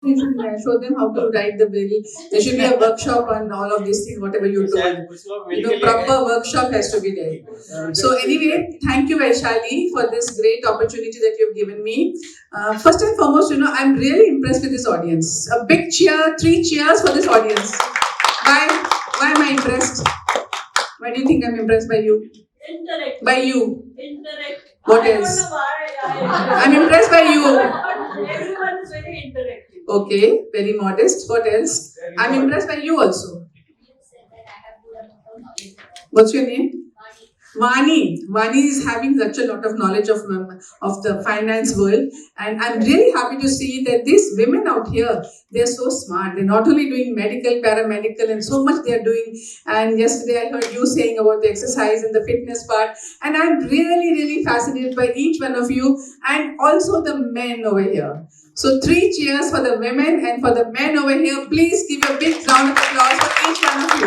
You should show them how to write the bill. There should be a workshop on all of these things, whatever you told. Proper workshop has to be there. So anyway, thank you Vaishali for this great opportunity that you've given me. First and foremost, I'm really impressed with this audience. A big cheer, 3 cheers for this audience. Why am I impressed? Why do you think I'm impressed by you? Intellect. By you. Intellect. What else? I'm impressed by you. Everyone is very interactive. Okay, very modest. What else? I'm impressed by you also. What's your name? Vani. Vani is having such a lot of knowledge of the finance world, and I'm really happy to see that these women out here, they're so smart. They're not only doing medical, paramedical, and so much they're doing. And yesterday I heard you saying about the exercise and the fitness part, and I'm really, really fascinated by each one of you, and also the men over here. So 3 cheers for the women and for the men over here. Please give a big round of applause for each one of you.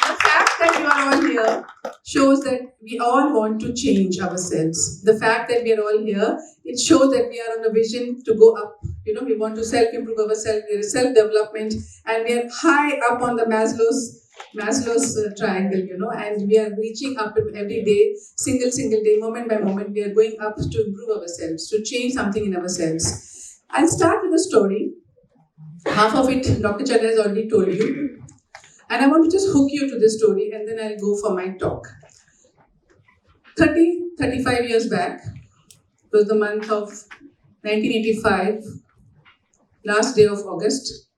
The fact that you are all here shows that we all want to change ourselves. The fact that we are all here, it shows that we are on a vision to go up. We want to self-improve ourselves. There is self-development, and we are high up on the Maslow's triangle, and we are reaching up every day, single day, moment by moment. We are going up to improve ourselves, to change something in ourselves. I'll start with a story. Half of it, Dr. Chadha has already told you. And I want to just hook you to this story, and then I'll go for my talk. 35 years back, it was the month of 1985, last day of August.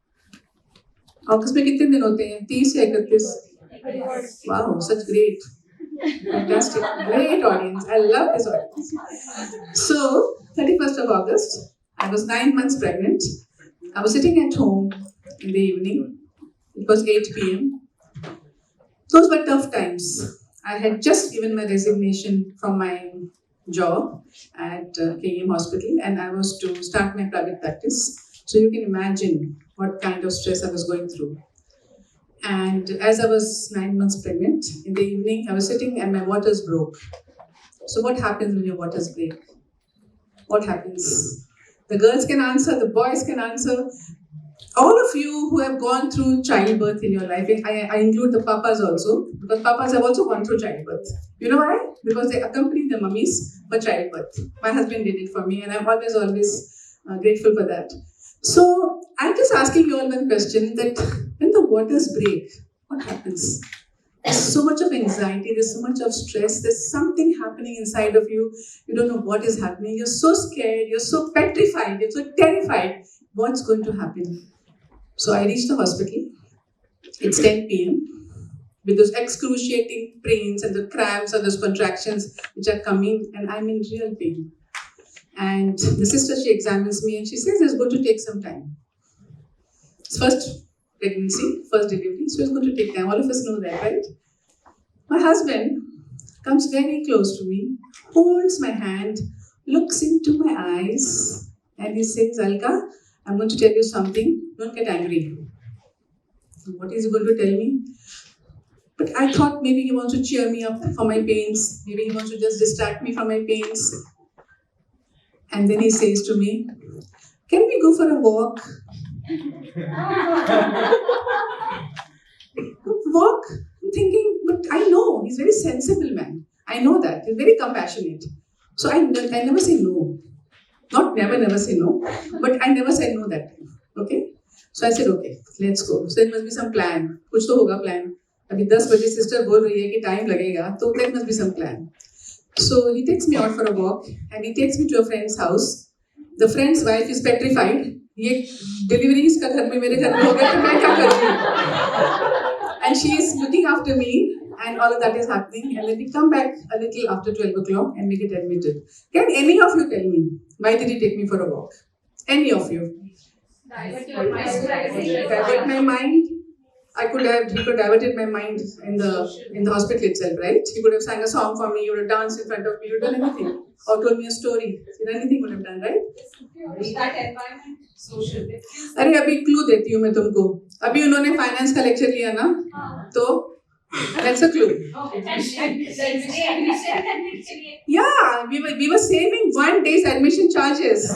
August में कितने दिन होते हैं? 30 या 31? Wow, such great. Fantastic. Great audience. I love this audience. So, 31st of August, I was 9 months pregnant. I was sitting at home in the evening. It was 8 p.m. Those were tough times. I had just given my resignation from my job at KM Hospital, and I was to start my private practice. So you can imagine what kind of stress I was going through. And as I was 9 months pregnant, in the evening, I was sitting and my waters broke. So what happens when your waters break? What happens? The girls can answer, the boys can answer. All of you who have gone through childbirth in your life, I include the papas also, because papas have also gone through childbirth. You know why? Because they accompany the mummies for childbirth. My husband did it for me, and I'm always grateful for that. So I'm just asking you all one question, that when the waters break, what happens? There's so much of anxiety, there's so much of stress, there's something happening inside of you. You don't know what is happening. You're so scared, you're so petrified, you're so terrified. What's going to happen? So I reached the hospital. It's 10 p.m. with those excruciating pains and the cramps and those contractions which are coming, and I'm in real pain. And the sister, she examines me and she says it's going to take some time. It's first pregnancy, first delivery, so it's going to take time. All of us know that, right? My husband comes very close to me, holds my hand, looks into my eyes, and he says, Alka, I'm going to tell you something. Don't get angry. What is he going to tell me? But I thought maybe he wants to cheer me up for my pains. Maybe he wants to just distract me from my pains. And then he says to me, can we go for a walk? Walk? I'm thinking, but I know, he's a very sensible man. I know that. He's very compassionate. So I never say no. Not never say no, but I never said no that time. Okay? So I said, okay, let's go. So there must be some plan. कुछ तो होगा plan. अभी 10 बजे sister बोल रही है कि time लगेगा, तो there must be some plan. So he takes me out for a walk, and he takes me to a friend's house. The friend's wife is petrified. ये delivery इसका घर में मेरे घर में हो गया तो मैं क्या करूँगी? And she is looking after me, and all of that is happening. And then we come back a little after 12 o'clock and we get admitted. Can any of you tell me why did he take me for a walk? Any of you? Divert my mind. He could have diverted my mind in the hospital itself, right? He could have sang a song for me, he would have danced in front of me, he would have done anything. Or told me a story. Anything would have done, right? That environment, social. अरे अभी clue देती हूँ मैं तुमको. अभी उन्होंने finance का lecture लिया ना, तो that's a clue. Yeah, we were saving one day's admission charges.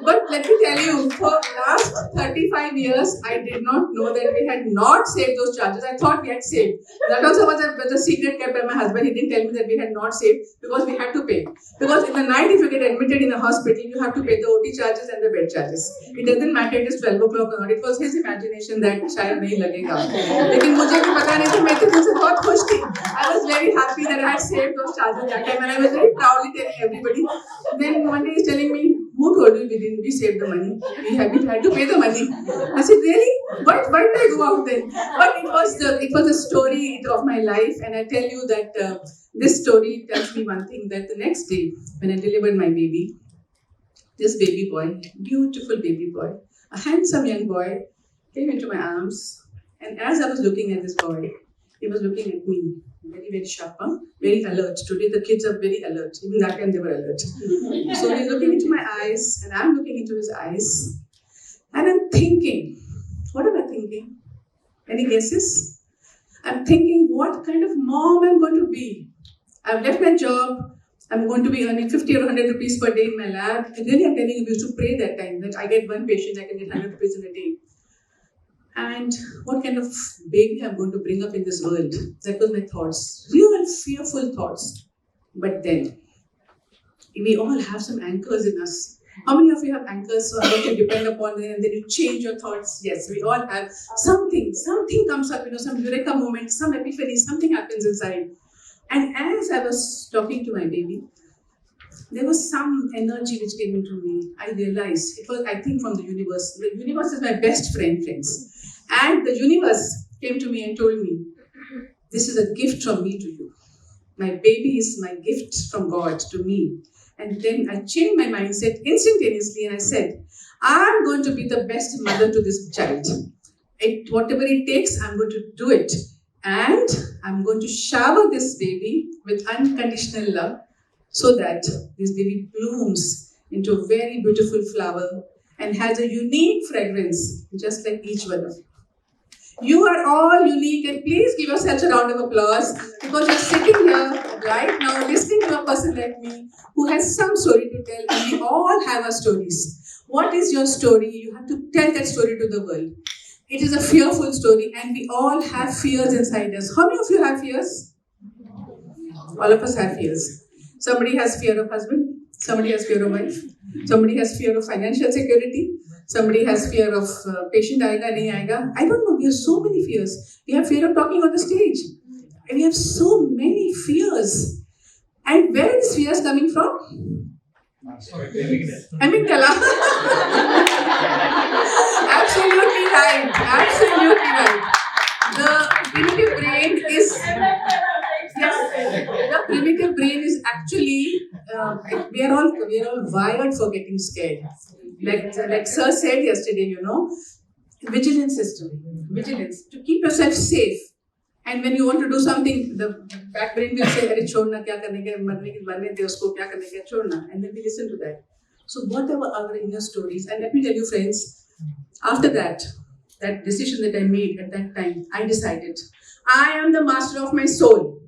But let me tell you, for last 35 years, I did not know that we had not saved those charges. I thought we had saved. That also was a secret kept by my husband. He didn't tell me that we had not saved because we had to pay. Because in the night, if you get admitted in a hospital, you have to pay the OT charges and the bed charges. It doesn't matter it is 12 o'clock or not. It was his imagination that शायद नहीं लगेगा. लेकिन मुझे भी पता नहीं था. मैं तो मुझसे बहुत खुश थी. I was very happy that I had saved those charges that time, and I was very proudly telling everybody. Then one day he's telling me, "Who told you we saved the money? We had to pay the money." I said, "Really? Why did I go out then?" But it was a story of my life, and I tell you that this story tells me one thing, that the next day when I delivered my baby, this baby boy, beautiful baby boy, a handsome young boy, came into my arms, and as I was looking at this boy, he was looking at me, very, very sharp, very alert. Today the kids are very alert. Even that time they were alert. So he's looking into my eyes, and I'm looking into his eyes, and I'm thinking, what am I thinking? Any guesses? I'm thinking, what kind of mom I'm going to be? I've left my job. I'm going to be earning 50 or 100 rupees per day in my lab. And really, I'm telling you, we used to pray that time that I get one patient, I can get 100 rupees in a day. And what kind of baby I'm going to bring up in this world? That was my thoughts. Real fearful thoughts. But then, we all have some anchors in us. How many of you have anchors on what you depend upon, and then you change your thoughts? Yes, we all have something comes up, some eureka moment, some epiphany, something happens inside. And as I was talking to my baby, there was some energy which came into me. I realized it was, I think, from the universe. The universe is my best friend, friends. And the universe came to me and told me, this is a gift from me to you. My baby is my gift from God to me. And then I changed my mindset instantaneously, and I said, I'm going to be the best mother to this child. Whatever it takes, I'm going to do it. And I'm going to shower this baby with unconditional love so that this baby blooms into a very beautiful flower and has a unique fragrance, just like each one of you. You are all unique, and please give yourselves a round of applause because you're sitting here right now listening to a person like me who has some story to tell, and we all have our stories. What is your story? You have to tell that story to the world. It is a fearful story, and we all have fears inside us. How many of you have fears? All of us have fears. Somebody has fear of husband. Somebody has fear of wife. Somebody has fear of financial security. Somebody has fear of patient aayega, nahi aayega. I don't know. We have so many fears. We have fear of talking on the stage. And we have so many fears. And where are these fears coming from? Amygdala. Absolutely right. Absolutely right. The primitive brain is. Yes, the primitive brain is actually. We are all wired for getting scared. Like Sir said yesterday, vigilance system, vigilance to keep yourself safe. And when you want to do something, the back brain will say, "Arey chhodna, kya karne ka, marne de usko, kya karne ka, chhodna," and then we listen to that. So whatever our inner stories, and let me tell you, friends, after that decision that I made at that time, I decided, I am the master of my soul.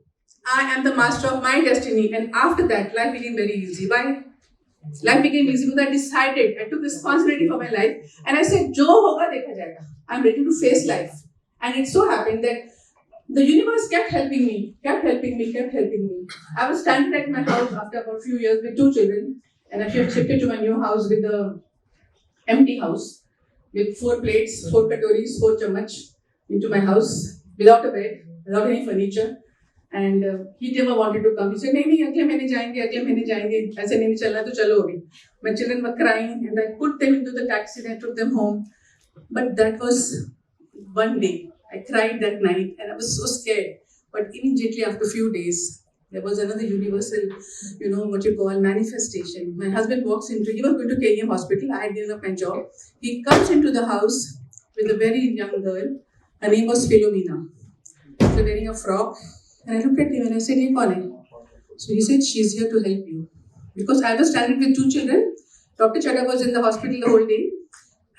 I am the master of my destiny. And after that, life became very easy. Why? Life became easy because I decided, I took responsibility for my life, and I said, "Jo hoga dekha jayega." I'm ready to face life. And it so happened that the universe kept helping me. I was standing at my house after about a few years with 2 children, and I shifted to my new house with the empty house, with 4 plates, 4 katoris, 4 chammach into my house, without a bed, without any furniture. And he never wanted to come. He said, "नहीं, अगले महीने जाएंगे, ऐसे नहीं चलना तो चलो अभी." My children were crying, and I put them into the taxi and I took them home. But that was one day. I cried that night, and I was so scared. But immediately after a few days, there was another universal, what you call manifestation. My husband walks into, he was going to KEM hospital. I had given up my job. He comes into the house with a very young girl. Her name was Philomena. She was wearing a frock. And I looked at him and I said, "Ye kaun hai?" So he said, "She's here to help you." Because I was standing with 2 children. Dr. Chadha was in the hospital the whole day.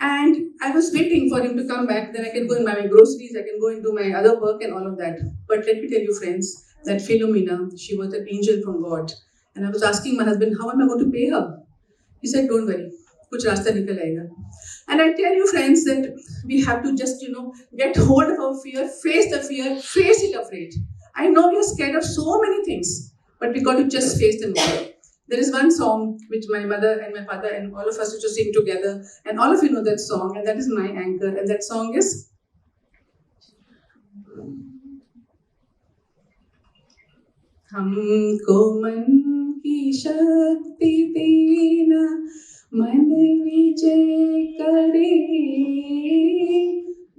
And I was waiting for him to come back. Then I can go and buy my groceries. I can go and do my other work and all of that. But let me tell you, friends, that Philomena, she was an angel from God. And I was asking my husband, how am I going to pay her? He said, don't worry, kuch rasta nikal aayega. And I tell you, friends, that we have to just, get hold of our fear, face the fear, face it afraid. I know we are scared of so many things, but we got to just face them all. There is one song which my mother and my father and all of us used to sing together, and all of you know that song, and that is my anchor, and that song is हमको मन की शक्ति देना, मन विजय करे,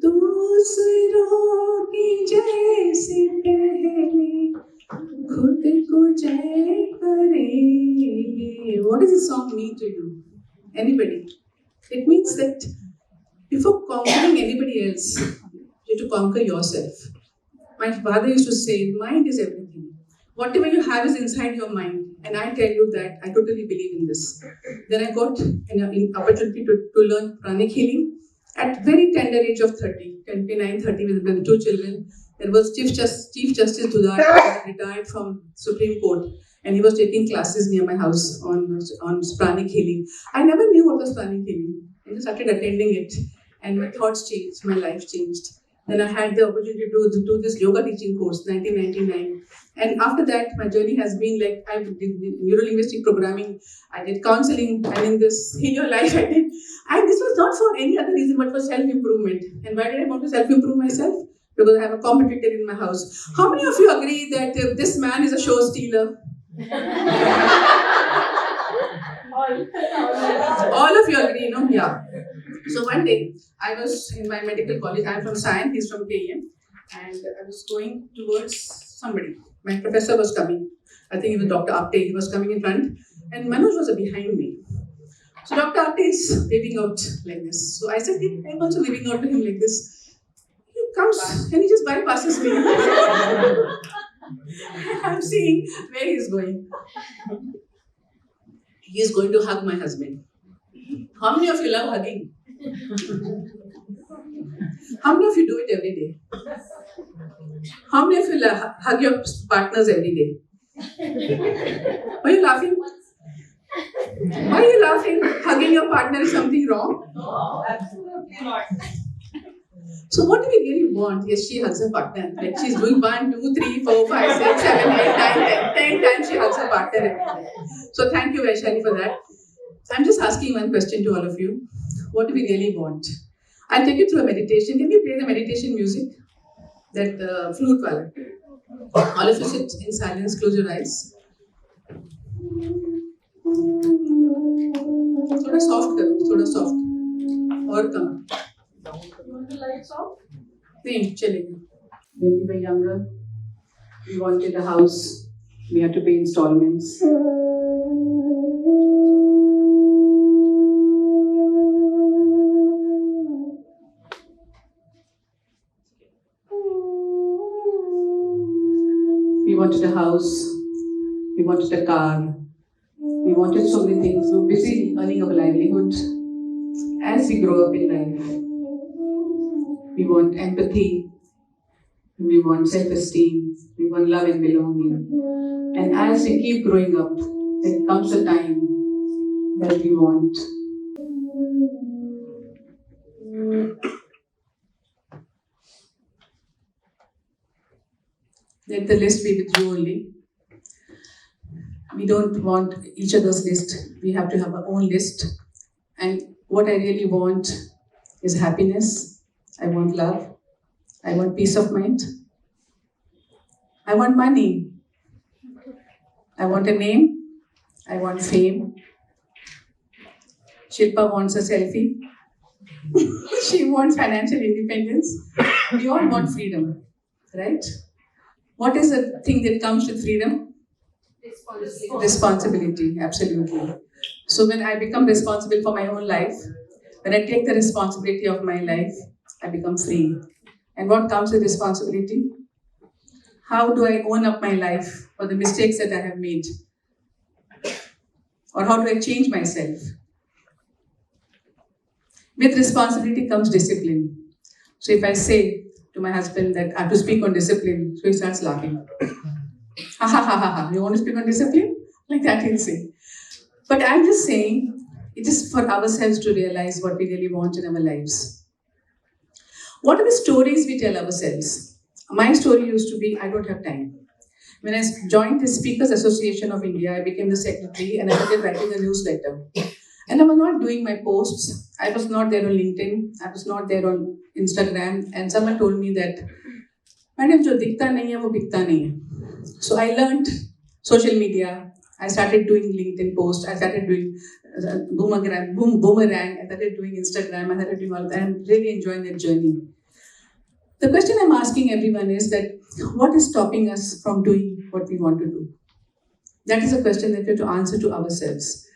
दूसरों की जय से पहले खुद को जय करे. What does this song mean to you? Anybody? It means that before conquering anybody else, you have to conquer yourself. My father used to say, mind is everything. Whatever you have is inside your mind. And I tell you that I totally believe in this. Then I got an opportunity to learn pranic healing at very tender age of 30, 29, 30 with 2 children. There was Chief Justice Dudar, retired from Supreme Court, and he was taking classes near my house on pranic healing. I never knew what was pranic healing. I just started attending it, and my thoughts changed, my life changed. Then I had the opportunity to do this yoga teaching course, 1999. And after that, my journey has been like, I did neuro-linguistic programming, I did counseling, I did this in your life, I did. And this was not for any other reason but for self-improvement. And why did I want to self-improve myself? Because I have a competitor in my house. How many of you agree that this man is a show stealer? All of you agree, no? Yeah. So one day, I was in my medical college. I'm from Science, he's from KM. And I was going towards somebody. My professor was coming. I think it was Dr. Apte. He was coming in front. And Manoj was behind me. So Dr. Apte is waving out like this. So I said, I'm also waving out to him like this. He comes and he just bypasses me. I'm seeing where he's going. He is going to hug my husband. How many of you love hugging? How many of you do it every day? How many of you hug your partners every day? Why are you laughing? Why are you laughing? Hugging your partner is something wrong? No, absolutely not. So what do we really want? Yes, she hugs her partner. Like she's doing 1, 2, 3, 4, 5, 6, 7, 8, 9, 10 times she hugs her partner every day. So thank you, Vaishali, for that. I'm just asking one question to all of you. What do we really want? I'll take you through a meditation. Can you play the meditation music? That flute wala. All of you sit in silence, close your eyes. थोड़ा soft करो, थोड़ा soft. और कम. You want the lights off? नहीं, चलेगा. When we were younger, we wanted a house. We had to pay installments. We wanted a house, we wanted a car, we wanted so many things. We were busy earning our livelihood. As we grow up in life, we want empathy, we want self-esteem, we want love and belonging. And as we keep growing up, there comes a time that we want let the list be with you only. We don't want each other's list. We have to have our own list. And what I really want is happiness. I want love. I want peace of mind. I want money. I want a name. I want fame. Shilpa wants a selfie. She wants financial independence. We all want freedom, right? What is the thing that comes with freedom? Responsibility, absolutely. So when I become responsible for my own life, when I take the responsibility of my life, I become free. And what comes with responsibility? How do I own up my life for the mistakes that I have made? Or how do I change myself? With responsibility comes discipline. So if I say to my husband that I have to speak on discipline, so he starts laughing. Ha ha ha ha ha. You want to speak on discipline? Like that he'll say. But I'm just saying, it is for ourselves to realize what we really want in our lives. What are the stories we tell ourselves? My story used to be, I don't have time. When I joined the Speakers Association of India, I became the secretary and I started writing a newsletter. And I was not doing my posts. I was not there on LinkedIn. I was not there on Instagram. And someone told me that, Madam, jo dikta nahi hai, wo bikta nahi hai. So I learned social media. I started doing LinkedIn posts. I started doing boomerang. I started doing Instagram. I started doing all that. I'm really enjoying that journey. The question I'm asking everyone is that what is stopping us from doing what we want to do? That is a question that we have to answer to ourselves.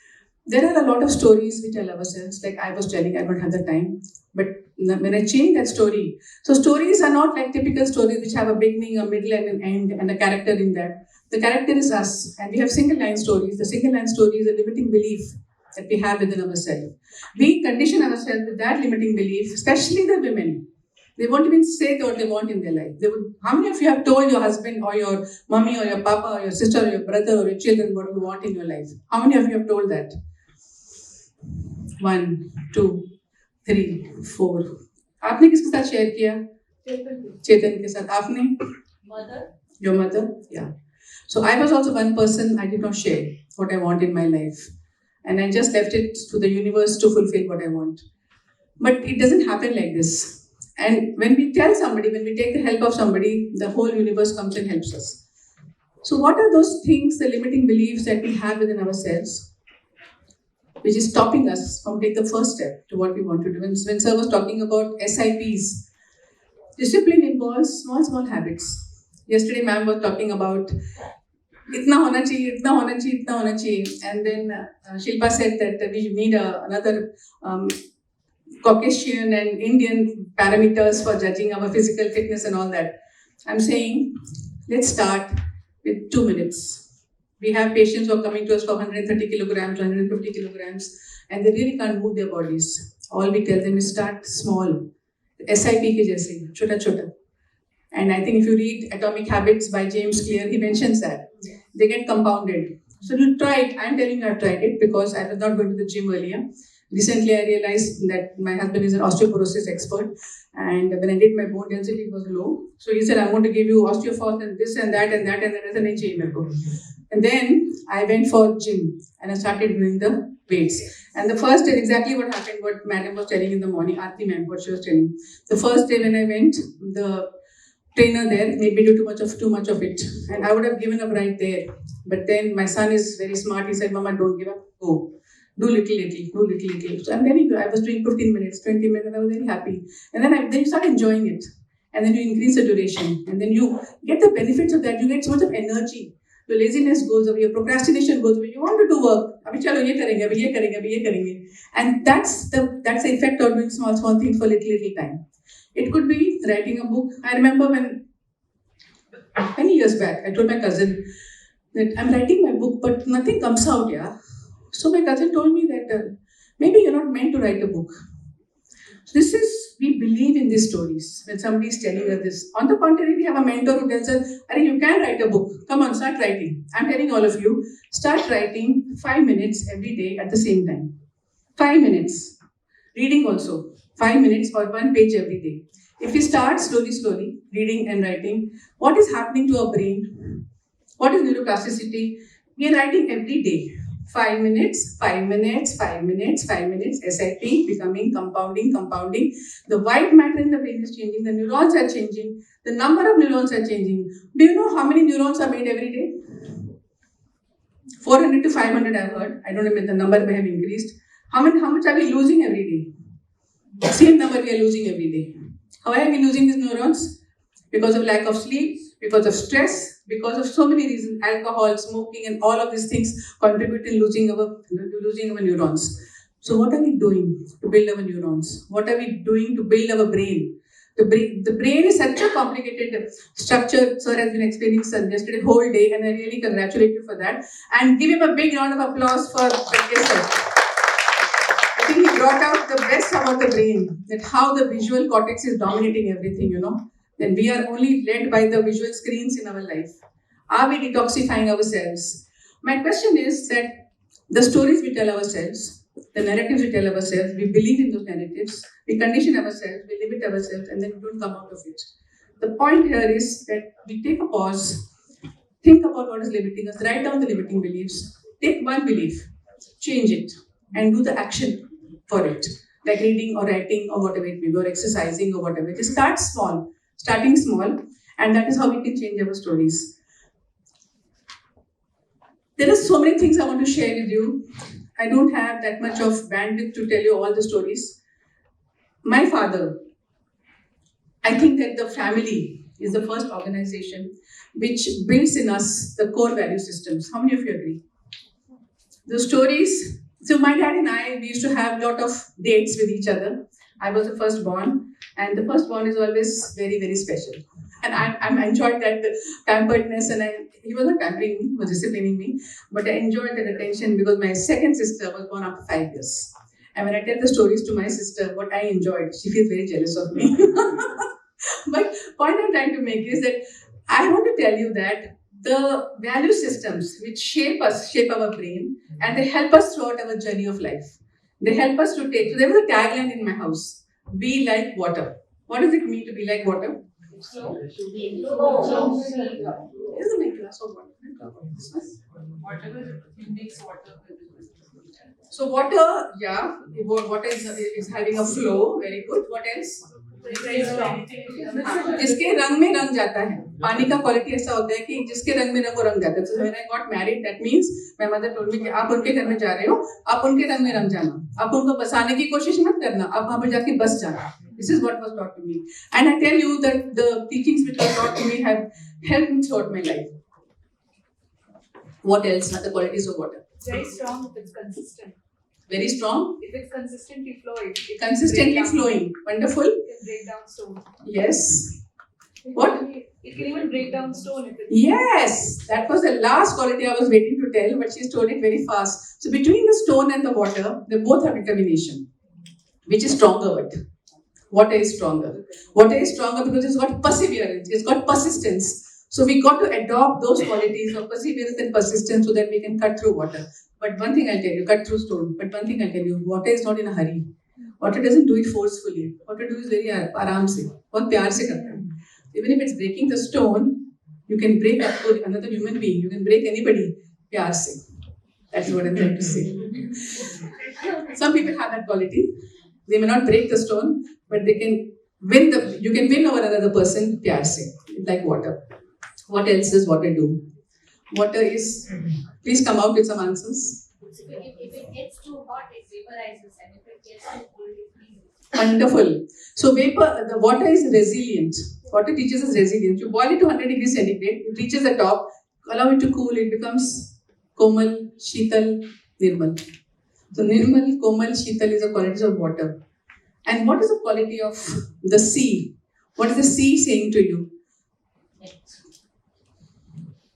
There are a lot of stories we tell ourselves, like I was telling, I don't have the time. But when I change that story, so stories are not like typical stories which have a beginning, a middle, and an end, and a character in that. The character is us, and we have single line stories. The single line story is a limiting belief that we have within ourselves. We condition ourselves with that limiting belief, especially the women. They won't even say what they want in their life. They would. How many of you have told your husband or your mommy or your papa or your sister or your brother or your children what you want in your life? How many of you have told that? 1, 2, 3, 4. आपने किसके साथ share किया? चेतन के साथ. आपने? Mother. Your mother? Yeah. So I was also one person, I did not share what I want in my life. And I just left it to the universe to fulfill what I want. But it doesn't happen like this. And when we tell somebody, when we take the help of somebody, the whole universe comes and helps us. So what are those things, the limiting beliefs that we have within ourselves, which is stopping us from taking the first step to what we want to do? When Sir was talking about SIPs, discipline involves small habits. Yesterday, ma'am was talking about itna hona chahiye, itna hona chahiye, itna hona chahiye. And then Shilpa said that we need another Caucasian and Indian parameters for judging our physical fitness and all that. I'm saying, let's start with 2 minutes. We have patients who are coming to us for 130 kilograms, 150 kilograms, and they really can't move their bodies. All we tell them is start small. SIP ke jaise, chota chota. And I think if you read Atomic Habits by James Clear, he mentions that. They get compounded. So you try it. I'm telling you I've tried it because I was not going to the gym earlier. Recently, I realized that my husband is an osteoporosis expert, and when I did my bone density, it was low. So he said, "I'm going to give you osteophos and this and that and that and that." I said, "Nahi chahiye mere ko." And then I went for gym and I started doing the weights. And the first day, exactly what happened, what Madam was telling in the morning, Aarti ma'am, what she was telling. The first day when I went, the trainer there made me do too much of it, and I would have given up right there. But then my son is very smart. He said, "Mama, don't give up. Go." Do little. So I'm telling you, I was doing 15 minutes, 20 minutes, and I was very happy. And then you start enjoying it. And then you increase the duration. And then you get the benefits of that. You get so much of energy. Your laziness goes away, your procrastination goes away. You want to do work. Abhi chalo, ye karenge. And that's the effect of doing small things for little time. It could be writing a book. I remember when, many years back, I told my cousin that I'm writing my book, but nothing comes out, yeah. So my cousin told me that maybe you're not meant to write a book. So we believe in these stories when somebody is telling us this. On the contrary, we have a mentor who tells us, you can write a book. Come on, start writing. I'm telling all of you, start writing 5 minutes every day at the same time. 5 minutes. Reading also. 5 minutes or 1 page every day. If we start slowly, reading and writing, what is happening to our brain? What is neuroplasticity? We are writing every day. 5 minutes, SIP, becoming, compounding. The white matter in the brain is changing, the neurons are changing, the number of neurons are changing. Do you know how many neurons are made every day? 400 to 500 I've heard. I don't know if the number may have increased. How much are we losing every day? The same number we are losing every day. How are we losing these neurons? Because of lack of sleep, because of stress, because of so many reasons, alcohol, smoking, and all of these things contribute to losing our neurons. So what are we doing to build our neurons? What are we doing to build our brain? The brain is such a complicated structure. Sir has been explaining yesterday whole day, and I really congratulate you for that. And give him a big round of applause for Venkateswar. I think he brought out the best about the brain, that how the visual cortex is dominating everything, Then we are only led by the visual screens in our life. Are we detoxifying ourselves? My question is that the stories we tell ourselves, the narratives we tell ourselves, we believe in those narratives, we condition ourselves, we limit ourselves, and then we don't come out of it. The point here is that we take a pause, think about what is limiting us, write down the limiting beliefs, take one belief, change it, and do the action for it, like reading or writing or whatever it may be, or exercising or whatever. Just start small, starting small, and that is how we can change our stories. There are so many things I want to share with you. I don't have that much of bandwidth to tell you all the stories. My father, I think that the family is the first organization which builds in us the core value systems. How many of you agree? The stories. So my dad and I, we used to have a lot of dates with each other. I was the firstborn, and the firstborn is always very, very special. And I enjoyed that pamperedness, and he was not pampering me, he was disciplining me, but I enjoyed that attention because my second sister was born after 5 years. And when I tell the stories to my sister, what I enjoyed, she feels very jealous of me. But point I'm trying to make is that I want to tell you that the value systems which shape us, shape our brain, and they help us throughout our journey of life. They help us to take. So there was a tagline in my house: "Be like water." What does it mean to be like water? Slow. Is my glass of water? Whatever makes water. So water, yeah, water is having a flow. Very good. What else? जिसके रंग में रंग जाता है. पानी का quality ऐसा होता है कि जिसके रंग में रंग वो रंग जाता है. So when I got married, that means my mother told me कि आप उनके घर में जा रहे हो, आप उनके रंग में रंग जाना. आप उनको बसाने की कोशिश मत करना. आप वहाँ पर जाके बस जाना. This is what was taught to me, and I tell you that the teachings which were taught to me have helped me throughout my life. What else are the qualities of water? Very strong if it's consistent. Very strong. If it's consistently flowing. Consistently flowing. Wonderful. It can break down stone. Yes. What? It can even break down stone if it's... Yes. That was the last quality I was waiting to tell, but she told it very fast. So between the stone and the water, they both have determination. Which is stronger? What? Water is stronger. Water is stronger because it's got perseverance. It's got persistence. So we got to adopt those qualities of perseverance and persistence so that we can cut through water. But one thing I'll tell you, cut through stone. But one thing I'll tell you, water is not in a hurry. Water doesn't do it forcefully. Water does very aram se, बहुत प्यार से करता है. Even if it's breaking the stone, you can break up to another human being. You can break anybody प्यार से. That's what I'm trying to say. Some people have that quality. They may not break the stone, but they can win you can win over another person प्यार से, like water. What else does water do? Water is, please come out with some answers. If it gets too hot, it vaporizes, and if it gets too cold, it freezes. Wonderful. So the water is resilient. Water teaches us resilience. You boil it to 100 degrees centigrade, it reaches the top, allow it to cool, it becomes komal, shital, nirmal. So nirmal, komal, shital is the qualities of water. And what is the quality of the sea? What is the sea saying to you?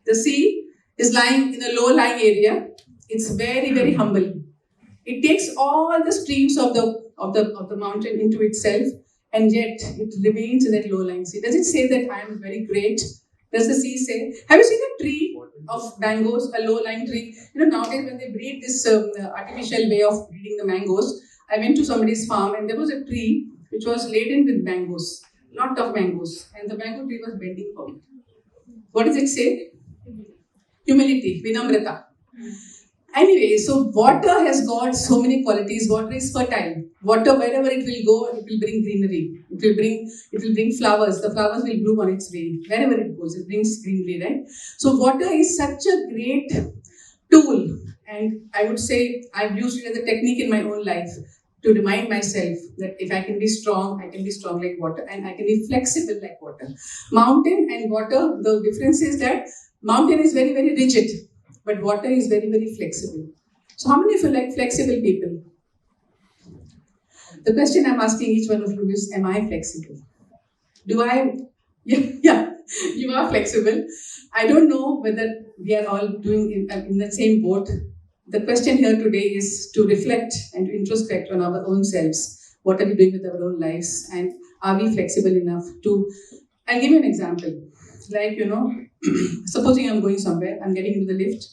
The sea is lying in a low-lying area. It's very, very humble. It takes all the streams of the mountain into itself, and yet it remains in that low-lying sea. Does it say that I am very great? Does the sea say? Have you seen a tree of mangoes, a low-lying tree? You know, nowadays when they breed this artificial way of breeding the mangoes, I went to somebody's farm and there was a tree which was laden with mangoes, lot of mangoes, and the mango tree was bending forward. What does it say? Humility, vinamrata. Anyway, so water has got so many qualities. Water is fertile. Water, wherever it will go, it will bring greenery. It will bring flowers. The flowers will bloom on its way. Wherever it goes, it brings greenery, right? So water is such a great tool. And I would say I've used it as a technique in my own life to remind myself that if I can be strong like water, and I can be flexible like water. Mountain and water, the difference is that mountain is very, very rigid, but water is very, very flexible. So how many of you like flexible people? The question I'm asking each one of you is, am I flexible? Yeah, you are flexible. I don't know whether we are all doing in the same boat. The question here today is to reflect and to introspect on our own selves. What are we doing with our own lives? And are we flexible enough to... I'll give you an example. Like, supposing I'm going somewhere, I'm getting into the lift.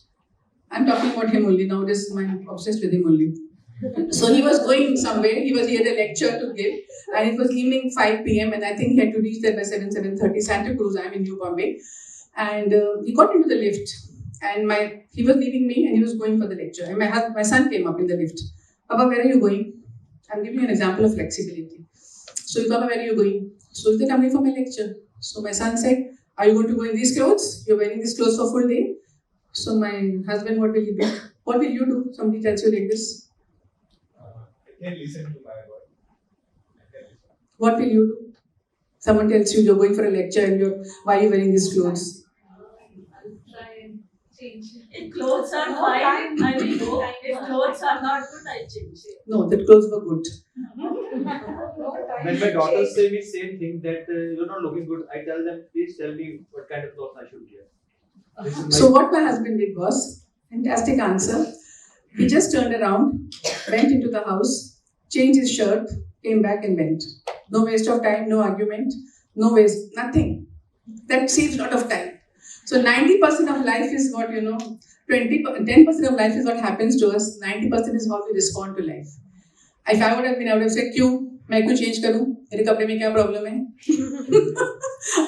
I'm talking about him only now. I'm obsessed with him only. So he was going somewhere. He had a lecture to give, and it was evening 5 p.m. and I think he had to reach there by 7:30. Santa Cruz. I'm in New Bombay, and he got into the lift, and he was leaving me, and he was going for the lecture. And my son came up in the lift. Papa, where are you going? I'm giving you an example of flexibility. So, Papa, where are you going? So he said, I'm going for my lecture. So my son said, are you going to go in these clothes? You're wearing these clothes for full day. So my husband, what will he do? What will you do? Somebody tells you like this. I can listen to my word. What will you do? Someone tells you you're going for a lecture and why are you wearing these clothes? I'll try and change. If clothes are fine, I will go. If clothes are not good, I change it. No, the clothes were good. When my daughters say me same thing that you're not looking good, I tell them, please tell me what kind of clothes I should wear. So what my husband did was, fantastic answer. He just turned around, went into the house, changed his shirt, came back and went. No waste of time, no argument, no waste, nothing. That saves a lot of time. So 90% of life is what, 10% of life is what happens to us, 90% is how we respond to life. If I would have said, क्यों? मैं क्यों change करूँ? मेरे कपड़े में क्या problem है?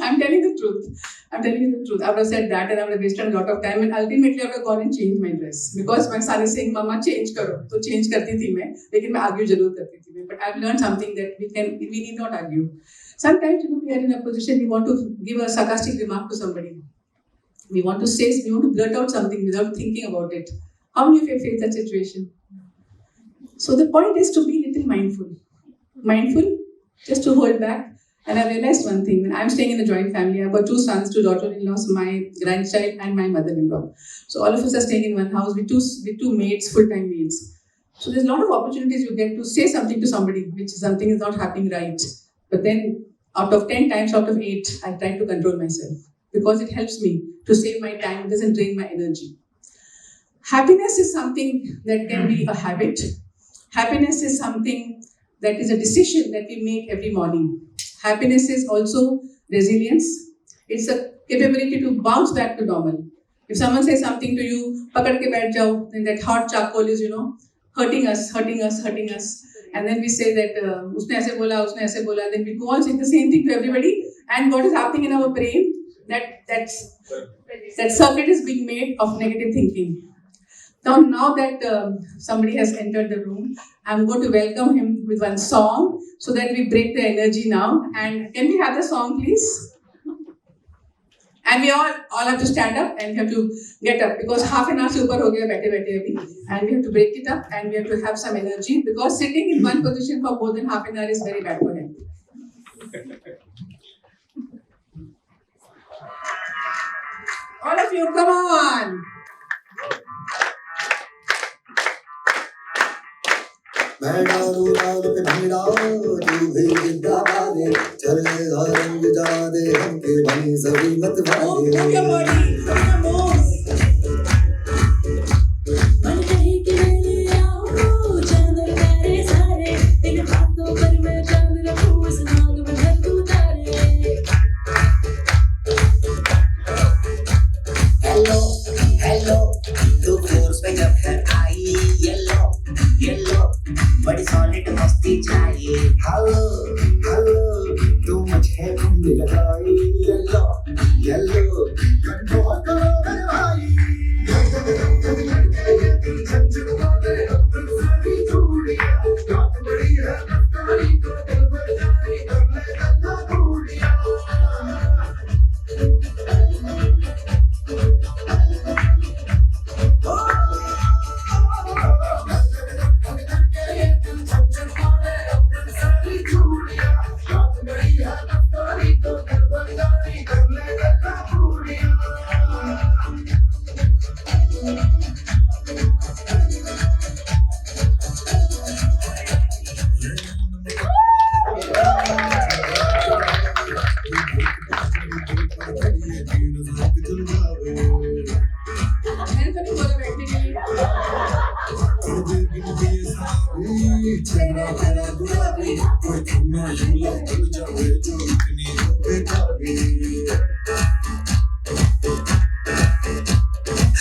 I'm telling the truth. I would have said that and I would have wasted a lot of time and ultimately I would have gone and changed my dress. Because my son is saying, Mama, change करो. तो change करती थी मैं, लेकिन मैं argue जरूर करती थी. But I've learned something that we need not argue. Sometimes we are in a position we want to give a sarcastic remark to somebody. We want to blurt out something without thinking about it. How many of you face that situation? So the point is to be little mindful. Mindful, just to hold back. And I realized one thing, when I'm staying in a joint family, I've got 2 sons, 2 daughter-in-laws, my grandchild and my mother-in-law. So all of us are staying in one house with two maids, full-time maids. So there's a lot of opportunities you get to say something to somebody, which something is not happening right. But then out of 10 times out of 8, I try to control myself. Because it helps me to save my time, it doesn't drain my energy. Happiness is something that can be a habit. Happiness is something that is a decision that we make every morning. Happiness is also resilience. It's a capability to bounce back to normal. If someone says something to you, pakad ke baith jao, then that hot charcoal is, hurting us. And then we say that, usne aise bola, then we go on saying the same thing to everybody. And what is happening in our brain? That circuit is being made of negative thinking. Now that somebody has entered the room, I'm going to welcome him with one song so that we break the energy now. And can we have the song, please? And we all have to stand up and we have to get up because half an hour se upar ho gaya baithe abhi. And we have to break it up and we have to have some energy because sitting in one position for more than half an hour is very bad for him. All of you, come on! मैं डालू डाल पे भिड़ाओ तू भी दबा दे चले रंग जा दे हमके बनी सभी मत वाले Move your body, move. मन कहीं के ले आओ चांदर तारे सारे इन बातों पर मैं चांद रखूं इस नाग में भर दूं तारे हेलो हेलो तू फोर्स पे जब घर आई येलो बड़ी सॉलिड मस्ती चाहिए हेलो हेलो तू मुझे घूमने लगाई येलो कंट्रोल करो मेरे भाई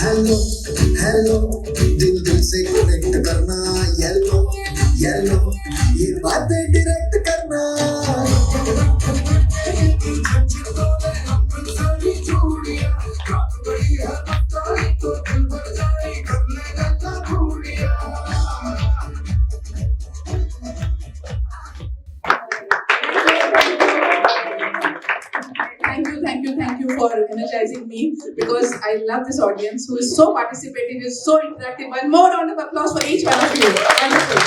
हेलो हेलो दिल दिल से कनेक्ट करना येलो येलो ये बातें डायरेक्ट करना Thank you for energizing me because I love this audience who is so participating, is so interactive. One more round of applause for each one of you. Wonderful.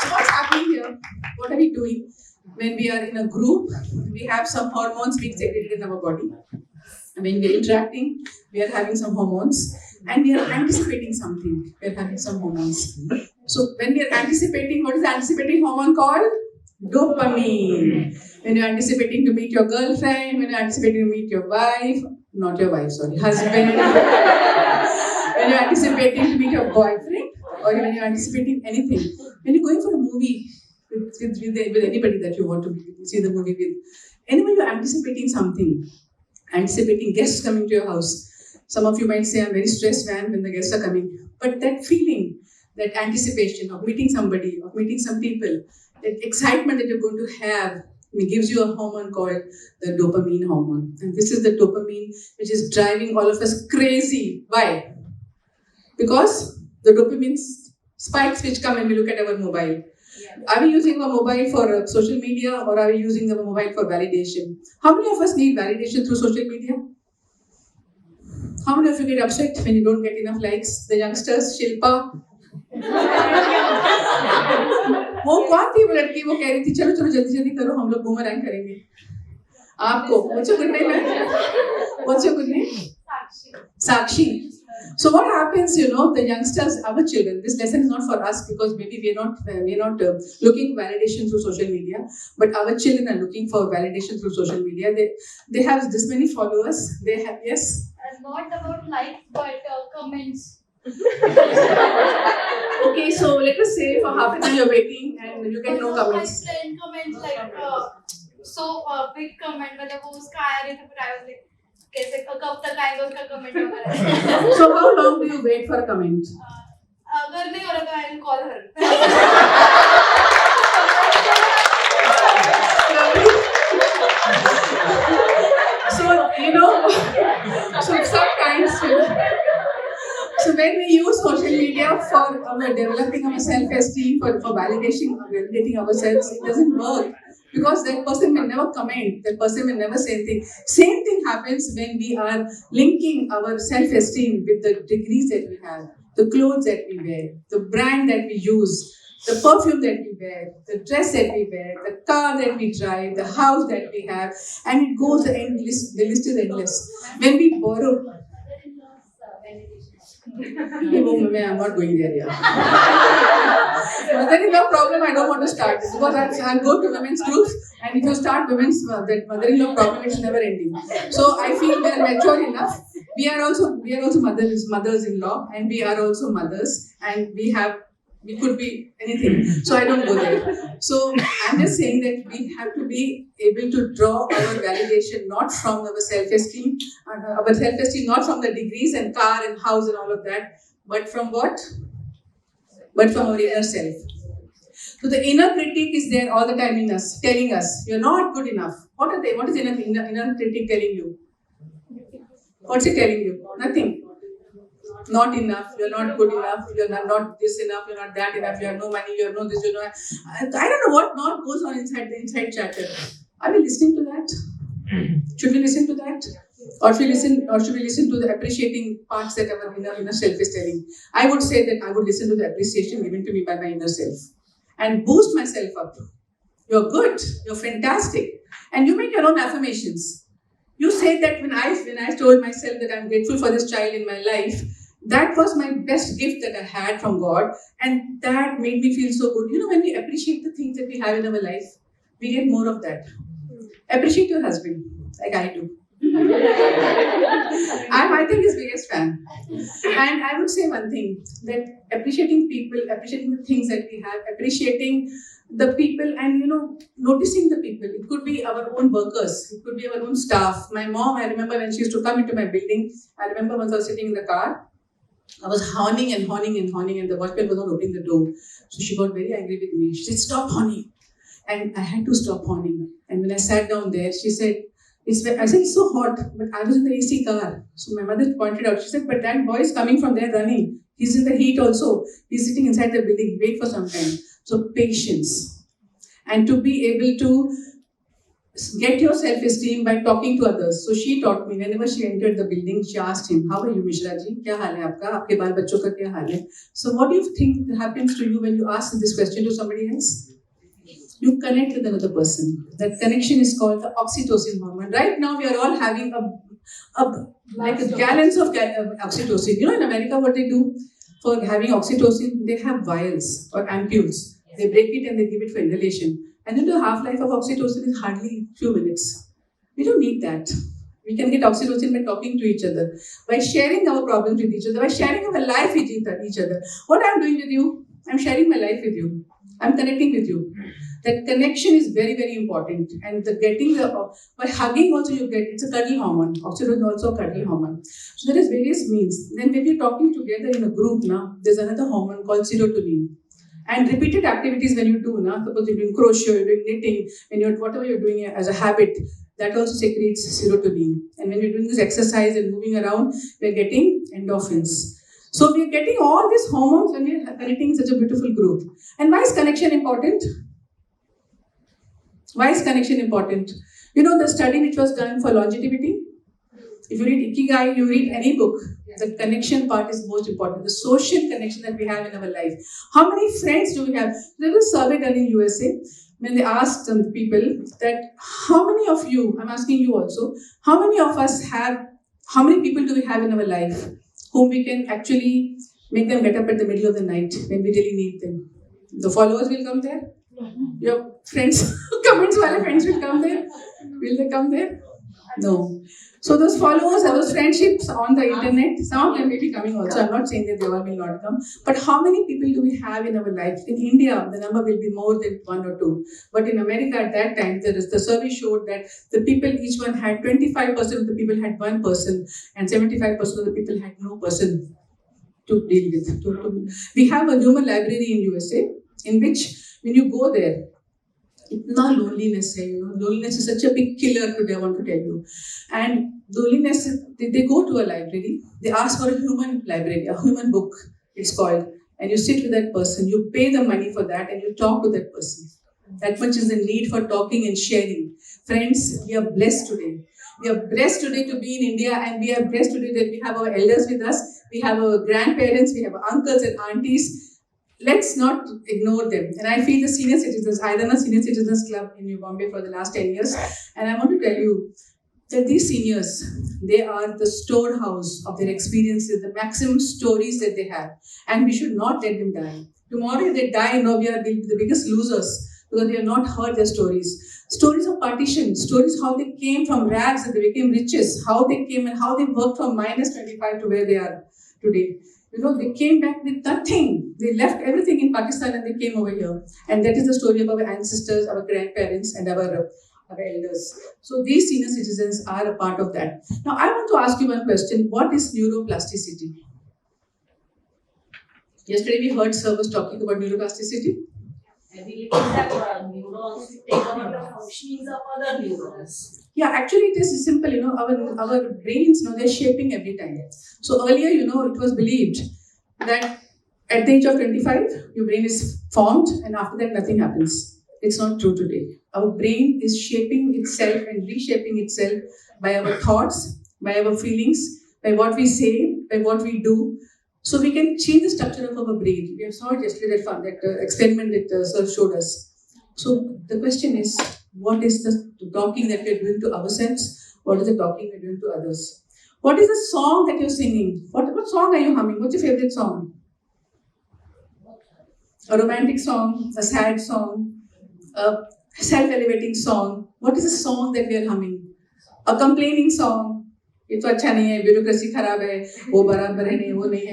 So what's happening here? What are we doing? When we are in a group, we have some hormones being secreted in our body. When we are interacting, we are having some hormones and we are anticipating something. We are having some hormones. So when we are anticipating, what is the anticipating hormone called? Dopamine. When you're anticipating to meet your girlfriend, when you're anticipating to meet your wife, not your wife, sorry, husband. When you're anticipating to meet your boyfriend, or when you're anticipating anything. When you're going for a movie with anybody that you want to see the movie with, anyway, you're anticipating something, anticipating guests coming to your house. Some of you might say, I'm very stressed, man, when the guests are coming. But that feeling, that anticipation of meeting somebody, of meeting some people, that excitement that you're going to have, it gives you a hormone called the dopamine hormone. And this is the dopamine which is driving all of us crazy. Why? Because the dopamine spikes which come when we look at our mobile. Are we using our mobile for social media or are we using our mobile for validation? How many of us need validation through social media? How many of you get upset when you don't get enough likes? The youngsters, Shilpa. वो कौन थी वो लड़की वो कह रही थी चलो चलो जल्दी जल्दी करो हम लोग बूमरैंग करेंगे आपको what's your good name man? What's your good name? Sakshi. So what happens, the youngsters, our children, this lesson is not for us because maybe we're not looking for validation through social media, but our children are looking for validation through social media. They have this many followers. They have, yes? And not about likes, but comments. Okay, so let us say for half an hour you're waiting and you get no comments. My friend comments like big comment, मतलब वो उसका आया नहीं तो फिर I was like कैसे कब तक आएगा उसका comment वगैरह. So how long do you wait for a comment? अगर नहीं हो रहा तो I will call her. So sometimes, so when we use social media for developing our self-esteem, for validating ourselves, it doesn't work. Because that person will never comment, that person will never say anything. Same thing happens when we are linking our self-esteem with the degrees that we have, the clothes that we wear, the brand that we use, the perfume that we wear, the dress that we wear, the car that we drive, the house that we have, and it goes endless, the list is endless. When we borrow, I'm not going there yet. Mother-in-law problem, I don't want to start because I'll go to women's groups and if you start women's, that mother-in-law problem, it's never ending. So I feel we are mature enough. We are also mothers-in-law and we are also mothers and we could be anything. So I don't go there. So I'm just saying that we have to be able to draw our validation not from our self-esteem, not from the degrees and car and house and all of that, but from what? But from our inner self. So the inner critic is there all the time in us, telling us, you're not good enough. What are they? What is the inner critic telling you? What's it telling you? Nothing. Not enough, you're not good enough, you're not this enough, you're not that enough, you have no money, you have no this, you know. I don't know what not goes on inside the inside chatter. Are we listening to that? Should we listen to that? Or should we listen to the appreciating parts that our inner self is telling? I would say that I would listen to the appreciation given to me by my inner self and boost myself up. You're good, you're fantastic. And you make your own affirmations. You say that when I told myself that I'm grateful for this child in my life, that was my best gift that I had from God, and that made me feel so good. When we appreciate the things that we have in our life, we get more of that. Appreciate your husband, like I do. I'm, I think, his biggest fan. And I would say one thing, that appreciating people, appreciating the things that we have, appreciating the people and, noticing the people. It could be our own workers, it could be our own staff. My mom, I remember when she used to come into my building, I remember once I was sitting in the car, I was horning and the watchman was not opening the door. So she got very angry with me. She said, "Stop horning." And I had to stop horning. And when I sat down there, she said, I said, "It's so hot," but I was in the AC car. So my mother pointed out, she said, "But that boy is coming from there running. He's in the heat also. He's sitting inside the building. Wait for some time." So patience. And to be able to get your self-esteem by talking to others. So she taught me, whenever she entered the building, she asked him, "How are you, Mishra ji? Kya haal hai aapka? Aapke baal bachcho ka kya haal hai?" So what do you think happens to you when you ask this question to somebody else? You connect with another person. That connection is called the oxytocin hormone. Right now, we are all having like a gallons of oxytocin. You know, in America, what they do for having oxytocin, they have vials or ampules. They break it and they give it for inhalation. And then the half-life of oxytocin is hardly few minutes. We don't need that. We can get oxytocin by talking to each other, by sharing our problems with each other, by sharing our life with each other. What I'm doing with you, I'm sharing my life with you. I'm connecting with you. That connection is very, very important. And by hugging also you get, it's a cuddle hormone. Oxytocin is also a cuddle hormone. So there is various means. Then when we're talking together in a group now, there's another hormone called serotonin. And repeated activities when you do, suppose you're doing crochet, you're doing knitting, whatever you're doing as a habit, that also secretes serotonin. And when you're doing this exercise and moving around, we're getting endorphins. So we're getting all these hormones when we're connecting in such a beautiful group. And why is connection important? Why is connection important? You know the study which was done for longevity? If you read Ikigai, you read any book, the connection part is most important. The social connection that we have in our life. How many friends do we have? There was a survey done in USA when they asked the people that how many of you, I'm asking you also, how many of us have, how many people do we have in our life whom we can actually make them get up at the middle of the night when we really need them? The followers will come there? Your friends, comments wale friends will come there? Will they come there? No. So those followers, those friendships on the internet, some of them may be coming also. I'm not saying that they all will not come. But how many people do we have in our life? In India, the number will be more than 1 or 2. But in America at that time, the survey showed that the people, each one had 25% of the people had one person and 75% of the people had no person to deal with. We have a human library in USA in which when you go there, itna loneliness hai, loneliness is such a big killer today, I want to tell you. And loneliness, they go to a library, they ask for a human library, a human book, it's called, and you sit with that person, you pay the money for that and you talk to that person. That much is the need for talking and sharing. Friends, we are blessed today. We are blessed today to be in India, and we are blessed today that we have our elders with us, we have our grandparents, we have our uncles and aunties. Let's not ignore them. And I feel the senior citizens, I run a senior citizens club in New Bombay for the last 10 years. And I want to tell you that these seniors, they are the storehouse of their experiences, the maximum stories that they have. And we should not let them die. Tomorrow if they die, we are the biggest losers because we have not heard their stories. Stories of partition, stories how they came from rags and they became riches, how they came and how they worked from minus 25 to where they are today. They came back with nothing. They left everything in Pakistan and they came over here. And that is the story of our ancestors, our grandparents, and our elders. So these senior citizens are a part of that. Now, I want to ask you one question. What is neuroplasticity? Yesterday we heard Sir was talking about neuroplasticity. I believe that neurons take over the functionings of other neurons. Yeah, actually it is simple, our brains, they're shaping every time. So earlier, it was believed that at the age of 25, your brain is formed and after that nothing happens. It's not true today. Our brain is shaping itself and reshaping itself by our thoughts, by our feelings, by what we say, by what we do. So we can change the structure of our brain. We have saw it yesterday that experiment that Sir showed us. So the question is, what is the talking that we are doing to ourselves? What is the talking we are doing to others? What is the song that you're singing? What song are you humming? What's your favorite song? A romantic song, a sad song, a self-elevating song. What is the song that we are humming? A complaining song. ये तो अच्छा नहीं है, bureaucracy खराब है, वो बराबर है नहीं, वो नहीं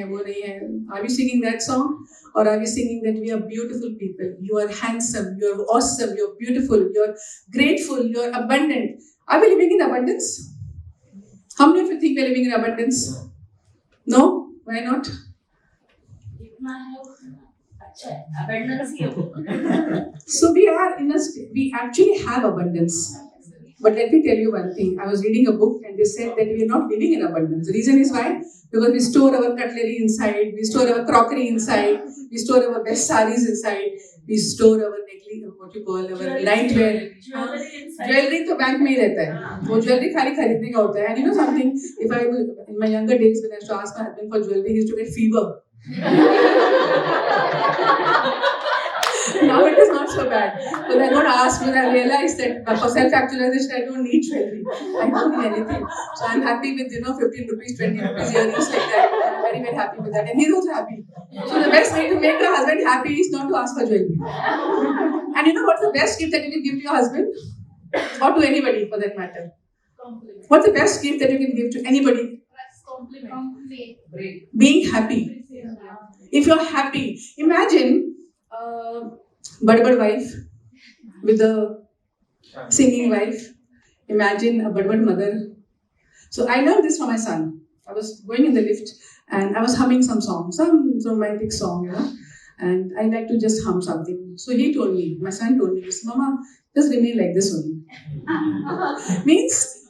है. Are we singing that song? Or are we singing that we are beautiful people? You are handsome, you are awesome, you are beautiful, you are grateful, you are abundant. Are we living in abundance? How many of you think we are living in abundance? No? Why not? जितना है उतना अच्छा है, abundance ही है वो। So we actually have abundance. But let me tell you one thing. I was reading a book and they said that we are not living in abundance. The reason is why? Because we store our cutlery inside, we store our crockery inside, we store our best saris inside, we store our necklace, what you call our nightwear. Jewelry तो bank में ही रहता है. वो jewelry खाली खरीदने का होता है. And you know something? If I in my younger days when I used to ask my husband for jewelry, he used to get fever. Now it is not so bad. But I don't ask when I realize that for self-actualization I don't need jewelry. I don't need anything. So I'm happy with 15 rupees, 20 rupees earrings like that. I'm very, very happy with that. And he's also happy. So the best way to make your husband happy is not to ask for jewelry. And you know what's the best gift that you can give to your husband? Or to anybody for that matter? What's the best gift that you can give to anybody? Being happy. If you're happy, imagine Badbad wife with a singing wife. Imagine a Badbad mother. So I learned this from my son. I was going in the lift and I was humming some song, some romantic song, you know, and I like to just hum something. So he told me, my son told me, Mama, just remain like this only. Means,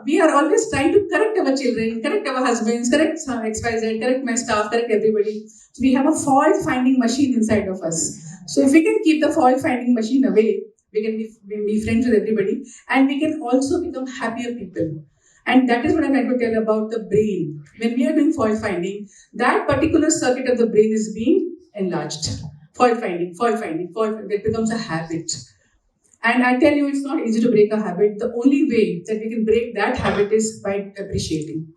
we are always trying to correct our children, correct our husbands, correct XYZ, correct my staff, correct everybody. So we have a fault-finding machine inside of us. So if we can keep the fault-finding machine away, we can be friends with everybody, and we can also become happier people. And that is what I'm trying to tell about the brain. When we are doing fault-finding, that particular circuit of the brain is being enlarged. Fault-finding, that becomes a habit. And I tell you, it's not easy to break a habit. The only way that we can break that habit is by appreciating,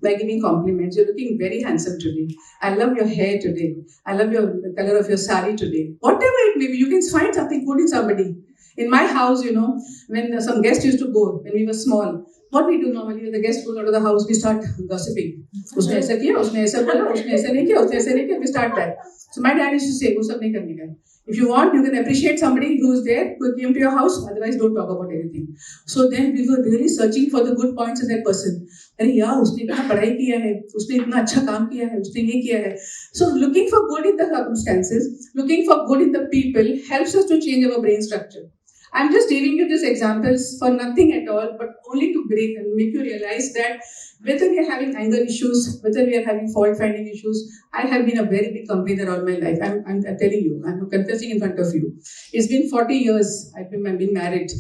by giving compliments. You're looking very handsome today. I love your hair today. I love the color of your sari today. Whatever it may be, you can find something good in somebody. In my house, you know, when some guests used to go, when we were small, what we do normally when the guest goes out of the house, we start gossiping. उसने ऐसा किया, उसने ऐसा बोला, उसने ऐसा नहीं किया, उसने ऐसा नहीं किया. We start that. So my dad used to say, वो सब नहीं करने का. If you want, you can appreciate somebody who is there, who came to your house. Otherwise, don't talk about anything. So then we were really searching for the good points in that person. अरे यार, उसने इतना पढ़ाई किया है, उसने इतना अच्छा काम किया है, उसने ये किया है. So looking for good in the circumstances, looking for good in the people helps us to change our brain structure. I'm just giving you these examples for nothing at all, but only to break and make you realize that whether we are having anger issues, whether we are having fault-finding issues, I have been a very big complainer all my life. I'm telling you, I'm confessing in front of you. It's been 40 years I've been married,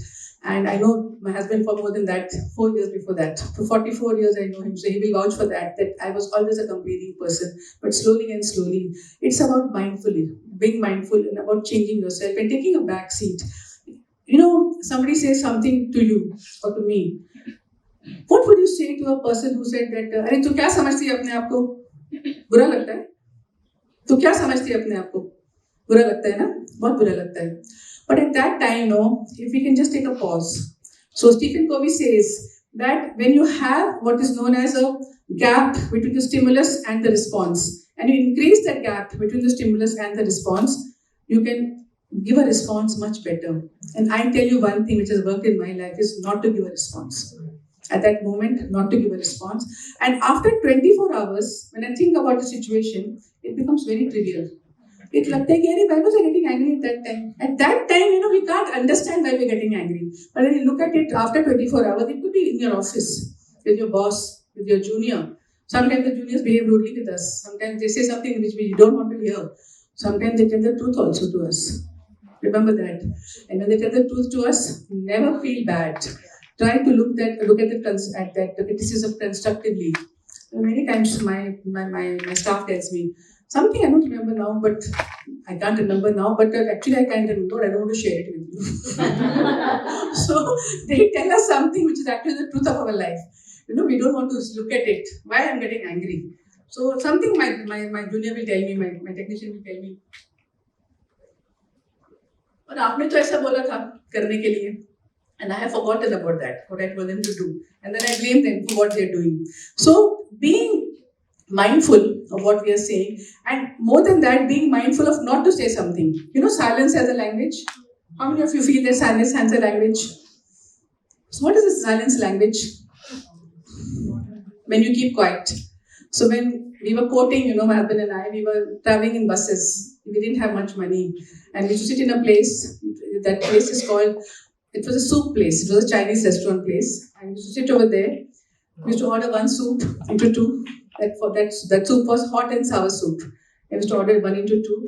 and I know my husband for more than that, 4 years before that. For 44 years I know him, so he will vouch for that I was always a complaining person. But slowly and slowly, it's about being mindful and about changing yourself and taking a back seat. You know, somebody says something to you or to me. What would you say to a person who said that, अरे तू क्या समझती है अपने आप को? बुरा लगता है? तू क्या समझती है अपने आप को? बुरा लगता है ना? बहुत बुरा लगता है. But at that time, no, if we can just take a pause. So Stephen Covey says that when you have what is known as a gap between the stimulus and the response, and you increase that gap between the stimulus and the response, you can give a response much better. And I tell you one thing which has worked in my life is not to give a response. At that moment, not to give a response. And after 24 hours, when I think about the situation, it becomes very trivial. It लगता है कि अरे why was I getting angry at that time? At that time, you know, we can't understand why we're getting angry. But when you look at it after 24 hours, it could be in your office, with your boss, with your junior. Sometimes the juniors behave rudely with us. Sometimes they say something which we don't want to hear. Sometimes they tell the truth also to us. Remember that. And when they tell the truth to us, never feel bad. Try to look at the criticism constructively. Many times my staff tells me something I don't remember now, but I can't remember now. But actually I can't remember. I don't want to share it with you. So they tell us something which is actually the truth of our life. You know, we don't want to look at it. Why I'm getting angry. So something my junior will tell me, my technician will tell me. और आपने तो ऐसा बोला था करने के लिए. And I have forgotten about that, what I told them to do. And then I blame them for what they're doing. So being mindful of what we are saying, and more than that, being mindful of not to say something. You know, silence as a language. How many of you feel that silence has a language? So what is the silence language? When you keep quiet. So when we were quoting, my husband and I, we were traveling in buses. We didn't have much money. And we used to sit in a place, that place is called, it was a soup place. It was a Chinese restaurant place. And we used to sit over there. We used to order one soup into two. That soup was hot and sour soup. And we used to order one into two.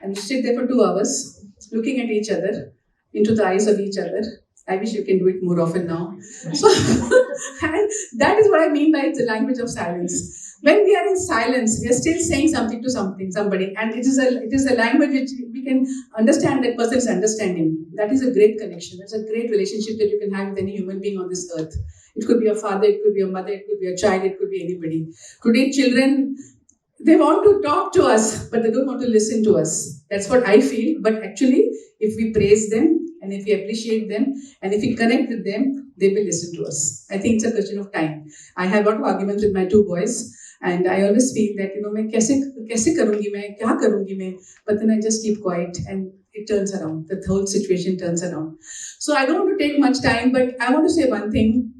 And we sit there for 2 hours, looking at each other, into the eyes of each other. I wish you can do it more often now. So, and that is what I mean by the language of silence. When we are in silence, we are still saying something to somebody, and it is a language which we can understand that person's understanding. That is a great connection. That's a great relationship that you can have with any human being on this earth. It could be a father, it could be a mother, it could be a child, it could be anybody. Today, children, they want to talk to us, but they don't want to listen to us. That's what I feel. But actually, if we praise them, and if we appreciate them, and if we connect with them, they will listen to us. I think it's a question of time. I have a lot of arguments with my 2 boys, and I always feel that, मैं कैसे करूँगी मैं, क्या करूँगी मैं, but then I just keep quiet and it turns around. The whole situation turns around. So I don't want to take much time, but I want to say one thing.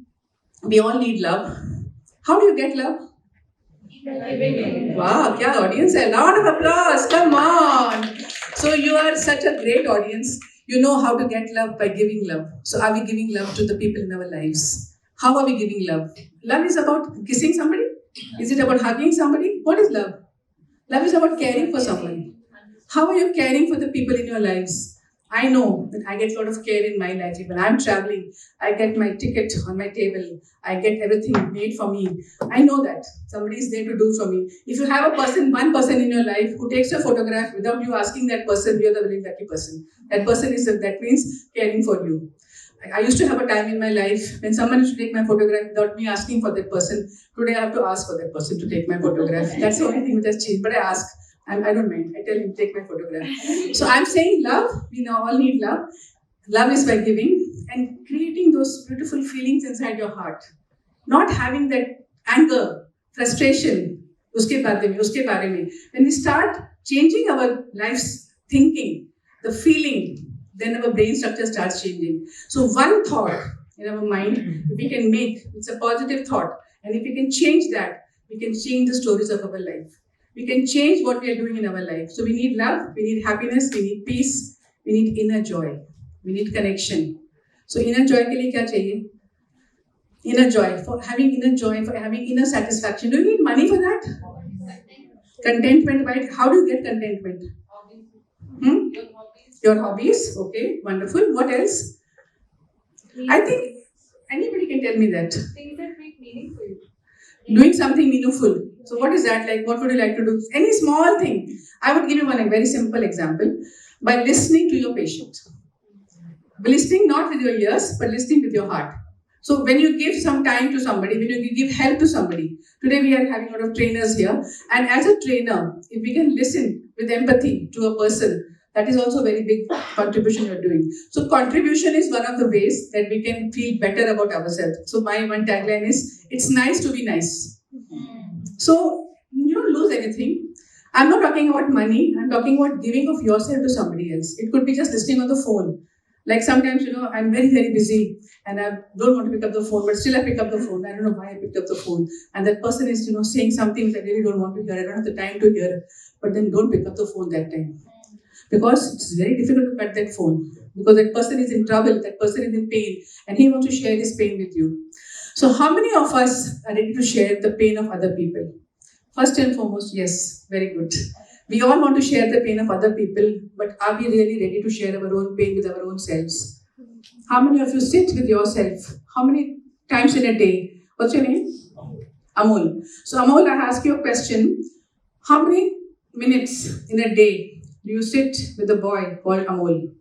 We all need love. How do you get love? Wow, kya audience hai? Round of applause, come on. So you are such a great audience. You know how to get love by giving love. So are we giving love to the people in our lives? How are we giving love? Love is about kissing somebody? Is it about hugging somebody? What is love? Love is about caring for someone. How are you caring for the people in your lives? I know that I get a lot of care in my life. When I'm traveling, I get my ticket on my table. I get everything made for me. I know that somebody is there to do for me. If you have one person in your life who takes a photograph without you asking that person, you're the very lucky person. That person that means caring for you. I used to have a time in my life when someone used to take my photograph without me asking for that person. Today I have to ask for that person to take my photograph. That's the only thing which has changed. But I ask. I don't mind. I tell him, take my photograph. So I'm saying love. We now all need love. Love is by giving and creating those beautiful feelings inside your heart. Not having that anger, frustration, uske baare mein. When we start changing our life's thinking, the feeling, then our brain structure starts changing. So one thought in our mind, if we can make, it's a positive thought. And if we can change that, we can change the stories of our life. We can change what we are doing in our life. So we need love, we need happiness, we need peace, we need inner joy, we need connection. So inner joy ke liye kya chahiye? Inner joy, for having inner satisfaction. Do you need money for that? Contentment, right? How do you get contentment? Your hobbies, okay, wonderful. What else? I think anybody can tell me that. Things that make meaning for you. Doing something meaningful. So what is that like? What would you like to do? Any small thing. I would give you one very simple example. By listening to your patient. Listening not with your ears, but listening with your heart. So when you give some time to somebody, when you give help to somebody, today we are having a lot of trainers here. And as a trainer, if we can listen with empathy to a person, that is also a very big contribution you're doing. So contribution is one of the ways that we can feel better about ourselves. So my one tagline is, it's nice to be nice. So you don't lose anything. I'm not talking about money. I'm talking about giving of yourself to somebody else. It could be just listening on the phone. Like sometimes, I'm very, very busy and I don't want to pick up the phone, but still I pick up the phone. I don't know why I picked up the phone. And that person is, saying something that I really don't want to hear. I don't have the time to hear. But then don't pick up the phone that time. Because it's very difficult to cut that phone. Because that person is in trouble, that person is in pain, and he wants to share his pain with you. So how many of us are ready to share the pain of other people? First and foremost, yes, very good. We all want to share the pain of other people, but are we really ready to share our own pain with our own selves? How many of you sit with yourself? How many times in a day? What's your name? Amol. So Amol, I ask you a question. How many minutes in a day do you sit with a boy called Amol?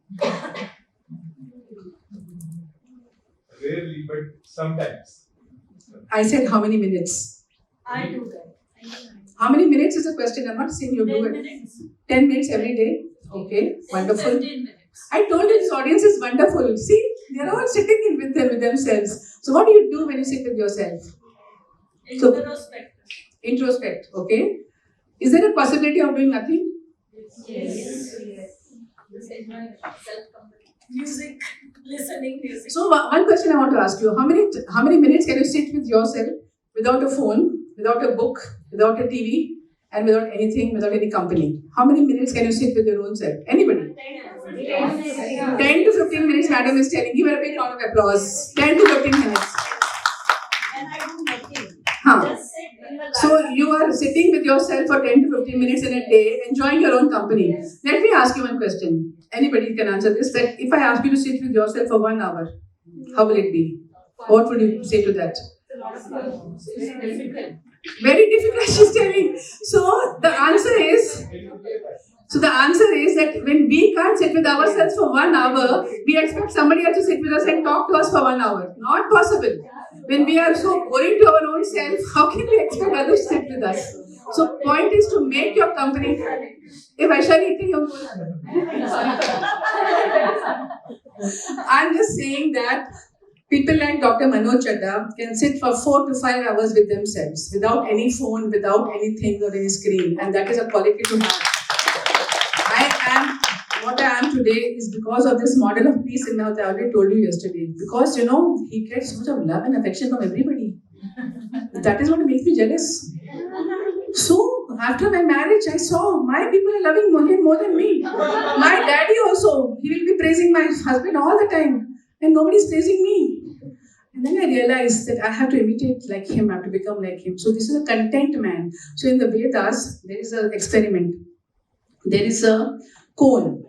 Rarely, but sometimes. I said how many minutes? I do that. How many minutes is a question? I'm not saying you do 10 it. minutes. 10 minutes every day? Okay, wonderful. 15 minutes. I told you this audience is wonderful. See, they're all sitting in with themselves. So what do you do when you sit with yourself? Introspect, okay. Is there a possibility of doing nothing? Yes. Music, listening music. So one question I want to ask you. How many minutes can you sit with yourself without a phone, without a book, without a TV, and without anything, without any company. How many minutes can you sit with your own self? Anybody? 10 to 15 minutes, madam is telling. Give her a big round of applause. 10 to 15 minutes. And I do nothing. Huh. Just sit in the So you are sitting with yourself for 10 to 15 minutes in a day, enjoying your own company. Let me ask you one question. Anybody can answer this. That if I ask you to sit with yourself for 1 hour, how will it be? What would you say to that? It's difficult. Very difficult, she's telling. So the answer is that when we can't sit with ourselves for 1 hour, we expect somebody else to sit with us and talk to us for 1 hour. Not possible. When we are so boring to our own self, how can we expect others to sit with us? So point is to make your company. If Vaishali, I'm just saying that people like Dr. Manoj Chadha can sit for 4 to 5 hours with themselves, without any phone, without anything or any screen, and that is a quality to have. What I am today is because of this model of peace in mouth I already told you yesterday. Because he gets so much of love and affection from everybody. That is what makes me jealous. So after my marriage, I saw my people are loving him more than me. My daddy also, he will be praising my husband all the time, and nobody is praising me. And then I realized that I have to imitate like him, I have to become like him. So this is a content man. So in the Vedas, there is an experiment. There is a cone.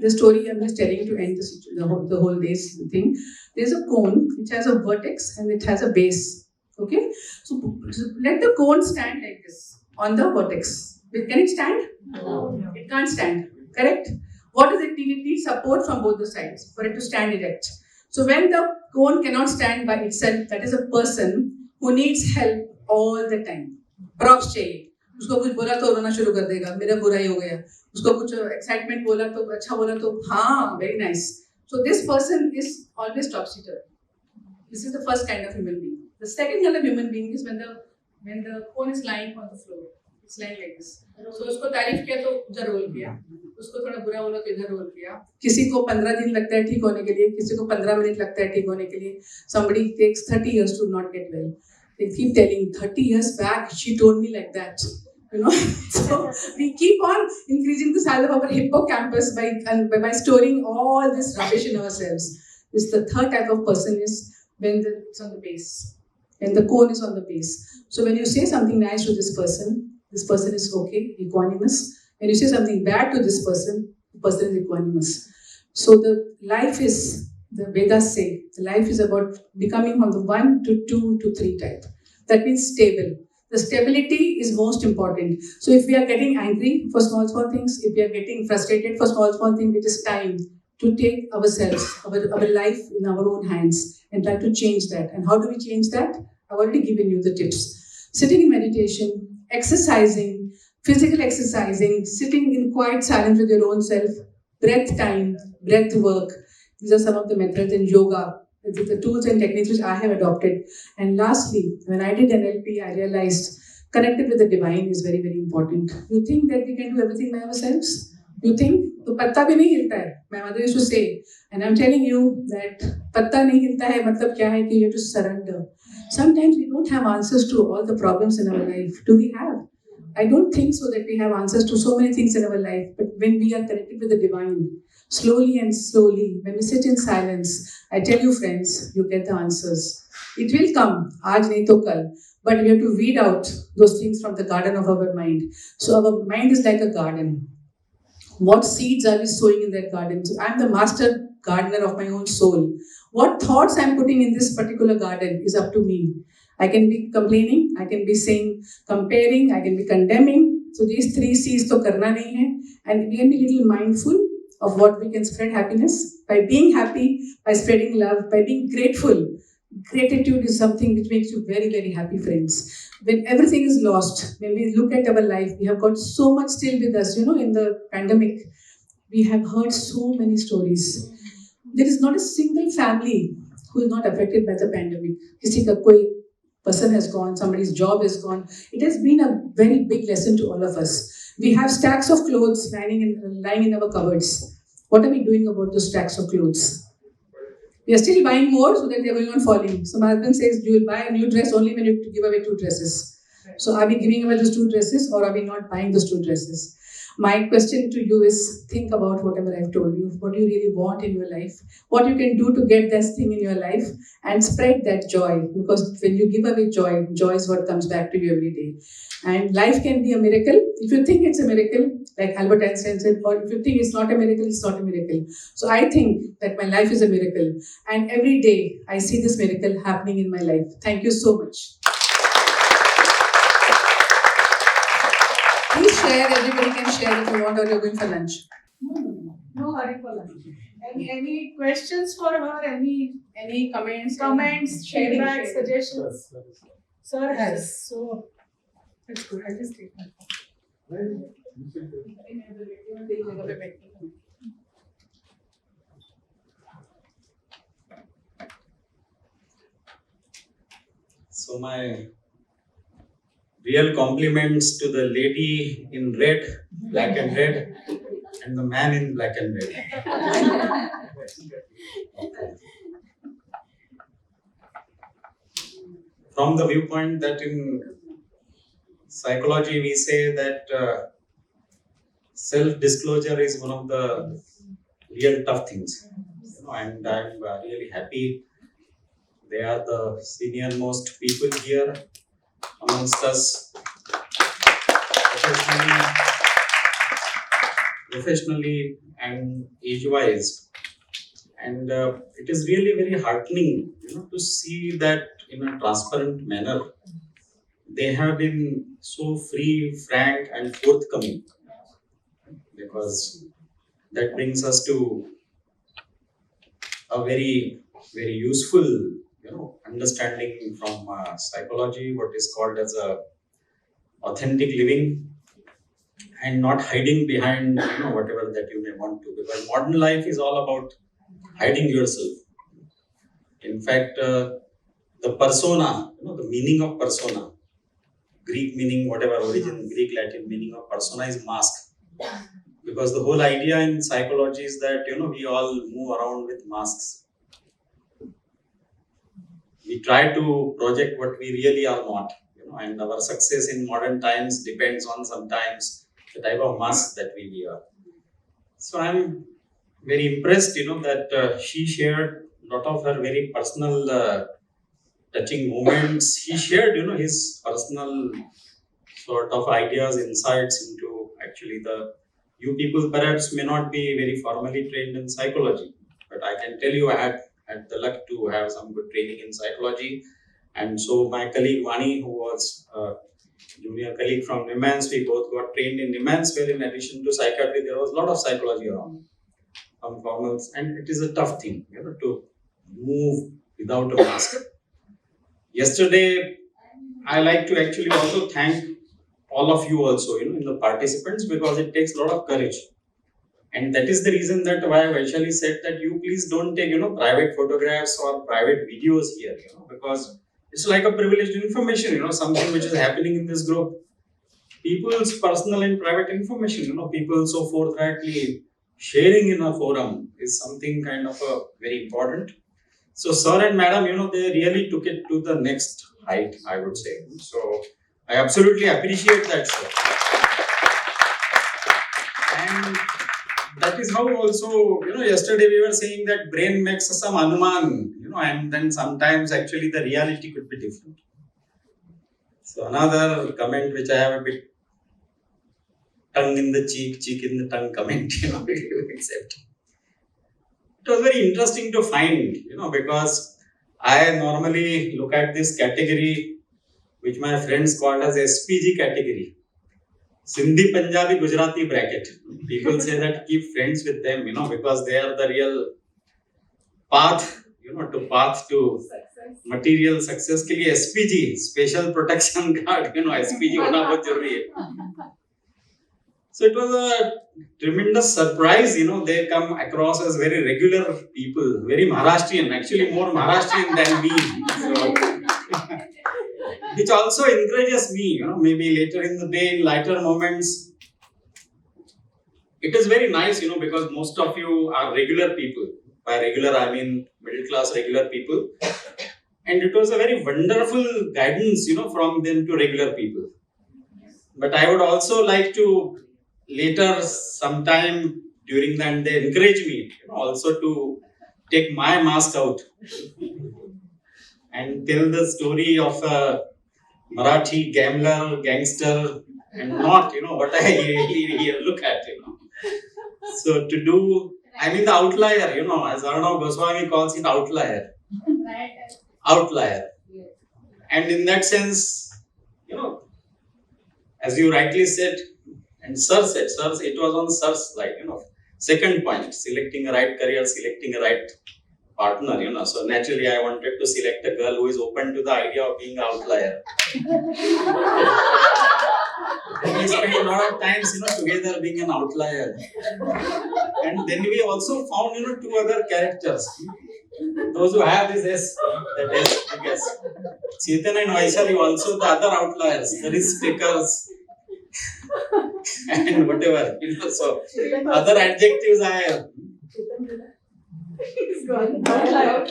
The story I'm just telling you to end the whole day's thing. There's a cone which has a vertex and it has a base. Okay? So let the cone stand like this on the vertex. Can it stand? No. It can't stand. Correct? What does it need? It needs support from both the sides for it to stand erect. So when the cone cannot stand by itself, that is a person who needs help all the time. Props चाहिए. उसको कुछ बोला तो रोना शुरू कर देगा, मेरा बुरा ही हो गया. उसको कुछ excitement बोला तो अच्छा बोला तो हाँ, very nice. So this person is always top-seater. This is the first kind of human being. The second kind of human being is when the cone is lying on the floor. It's lying like this. So उसको तारीफ किया तो उधर role किया, उसको थोड़ा बुरा बोला तो इधर रोल किया. किसी को 15 दिन लगता है ठीक होने के लिए, किसी को 15 मिनट लगता है ठीक होने के लिए. Somebody takes 30 years to not get well. They keep telling 30 years back she told me like that. So we keep on increasing the size of our hippocampus by storing all this rubbish in ourselves. This the third type of person is when it's on the base, when the cone is on the base. So when you say something nice to this person is okay, equanimous. When you say something bad to this person, the person is equanimous. So the life is, the Vedas say, the life is about becoming from the 1 to 2 to 3 type. That means stable. The stability is most important. So if we are getting angry for small things, if we are getting frustrated for small things, it is time to take ourselves, our life in our own hands and try to change that. And how do we change that? I've already given you the tips. Sitting in meditation, exercising, physical exercising, sitting in quiet silence with your own self, breath time, breath work. These are some of the methods in yoga. These are the tools and techniques which I have adopted. And lastly, when I did NLP, I realized connected with the divine is very, very important. You think that we can do everything by ourselves? You think? तो पत्ता भी नहीं हिलता है. My mother used to say, and I'm telling you that पत्ता नहीं हिलता है मतलब क्या है कि you have to surrender. Sometimes we don't have answers to all the problems in our life. Do we have? I don't think so that we have answers to so many things in our life. But when we are connected with the divine, slowly and slowly, when we sit in silence, I tell you friends, you get the answers. It will come, aaj nahi to kal. But we have to weed out those things from the garden of our mind. So our mind is like a garden. What seeds are we sowing in that garden? So I'm the master gardener of my own soul. What thoughts I'm putting in this particular garden is up to me. I can be complaining, I can be saying, comparing, I can be condemning. So these 3 C's to karna nahi hai. And we can be little mindful of what we can spread happiness. By being happy, by spreading love, by being grateful. Gratitude is something which makes you very, very happy, friends. When everything is lost, when we look at our life, we have got so much still with us. In the pandemic, we have heard so many stories. There is not a single family who is not affected by the pandemic. Kisi ka koi person has gone, somebody's job is gone. It has been a very big lesson to all of us. We have stacks of clothes lying in our cupboards. What are we doing about those stacks of clothes? We are still buying more so that they are going on falling. So my husband says, you will buy a new dress only when you give away 2 dresses. So are we giving away those 2 dresses or are we not buying those 2 dresses? My question to you is, think about whatever I've told you, what you really want in your life, what you can do to get that thing in your life and spread that joy, because when you give away joy, joy is what comes back to you every day. And life can be a miracle. If you think it's a miracle, like Albert Einstein said, or if you think it's not a miracle, it's not a miracle. So I think that my life is a miracle. And every day I see this miracle happening in my life. Thank you so much. Please share, everybody can share if you want, or you're going for lunch. No hurry for lunch. Any questions for her? Any comments? Sharing, Feedback, sharing. suggestions? Sir has. So that's good. I'll just take my phone. So my real compliments to the lady in red, black and red, and the man in black and red. From the viewpoint that in psychology we say that self-disclosure is one of the real tough things. And I'm really happy they are the senior-most people here amongst us, professionally and age-wise. And it is really very heartening, to see that in a transparent manner, they have been so free, frank, and forthcoming. Because that brings us to a very, very useful, understanding from psychology, what is called as a authentic living, and not hiding behind, whatever that you may want to. Because modern life is all about hiding yourself. In fact, the persona, the meaning of persona, Greek meaning, whatever origin, Greek, Latin meaning of persona is mask. Because the whole idea in psychology is that, we all move around with masks. We try to project what we really are not, and our success in modern times depends on sometimes the type of mask that we wear. So I'm very impressed, that she shared a lot of her very personal touching moments. He shared, his personal sort of ideas, insights into actually you people perhaps may not be very formally trained in psychology, but I can tell you I had the luck to have some good training in psychology. And so my colleague Vani, who was a junior colleague from Niemans, we both got trained in Niemans, where in addition to psychiatry, there was a lot of psychology around, some formals, and it is a tough thing, to move without a mask. Yesterday, I like to actually also thank all of you also, in the participants, because it takes a lot of courage. And that is the reason that why Vaishali said that you please don't take, private photographs or private videos here, because it's like a privileged information, something which is happening in this group. People's personal and private information, people so forthrightly sharing in a forum is something kind of very important. So sir and madam, they really took it to the next height, I would say. So I absolutely appreciate that, sir. And that is how also, yesterday we were saying that brain makes some anuman, and then sometimes actually the reality could be different. So another comment which I have a bit tongue in the cheek in the tongue comment, accept. It was very interesting to find, because I normally look at this category which my friends called as SPG category. Sindhi, Punjabi, Gujarati bracket. People say that keep friends with them, because they are the real path, path to material success. के लिए SPG, Special Protection Guard, SPG होना बहुत जरूरी है. So it was a tremendous surprise, they come across as very regular people, very Maharashtrian, actually more Maharashtrian than me. So, which also encourages me, maybe later in the day, in lighter moments. It is very nice, because most of you are regular people. By regular, I mean middle class regular people. And it was a very wonderful guidance, from them to regular people. But I would also like to later, sometime during that, they encourage me, also to take my mask out and tell the story of a Marathi gambler, gangster, and not, what I really look at, So to do, the outlier, as Arnav Goswami calls it, outlier. Outlier. And in that sense, as you rightly said, and Sir said, it was on Sir's slide, second point, selecting a right career, selecting a right partner, so naturally I wanted to select a girl who is open to the idea of being an outlier. We spent a lot of times, together being an outlier. And then we also found, two other characters. Those who have this S, that S, I guess. Chetan and Vaishali also the other outliers, the risk takers. And whatever, so other adjectives I have. He's gone. Outlier.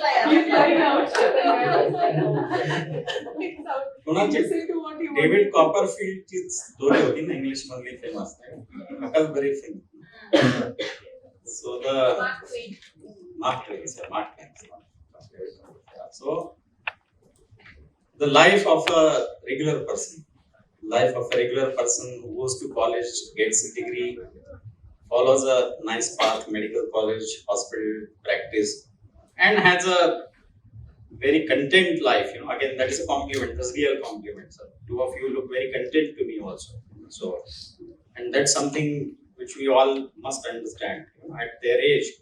David Copperfield की story होती ना English में famous है, Huckleberry Finn. So the Mark Twain. So the life of a regular person who goes to college, gets a degree, follows a nice path, medical college, hospital, practice, and has a very content life. Again, that is a compliment, that's a real compliment. So, two of you look very content to me also. So, and that's something which we all must understand at their age.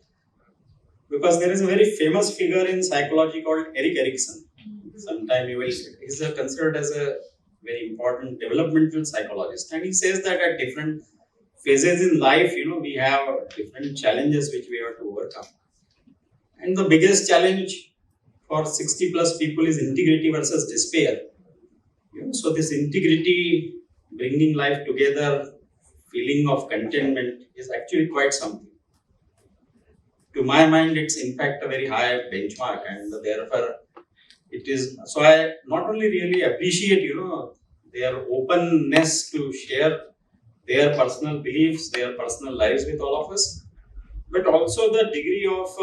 Because there is a very famous figure in psychology called Erik Erikson. Sometime you will, he's considered as a very important developmental psychologist. And he says that at different phases in life, we have different challenges which we have to overcome. And the biggest challenge for 60 plus people is integrity versus despair. So this integrity, bringing life together, feeling of contentment is actually quite something. To my mind, it's in fact a very high benchmark, and therefore it is. So I not only really appreciate, their openness to share their personal beliefs, their personal lives with all of us, but also the degree of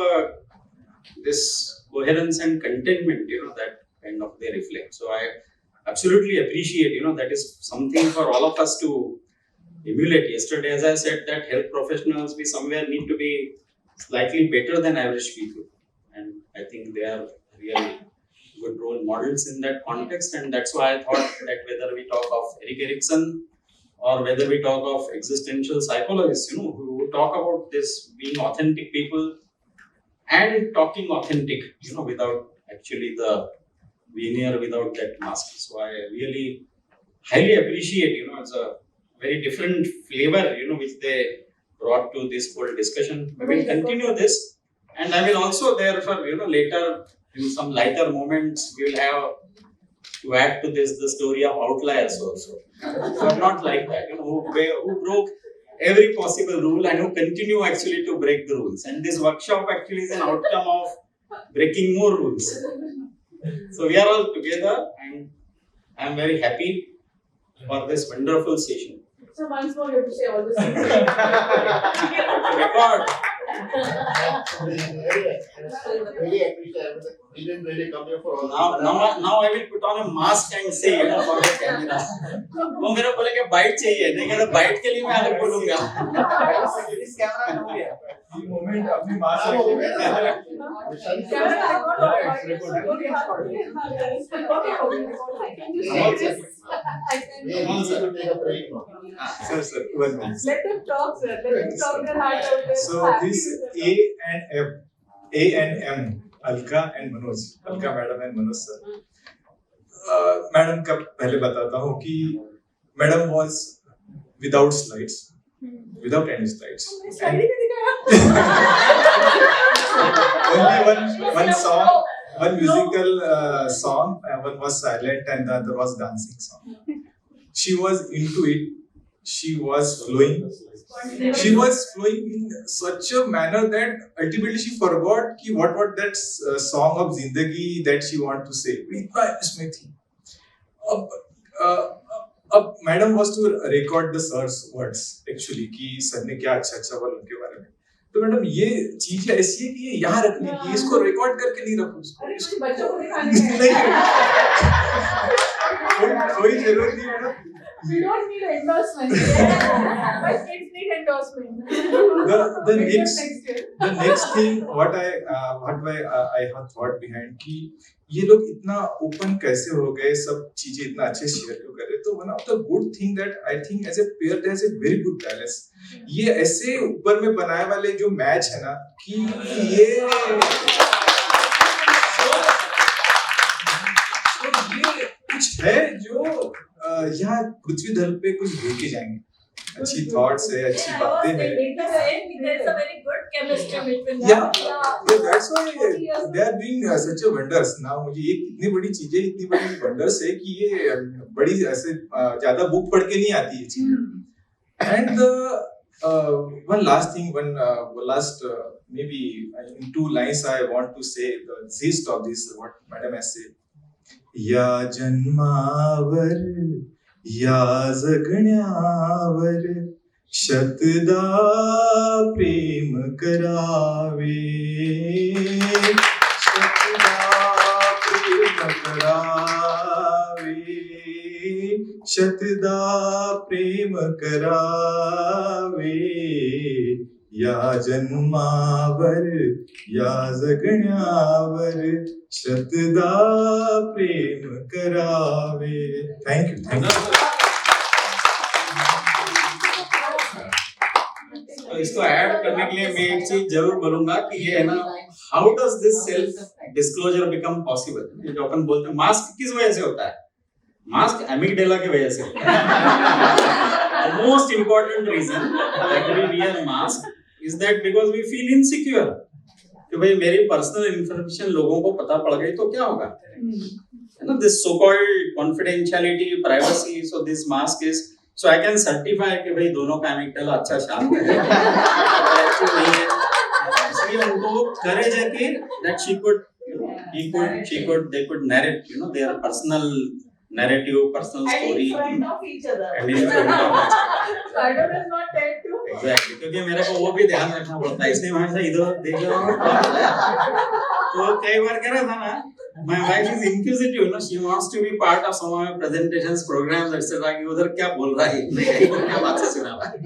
this coherence and contentment, that kind of they reflect. So I absolutely appreciate, that is something for all of us to emulate. Yesterday, as I said, that health professionals, we somewhere need to be slightly better than average people. And I think they are really good role models in that context. And that's why I thought that whether we talk of Erik Erikson or whether we talk of existential psychologists, who talk about this being authentic people and talking authentic, without actually the veneer, without that mask. So I really highly appreciate, it's a very different flavor, which they brought to this whole discussion. We will continue this, and I will also therefore, later in some lighter moments, we will have to add to this the story of outliers also. So not like that, who broke every possible rule and who continue actually to break the rules. And this workshop actually is an outcome of breaking more rules. So we are all together, and I am very happy for this wonderful session. So once more, you have to say all this. Record. Really appreciate. He didn't really come here for all. Now I will put on a mask and say, for the camera. वो मेरे बोलेंगे bite चाहिए, नहीं कहते bite के लिए मैं अलग बोलूँगा. इस कैमरा में हो गया. ये मोमेंट अपनी मास्क हो में. Sir, one minute. Let them talk, sir. Let them talk their heart out. So this A and M, Alka and Manoj, Alka madam and Manoj sir. Madam का पहले बताता हूँ कि madam was without slides, without any slides. Only one song, one musical song, one was silent and the other was dancing song. She was into it she was flowing. She was flowing in such a manner that ultimately she forgot कि what that song of Zindagi that she want to say. इतना इसमें थी. अब madam was to record the sir's words actually कि sir ने क्या अच्छा बोला उनके बारे में. तो मैडम ये चीज ऐसी है कि ये यहाँ रखने की, इसको रिकॉर्ड करके नहीं रखो इसको. बच्चों को दिखाने कोई जरूरत नहीं madam. We don't need endorsement. But kids need endorsement. The next thing what I have thought behind कि ये लोग इतना ओपन कैसे हो गए, सब चीजें इतना अच्छे शेयर क्यों कर रहे. तो one of the good thing that I think as a pair there is a very good balance. ये ऐसे ऊपर में बनाए वाले जो मैच है ना कि ये कुछ है जो यहाँ पृथ्वी धर पे कुछ लेके जाएंगे. अच्छी थॉट्स है, अच्छी बातें हैं. There's a very good chemistry between them. Yeah, that's why they are doing such a wonders. Now मुझे ये इतनी बड़ी चीजें, इतनी बड़ी wonders है कि ये बड़ी ऐसे ज़्यादा बुक पढ़ के नहीं आती ये चीजें. And one last thing, maybe in 2 lines I want to say the gist of this what Madam has said. या जन्मावर या जगण्यावर शतदा प्रेम करावे. शतदा प्रेम करावे. शतदा प्रेम करावे. या जन्मावर या जगण्यावर शतदा प्रेम करावे. Thank you. तो इसको ऐड करने के लिए मैं एक चीज जरूर बोलूंगा कि ये है ना, how does this self disclosure become possible. जो अपन बोलते हैं मास्क किस वजह से होता है, मास्क एमिगडाला की वजह से होता है. The most important reason that we wear mask is that because we feel insecure कि भाई मेरी पर्सनल इंफॉर्मेशन लोगों को पता पड़ गई तो क्या होगा. You know, this so-called confidentiality, privacy, so this mask is so I can certify कि भाई दोनों का एमिगडाला अच्छा शांत है. इसलिए उनको courage है कि that they could narrate, you know, their personal narrative, personal story. And in front of each other. And in front of each other. Madam is not there too. Exactly. क्योंकि मेरे को वो भी ध्यान रखना पड़ता है, इसलिए मैं हमेशा इधर देख रहा हूँ. तो कई बार कह रहा था ना, my wife is inquisitive, you know, she wants to be part of some of my presentations, programs, etc. कि उधर क्या बोल रहा है, इधर क्या बात से सुना रहा है.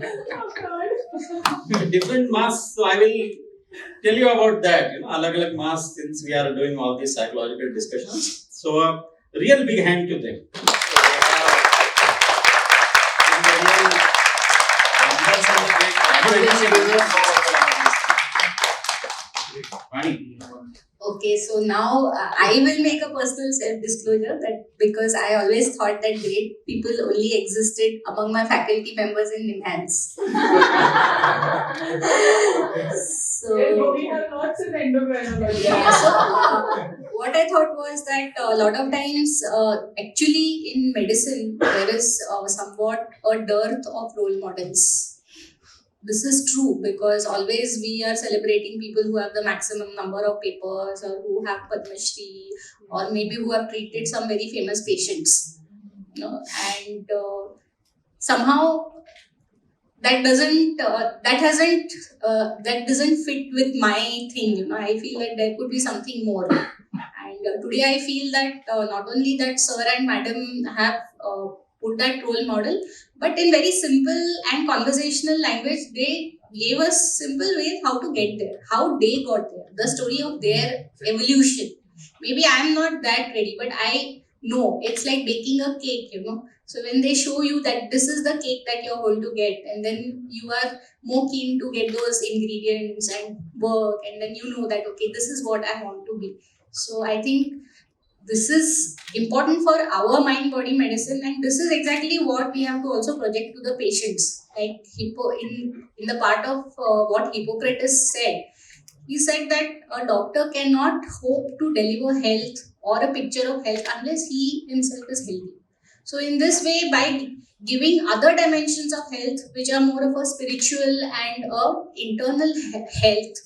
Different masks, so I will tell you about that. You know, अलग-अलग masks since we are doing all these psychological discussions. So real big hand to them. Okay, so now I will make a personal self-disclosure that because I always thought that great people only existed among my faculty members in NIMHANS. So We have lots in endocrinology. yeah, so what I thought was that a lot of times actually in medicine there is somewhat a dearth of role models. This is true because always we are celebrating people who have the maximum number of papers or who have Padma Shri or maybe who have treated some very famous patients. You know, and somehow that doesn't fit with my thing. You know, I feel that there could be something more. And today I feel that not only that sir and madam have put that role model, but in very simple and conversational language, they gave us simple ways how to get there, how they got there, the story of their evolution. Maybe I'm not that ready, but I know it's like baking a cake, you know. So when they show you that this is the cake that you're going to get, and then you are more keen to get those ingredients and work, and then you know that, okay, this is what I want to be. So I think this is important for our mind-body medicine, and this is exactly what we have to also project to the patients. Like in the part of what Hippocrates said, he said that a doctor cannot hope to deliver health or a picture of health unless he himself is healthy. So in this way, by giving other dimensions of health, which are more of a spiritual and a internal health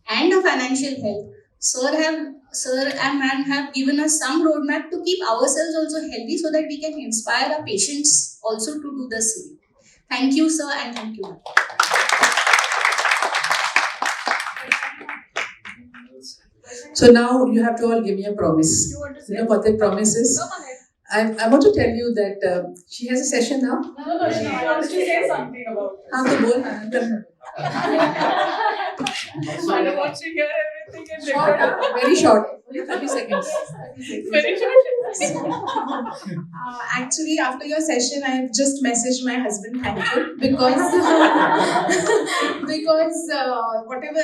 and a financial health. Sir and ma'am have given us some roadmap to keep ourselves also healthy so that we can inspire our patients also to do the same. Thank you, sir, and thank you, ma'am. So now you have to all give me a promise. You know what that promise is? I want to tell you that she has a session now. No, she wants to say something about it. हाँ तो बोल I want to hear everything and Short, record. very short, only 30 seconds. Very short. Actually, after your session, I have just messaged my husband thank you because whatever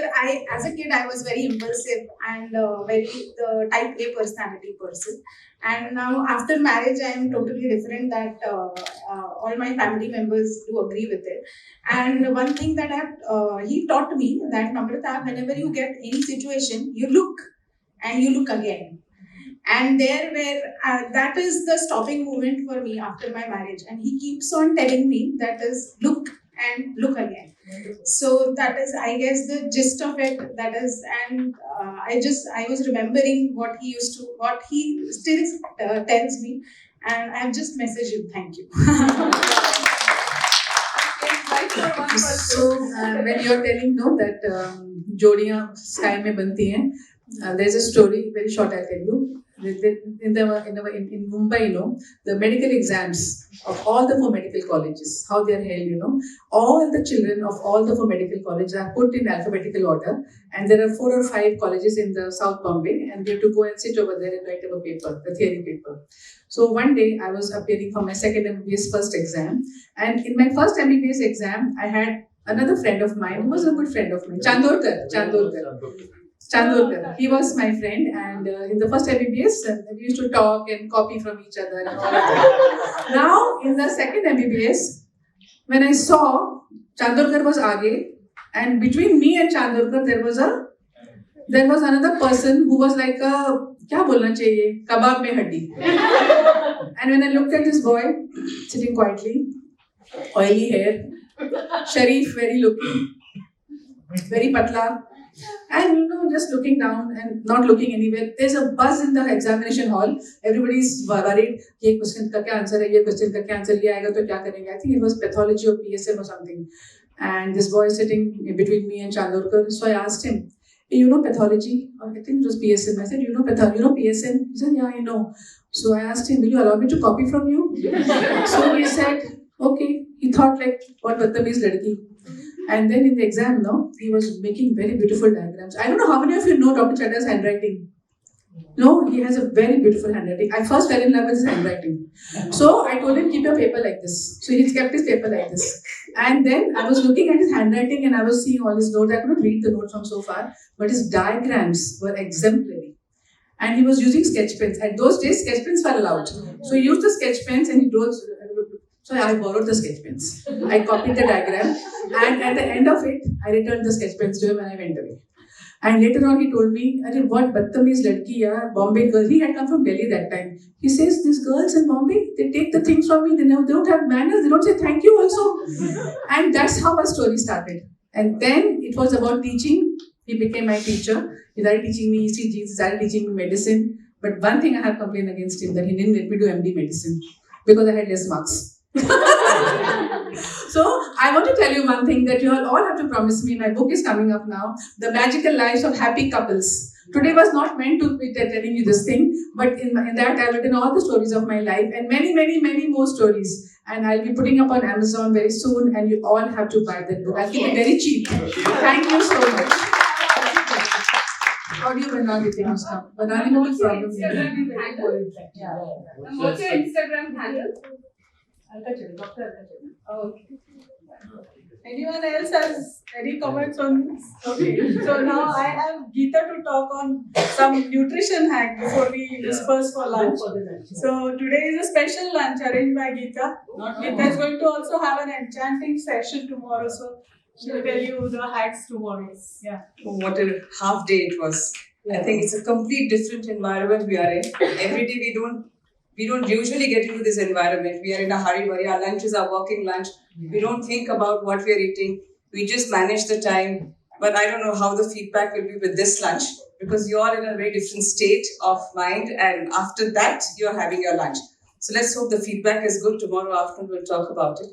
as a kid, I was very impulsive and very the type A personality person. And now after marriage, I am totally different. That all my family members do agree with it. And one thing that he taught me that Namrata, whenever you get any situation, you look and you look again. And there where that is the stopping moment for me after my marriage. And he keeps on telling me that is look and look again. So that is, I guess, the gist of it. That is, and I was remembering what he still tells me, and I have just messaged him. Thank you. So when you are telling no that जोड़ियाँ sky में बनती हैं, there's a story, very short I'll tell you. In Mumbai, the medical exams of all the 4 medical colleges, how they are held, all the children of all the 4 medical colleges are put in alphabetical order, and there are 4 or 5 colleges in the South Bombay, and they have to go and sit over there and write up a paper, the theory paper. So one day I was appearing for my second MBBS first exam, and in my first MBBS exam, I had another friend of mine who was a good friend of mine, Chandorkar. He was my friend, and in the first MBBS, we used to talk and copy from each other and all of that. Now, in the second MBBS, when I saw Chandorkar was aage, and between me and Chandorkar, there was another person who was like a, kya bolna chahiye, kebab mein haddi. And when I looked at this boy, sitting quietly, oily hair, Sharif, very looking, very patla, and just looking down and not looking anywhere. There's a buzz in the examination hall. Everybody's worried. Ye question ka kya answer hai? Ye question ka kya answer? Ye aayega to kya karenge? I think it was pathology or PSM or something. And this boy is sitting between me and Chandorkar. So I asked him, hey, you know pathology? Or I think it was PSM. I said, you know PSM? He said, yeah, I know. So I asked him, will you allow me to copy from you? So he said, okay. He thought like, what badtameez ladki. And then in the exam, he was making very beautiful diagrams. I don't know how many of you know Dr. Chadda's handwriting. No, he has a very beautiful handwriting. I first fell in love with his handwriting. So I told him, keep your paper like this. So he kept his paper like this. And then I was looking at his handwriting and I was seeing all his notes. I couldn't read the notes from so far, but his diagrams were exemplary. And he was using sketch pens. At those days, sketch pens were allowed. So he used the sketch pens and he drew. So I borrowed the sketch pens. I copied the diagram, and at the end of it, I returned the sketch pens to him and I went away. And later on, he told me, what badtameez ladki ya, Bombay girl. He had come from Delhi that time. He says, these girls in Bombay, they take the things from me, they don't have manners, they don't say thank you also. And that's how our story started. And then it was about teaching. He became my teacher. He started teaching me ECGs, he started teaching me medicine. But one thing I have complained against him, that he didn't let me do MD medicine because I had less marks. So I want to tell you one thing that you all have to promise me. My book is coming up now, The Magical Lives of Happy Couples. Today was not meant to be telling you this thing, but in that I've written all the stories of my life and many, many, many more stories. And I'll be putting up on Amazon very soon, and you all have to buy that book. I'll keep it very cheap. Thank you so much. How do you bana देते हैं उसका? बनाने में कुछ problem नहीं है. What's your Instagram handle? Okay. Anyone else has any comments on this? Okay. So now I have Geeta to talk on some nutrition hack before we disperse for lunch. So today is a special lunch arranged by Geeta. Geeta is going to also have an enchanting session tomorrow. So she'll tell you the hacks tomorrow. Yeah. What a half day it was. I think it's a complete different environment we are in. Every day we don't We don't usually get into this environment. We are in a hurry. Our lunch is our working lunch. We don't think about what we are eating. We just manage the time. But I don't know how the feedback will be with this lunch, because you are in a very different state of mind, and after that, you are having your lunch. So let's hope the feedback is good. Tomorrow afternoon, we'll talk about it.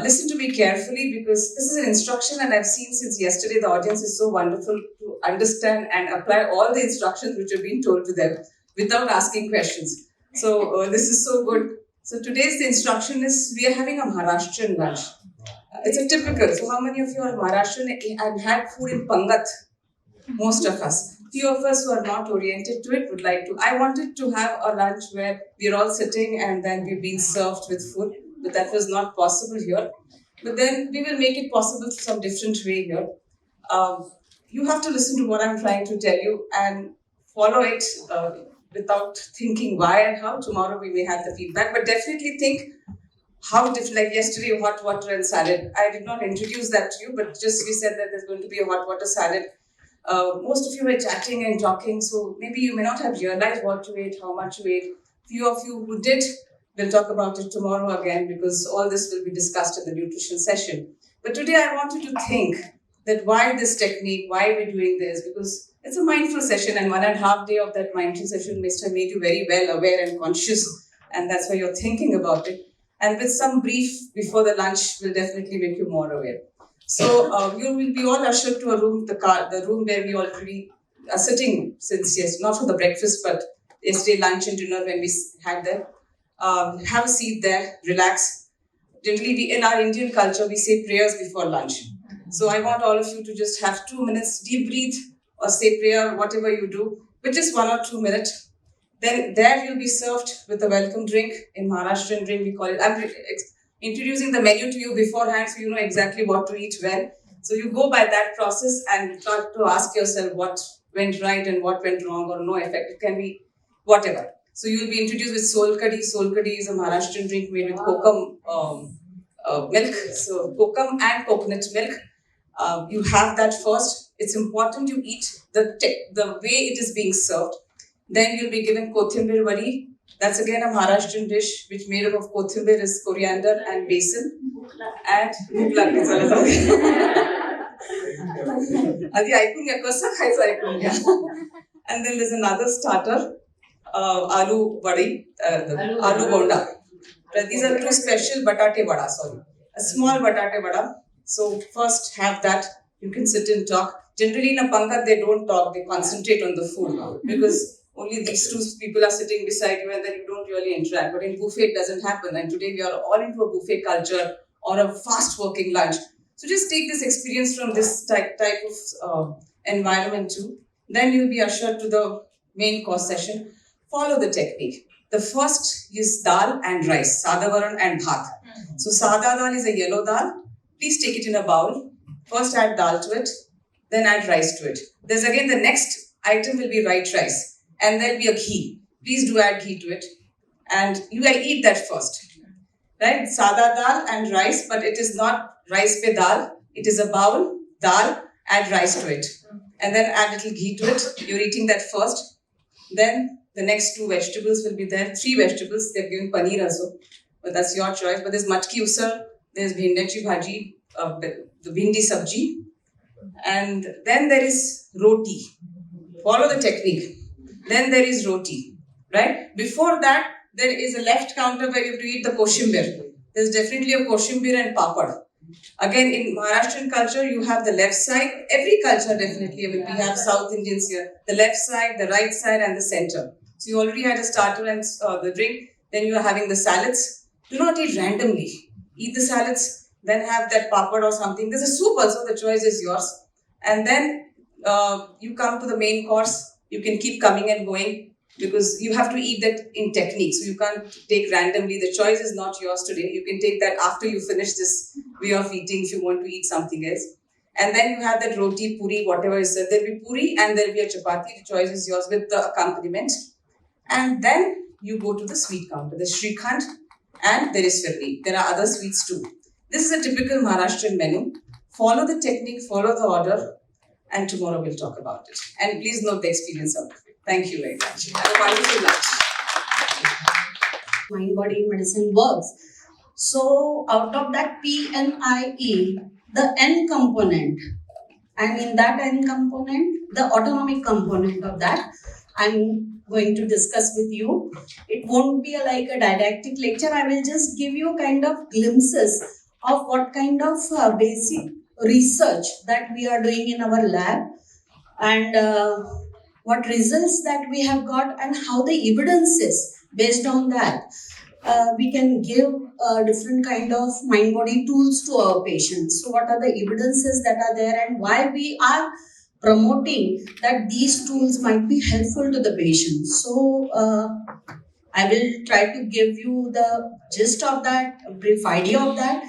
Listen to me carefully, because this is an instruction, and I've seen since yesterday the audience is so wonderful to understand and apply all the instructions which have been told to them without asking questions. So this is so good. So today's the instruction is we are having a Maharashtrian lunch. It's a typical. So how many of you are Maharashtrian and had food in Pangat? Most of us. Few of us who are not oriented to it would like to. I wanted to have a lunch where we're all sitting and then we're being served with food, but that was not possible here. But then we will make it possible through some different way here. You have to listen to what I'm trying to tell you and follow it without thinking why and how. Tomorrow we may have the feedback, but definitely think how different, like yesterday, hot water and salad. I did not introduce that to you, but just we said that there's going to be a hot water salad. Most of you were chatting and talking, so maybe you may not have realized what you ate, how much you ate. Few of you who did, we'll talk about it tomorrow again, because all this will be discussed in the nutrition session. But today I want you to think that why this technique, why we're doing this, because it's a mindful session, and 1.5 days of that mindful session must have made you very well aware and conscious, and that's why you're thinking about it. And with some brief before the lunch will definitely make you more aware. So you will be all ushered to a room, the room where we already are sitting since, yes, not for the breakfast, but yesterday lunch and dinner when we had there. Have a seat there, relax. Generally, in our Indian culture, we say prayers before lunch. So I want all of you to just have 2 minutes, deep breathe, or say prayer, whatever you do, but just 1 or 2 minutes. Then there you'll be served with a welcome drink. In Maharashtrian drink, we call it. I'm introducing the menu to you beforehand, so you know exactly what to eat when. So you go by that process and try to ask yourself what went right and what went wrong or no effect. It can be whatever. So you will be introduced with sol kadhi. Sol kadhi is a Maharashtrian drink made with kokum milk. So kokum and coconut milk. You have that first. It's important you eat the way it is being served. Then you'll be given kothimber wari. That's again a Maharashtrian dish which made up of kothimber, is coriander and basil. And and then there's another starter, aloo vadi, aloo bonda. These are two special batate vada, a small batate vada. So first have that. You can sit and talk. Generally in a pangat they don't talk, they concentrate on the food, because only these two people are sitting beside you and then you don't really interact. But in buffet it doesn't happen, and today we are all into a buffet culture or a fast working lunch. So just take this experience from this type of environment too. Then you'll be ushered to the main course session. Follow the technique. The first is dal and rice, sada varan and bhat. So sada dal is a yellow dal. Please take it in a bowl. First add dal to it, then add rice to it. There's again the next item will be white rice, and there'll be a ghee. Please do add ghee to it, and you eat that first. Right? Sada dal and rice, but it is not rice pe dal. It is a bowl, dal, add rice to it, and then add little ghee to it. You're eating that first. Then the next 2 vegetables will be there. 3 vegetables. They've given paneer also, but that's your choice. But there's matki usal, there's bhindachi bhaji, the bhindi sabji, and then there is roti. Follow the technique. Then there is roti, right? Before that, there is a left counter where you have to eat the koshimbir. There's definitely a koshimbir and papad. Again, in Maharashtrian culture, you have the left side. Every culture definitely, we have South Indians here. The left side, the right side, and the center. So you already had a starter and the drink. Then you are having the salads. Do not eat randomly. Eat the salads, then have that papad or something. There's a soup also, the choice is yours. And then you come to the main course. You can keep coming and going, because you have to eat that in technique. So you can't take randomly. The choice is not yours today. You can take that after you finish this way of eating if you want to eat something else. And then you have that roti, puri, whatever is there. There'll be puri and there'll be a chapati. The choice is yours with the accompaniment. And then you go to the sweet counter. There's Shrikhand and there is Firni. There are other sweets too. This is a typical Maharashtrian menu. Follow the technique, follow the order, and tomorrow we'll talk about it. And please note the experience of it. Thank you very much. Have a wonderful lunch. mind body medicine works. So out of that PNIE, the N component, and in that N component, the autonomic component of that, I'm going to discuss with you. It won't be like a didactic lecture. I will just give you kind of glimpses of what kind of basic research that we are doing in our lab, and what results that we have got, and how the evidences based on that we can give different kind of mind body tools to our patients. So what are the evidences that are there, and why we are promoting that these tools might be helpful to the patient. So I will try to give you the gist of that, a brief idea of that.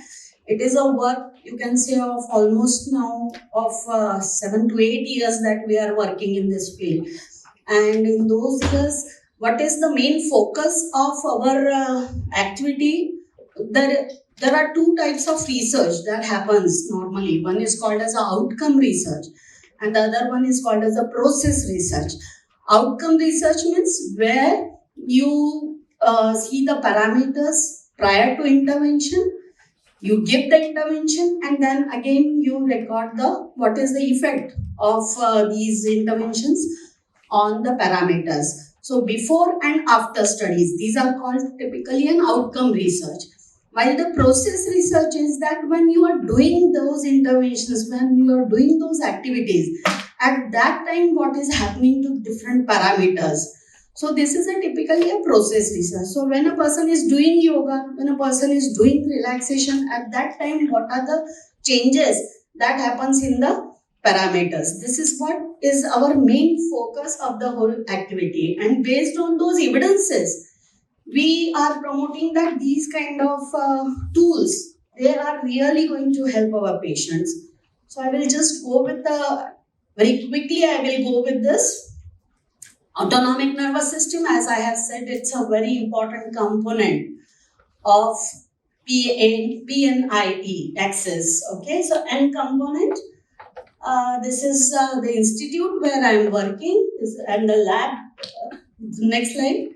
It is a work, you can say, of almost now of 7 to 8 years that we are working in this field. And in those years, what is the main focus of our activity? There are two types of research that happens normally. One is called as a outcome research, and the other one is called as a process research. Outcome research means where you see the parameters prior to intervention, you give the intervention, and then again you record the what is the effect of these interventions on the parameters. So before and after studies, these are called typically an outcome research. While the process research is that when you are doing those interventions, when you are doing those activities, at that time what is happening to different parameters. So this is typically a process research. So when a person is doing yoga, when a person is doing relaxation, at that time what are the changes that happens in the parameters. This is what is our main focus of the whole activity, and based on those evidences we are promoting that these kind of tools, they are really going to help our patients. So I will just go with the very quickly I will go with this autonomic nervous system. As I have said, it's a very important component of PNIE axis. Okay, so N component. This is the institute where I am working, and the lab. Next slide.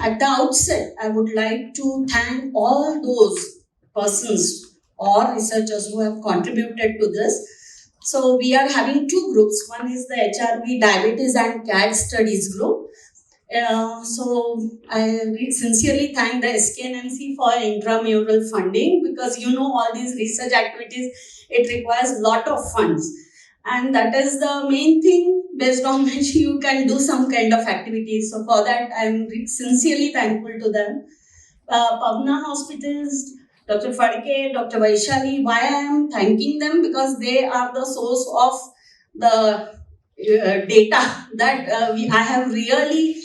At the outset, I would like to thank all those persons or researchers who have contributed to this. So we are having two groups. One is the HRV Diabetes and CAD Studies group. So I sincerely thank the SKNMC for intramural funding, because all these research activities, it requires a lot of funds, and that is the main thing based on which you can do some kind of activities. So for that I am sincerely thankful to them. Pavna Hospitals, Dr. Fadke, Dr. Vaishali, why I am thanking them? Because they are the source of the data that I have really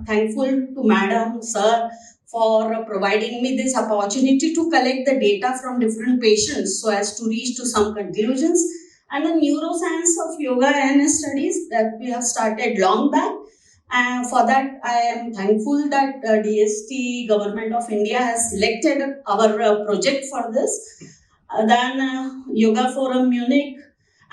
thankful to Madam, Sir, for providing me this opportunity to collect the data from different patients so as to reach to some conclusions. And the neuroscience of yoga and studies that we have started long back. And for that, I am thankful that DST, Government of India, has selected our project for this. Then Yoga Forum Munich,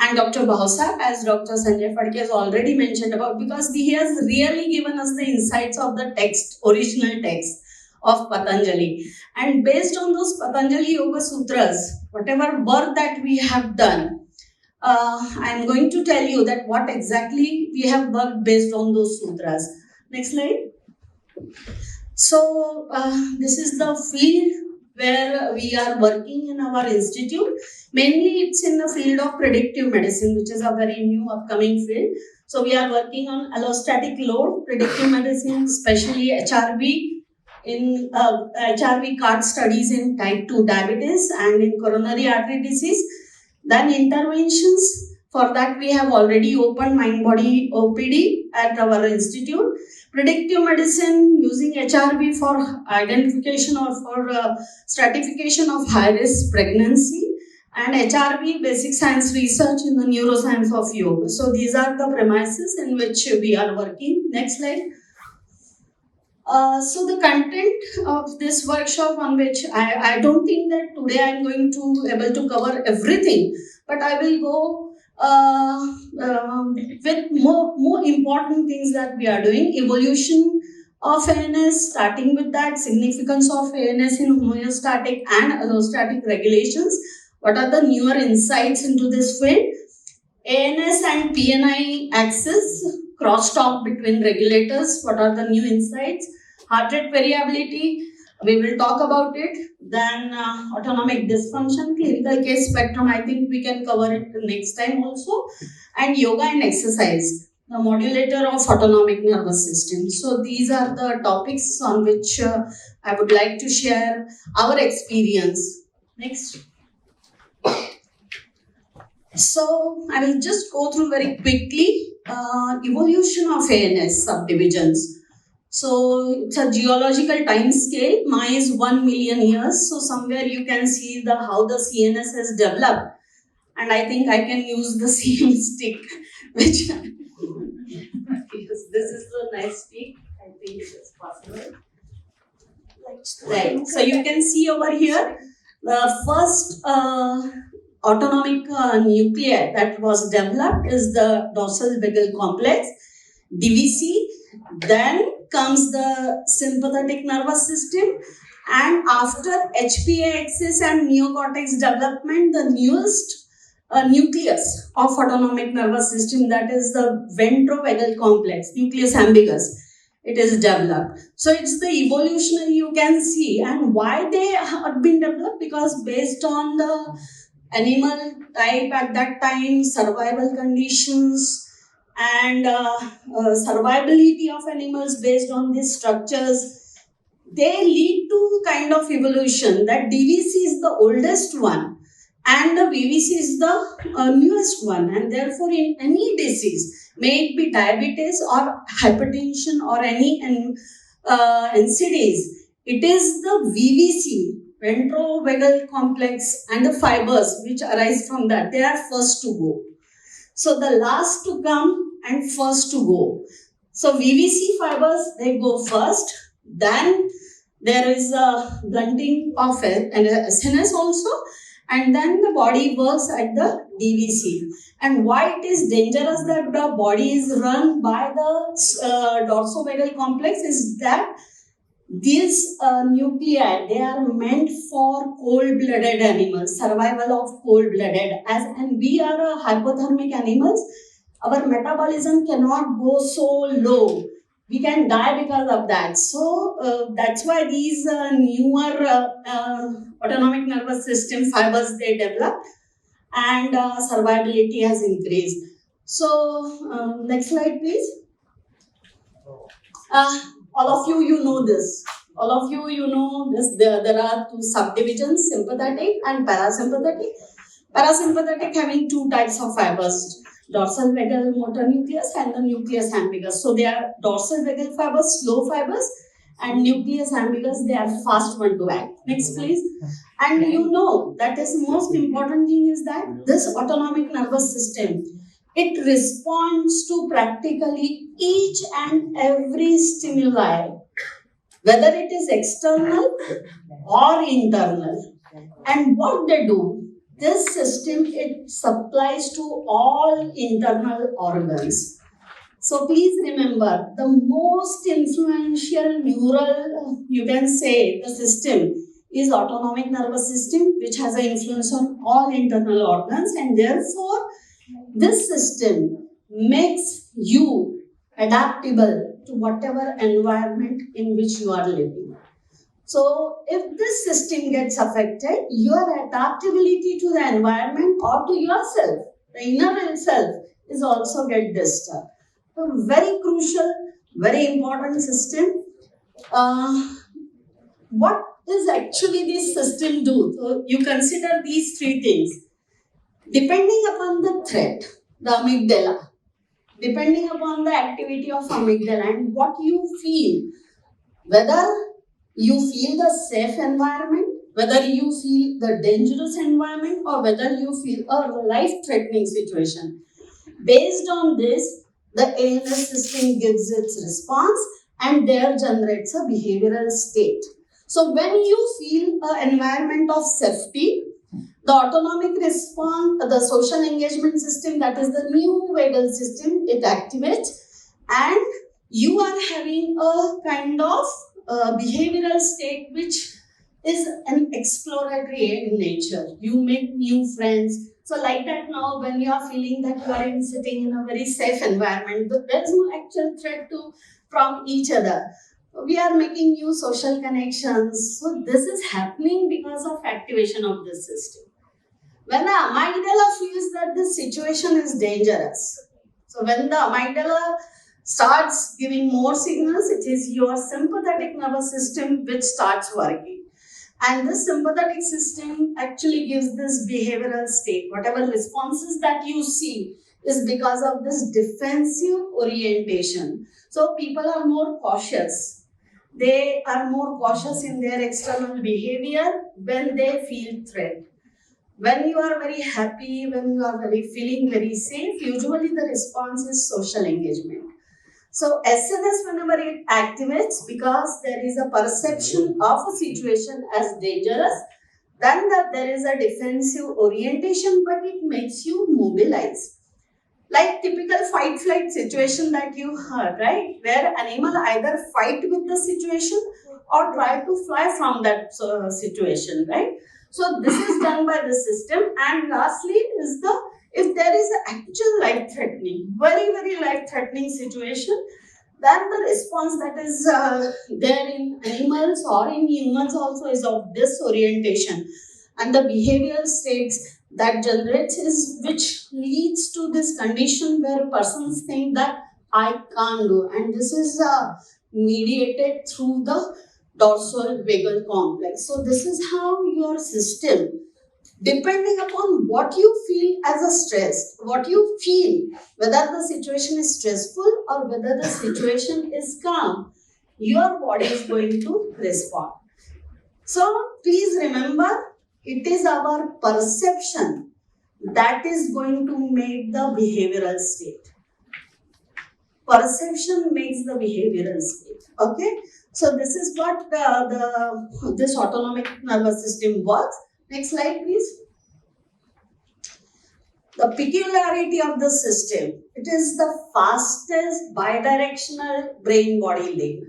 and Dr. Bhausar, as Dr. Sanjay Fadke has already mentioned about, because he has really given us the insights of the text, original text of Patanjali. And based on those Patanjali Yoga Sutras, whatever work that we have done, I am going to tell you that what exactly we have worked based on those sutras. Next slide. So this is the field where we are working in our institute. Mainly it's in the field of predictive medicine, which is a very new upcoming field. So we are working on allostatic load, predictive medicine, especially HRV, in HRV card studies in type 2 diabetes and in coronary artery disease. Then interventions, for that we have already opened mind body OPD at our institute. Predictive medicine using HRV for identification or for stratification of high risk pregnancy, and HRV basic science research in the neuroscience of yoga. So these are the premises in which we are working. Next slide. So the content of this workshop, on which I don't think that today I'm going to able to cover everything, but I will go with more important things that we are doing. Evolution of ANS, starting with that, significance of ANS in homeostatic and allostatic regulations. What are the newer insights into this field? ANS and PNI axis, crosstalk between regulators. What are the new insights? Heart rate variability, we will talk about it. Then autonomic dysfunction, clinical case spectrum, I think we can cover it next time also. And yoga and exercise, the modulator of autonomic nervous system. So these are the topics on which I would like to share our experience. Next. So I will just go through very quickly evolution of ANS subdivisions. So it's a geological time scale. Mine is 1 million years. So somewhere you can see the how the CNS has developed. And I think I can use the same stick, which yes, this is the nice stick. I think it is possible. Right. So you can see over here the first autonomic nuclei that was developed is the dorsal vagal complex, DVC. Then comes the sympathetic nervous system, and after HPA axis and neocortex development, the newest nucleus of autonomic nervous system, that is the ventrovagal complex, nucleus ambiguous, it is developed. So it's the evolutionary you can see, and why they have been developed, because based on the animal type at that time, survival conditions, and survivability of animals based on these structures, they lead to kind of evolution that DVC is the oldest one and the VVC is the newest one, and therefore in any disease, may it be diabetes or hypertension or any NCDs, it is the VVC, ventrovagal complex, and the fibers which arise from that, they are first to go. So the last to come and first to go. So VVC fibers, they go first. Then there is a blunting of SNS also. And then the body works at the DVC. And why it is dangerous that the body is run by the dorsovagal complex is that these nuclei, they are meant for cold-blooded animals, survival of cold-blooded. And we are hypothermic animals. Our metabolism cannot go so low. We can die because of that. So that's why these newer autonomic nervous system fibers they develop, and survivability has increased. So next slide, please. All of you know this. All of you know this. There are two subdivisions, sympathetic and parasympathetic. Parasympathetic having two types of fibers, dorsal vagal motor nucleus and the nucleus ambiguous. So they are dorsal vagal fibers, slow fibers, and nucleus ambiguous, they are fast one to act. Next, please. And you know that is most important thing is that this autonomic nervous system, it responds to practically each and every stimuli, whether it is external or internal. And what they do, this system, it supplies to all internal organs. So please remember, the most influential neural, you can say, the system is autonomic nervous system, which has an influence on all internal organs, and therefore this system makes you adaptable to whatever environment in which you are living. So if this system gets affected, your adaptability to the environment or to yourself, the inner self, is also get disturbed. So very crucial, very important system. What does actually this system do? So you consider these three things. Depending upon the threat, the amygdala, depending upon the activity of amygdala and what you feel, whether you feel the safe environment, whether you feel the dangerous environment, or whether you feel a life-threatening situation. Based on this, the ANS system gives its response and there generates a behavioral state. So when you feel an environment of safety, The autonomic response, the social engagement system, that is the new vagal system, it activates, and you are having a kind of behavioral state which is an exploratory in nature. You make new friends. So like that now, when you are feeling that you are sitting in a very safe environment, there is no actual threat from each other. We are making new social connections. So this is happening because of activation of this system. When the amygdala feels that this situation is dangerous, so when the amygdala starts giving more signals, it is your sympathetic nervous system which starts working. And this sympathetic system actually gives this behavioral state. Whatever responses that you see is because of this defensive orientation. So people are more cautious. They are more cautious in their external behavior when they feel threat. When you are very happy, when you are feeling very safe, usually the response is social engagement. So SNS, whenever it activates, because there is a perception of a situation as dangerous, then there is a defensive orientation, but it makes you mobilize. Like typical fight-flight situation that you heard, right? Where animal either fight with the situation or try to fly from that situation, right? So this is done by the system. And lastly is if there is an actual life-threatening, very, very life-threatening situation, then the response that is there in animals or in humans also is of this orientation. And the behavioral states that generates is which leads to this condition where persons think that I can't do. And this is mediated through the dorsal vagal complex. So this is how your system, depending upon what you feel as a stress, what you feel, whether the situation is stressful or whether the situation is calm, your body is going to respond. So please remember, it is our perception that is going to make the behavioral state. Perception makes the behavioral state. Okay, so this is what this autonomic nervous system works. Next slide, please. The peculiarity of the system, it is the fastest bidirectional brain-body link.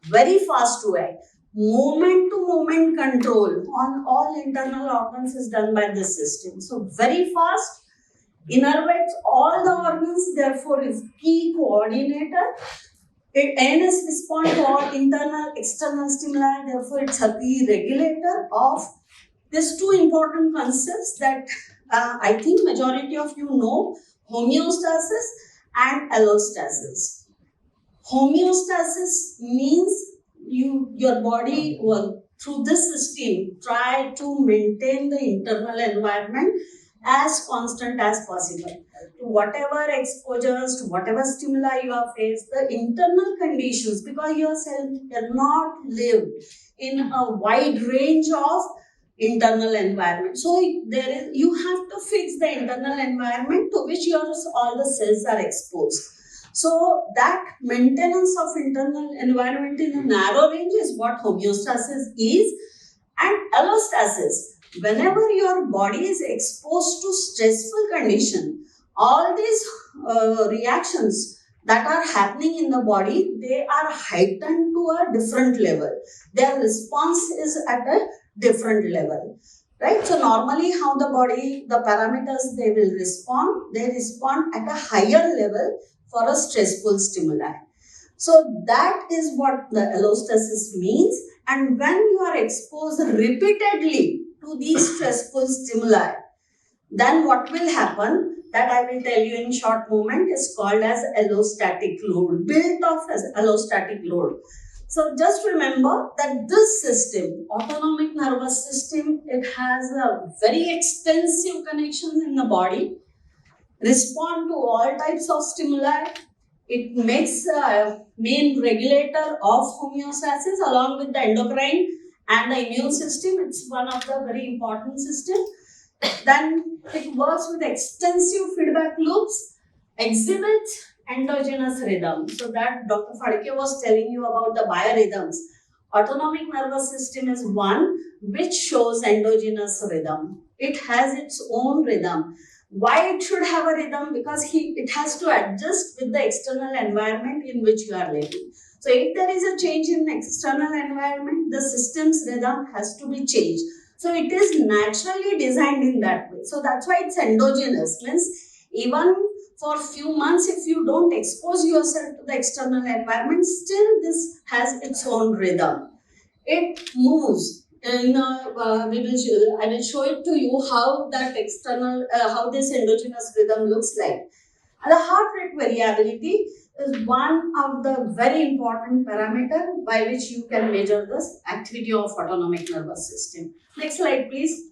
Very fast to act. Moment-to-moment control on all internal organs is done by this system. So very fast, innervates all the organs, therefore is key coordinator. ANS responds to all internal, external stimuli, therefore it's a key regulator of these two important concepts that I think majority of you know, homeostasis and allostasis. Homeostasis means your body will, through this system, try to maintain the internal environment as constant as possible. To whatever exposures, to whatever stimuli you are faced, the internal conditions, because yourself cannot live in a wide range of internal environment. So you have to fix the internal environment to which all the cells are exposed. So that maintenance of internal environment in a narrow range is what homeostasis is. And allostasis, whenever your body is exposed to stressful condition, all these reactions that are happening in the body, they are heightened to a different level. Their response is at a different level, right? So normally how the body, the parameters they will respond, they respond at a higher level for a stressful stimuli. So that is what the allostasis means. And when you are exposed repeatedly to these stressful stimuli, then what will happen, that I will tell you in short moment, is called as allostatic load, built off as allostatic load. So just remember that this system, autonomic nervous system, it has a very extensive connections in the body, respond to all types of stimuli. It makes a main regulator of homeostasis along with the endocrine and the immune system. It's one of the very important systems. Then it works with extensive feedback loops, exhibits endogenous rhythm. So that Dr. Phadke was telling you about the biorhythms. Autonomic nervous system is one which shows endogenous rhythm. It has its own rhythm. Why it should have a rhythm? Because it has to adjust with the external environment in which you are living. So if there is a change in external environment, the system's rhythm has to be changed. So it is naturally designed in that way. So that's why it's endogenous. Means even for few months, if you don't expose yourself to the external environment, still this has its own rhythm. It moves. I will show it to you how that how this endogenous rhythm looks like. And the heart rate variability is one of the very important parameter by which you can measure the activity of autonomic nervous system. Next slide, please.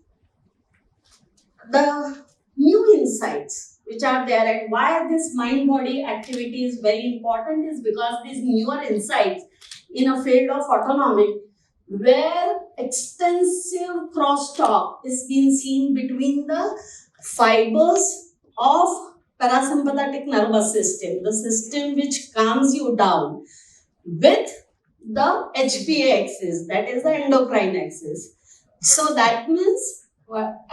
The new insights which are there and why this mind-body activity is very important is because these newer insights in a field of autonomic where extensive crosstalk is being seen between the fibers of parasympathetic nervous system, the system which calms you down, with the HPA axis, that is the endocrine axis. So that means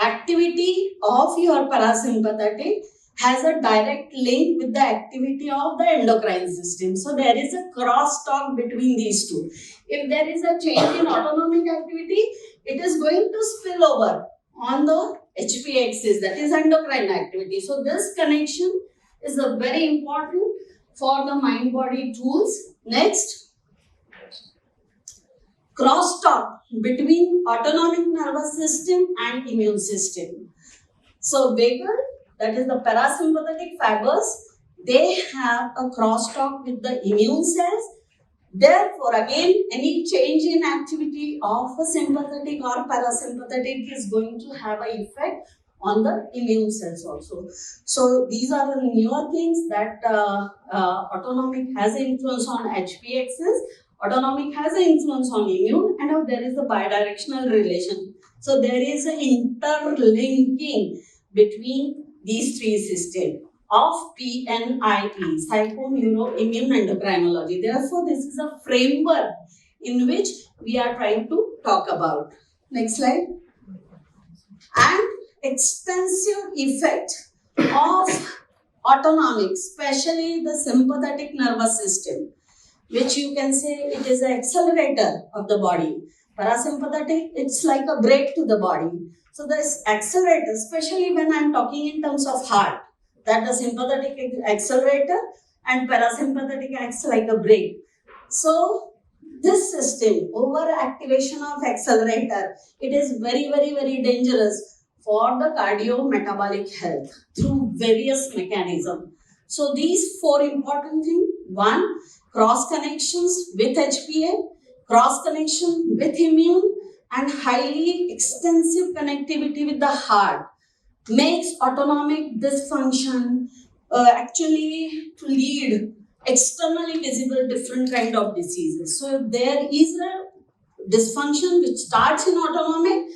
activity of your parasympathetic has a direct link with the activity of the endocrine system. So there is a crosstalk between these two. If there is a change in autonomic activity, it is going to spill over on the HPA axis, that is endocrine activity. So this connection is a very important for the mind-body tools. Next, crosstalk between autonomic nervous system and immune system. So vagal, that is the parasympathetic fibers, they have a crosstalk with the immune cells. Therefore, again, any change in activity of a sympathetic or parasympathetic is going to have an effect on the immune cells also. So these are the newer things that autonomic has an influence on HPA axis, autonomic has an influence on immune, and there is a bidirectional relation. So there is an interlinking between these three systems of PNIE, Psycho, Neuro, Immune, Endocrinology. Therefore, this is a framework in which we are trying to talk about. Next slide. And extensive effect of autonomic, especially the sympathetic nervous system, which you can say it is an accelerator of the body. Parasympathetic, it's like a brake to the body. So this accelerator, especially when I'm talking in terms of heart, that the sympathetic accelerator and parasympathetic acts like a brake. So this system, overactivation of accelerator, it is very, very, very dangerous for the cardio-metabolic health through various mechanisms. So these four important things: one, cross connections with HPA, cross connection with immune, and highly extensive connectivity with the heart makes autonomic dysfunction actually to lead externally visible different kind of diseases. So there is a dysfunction which starts in autonomic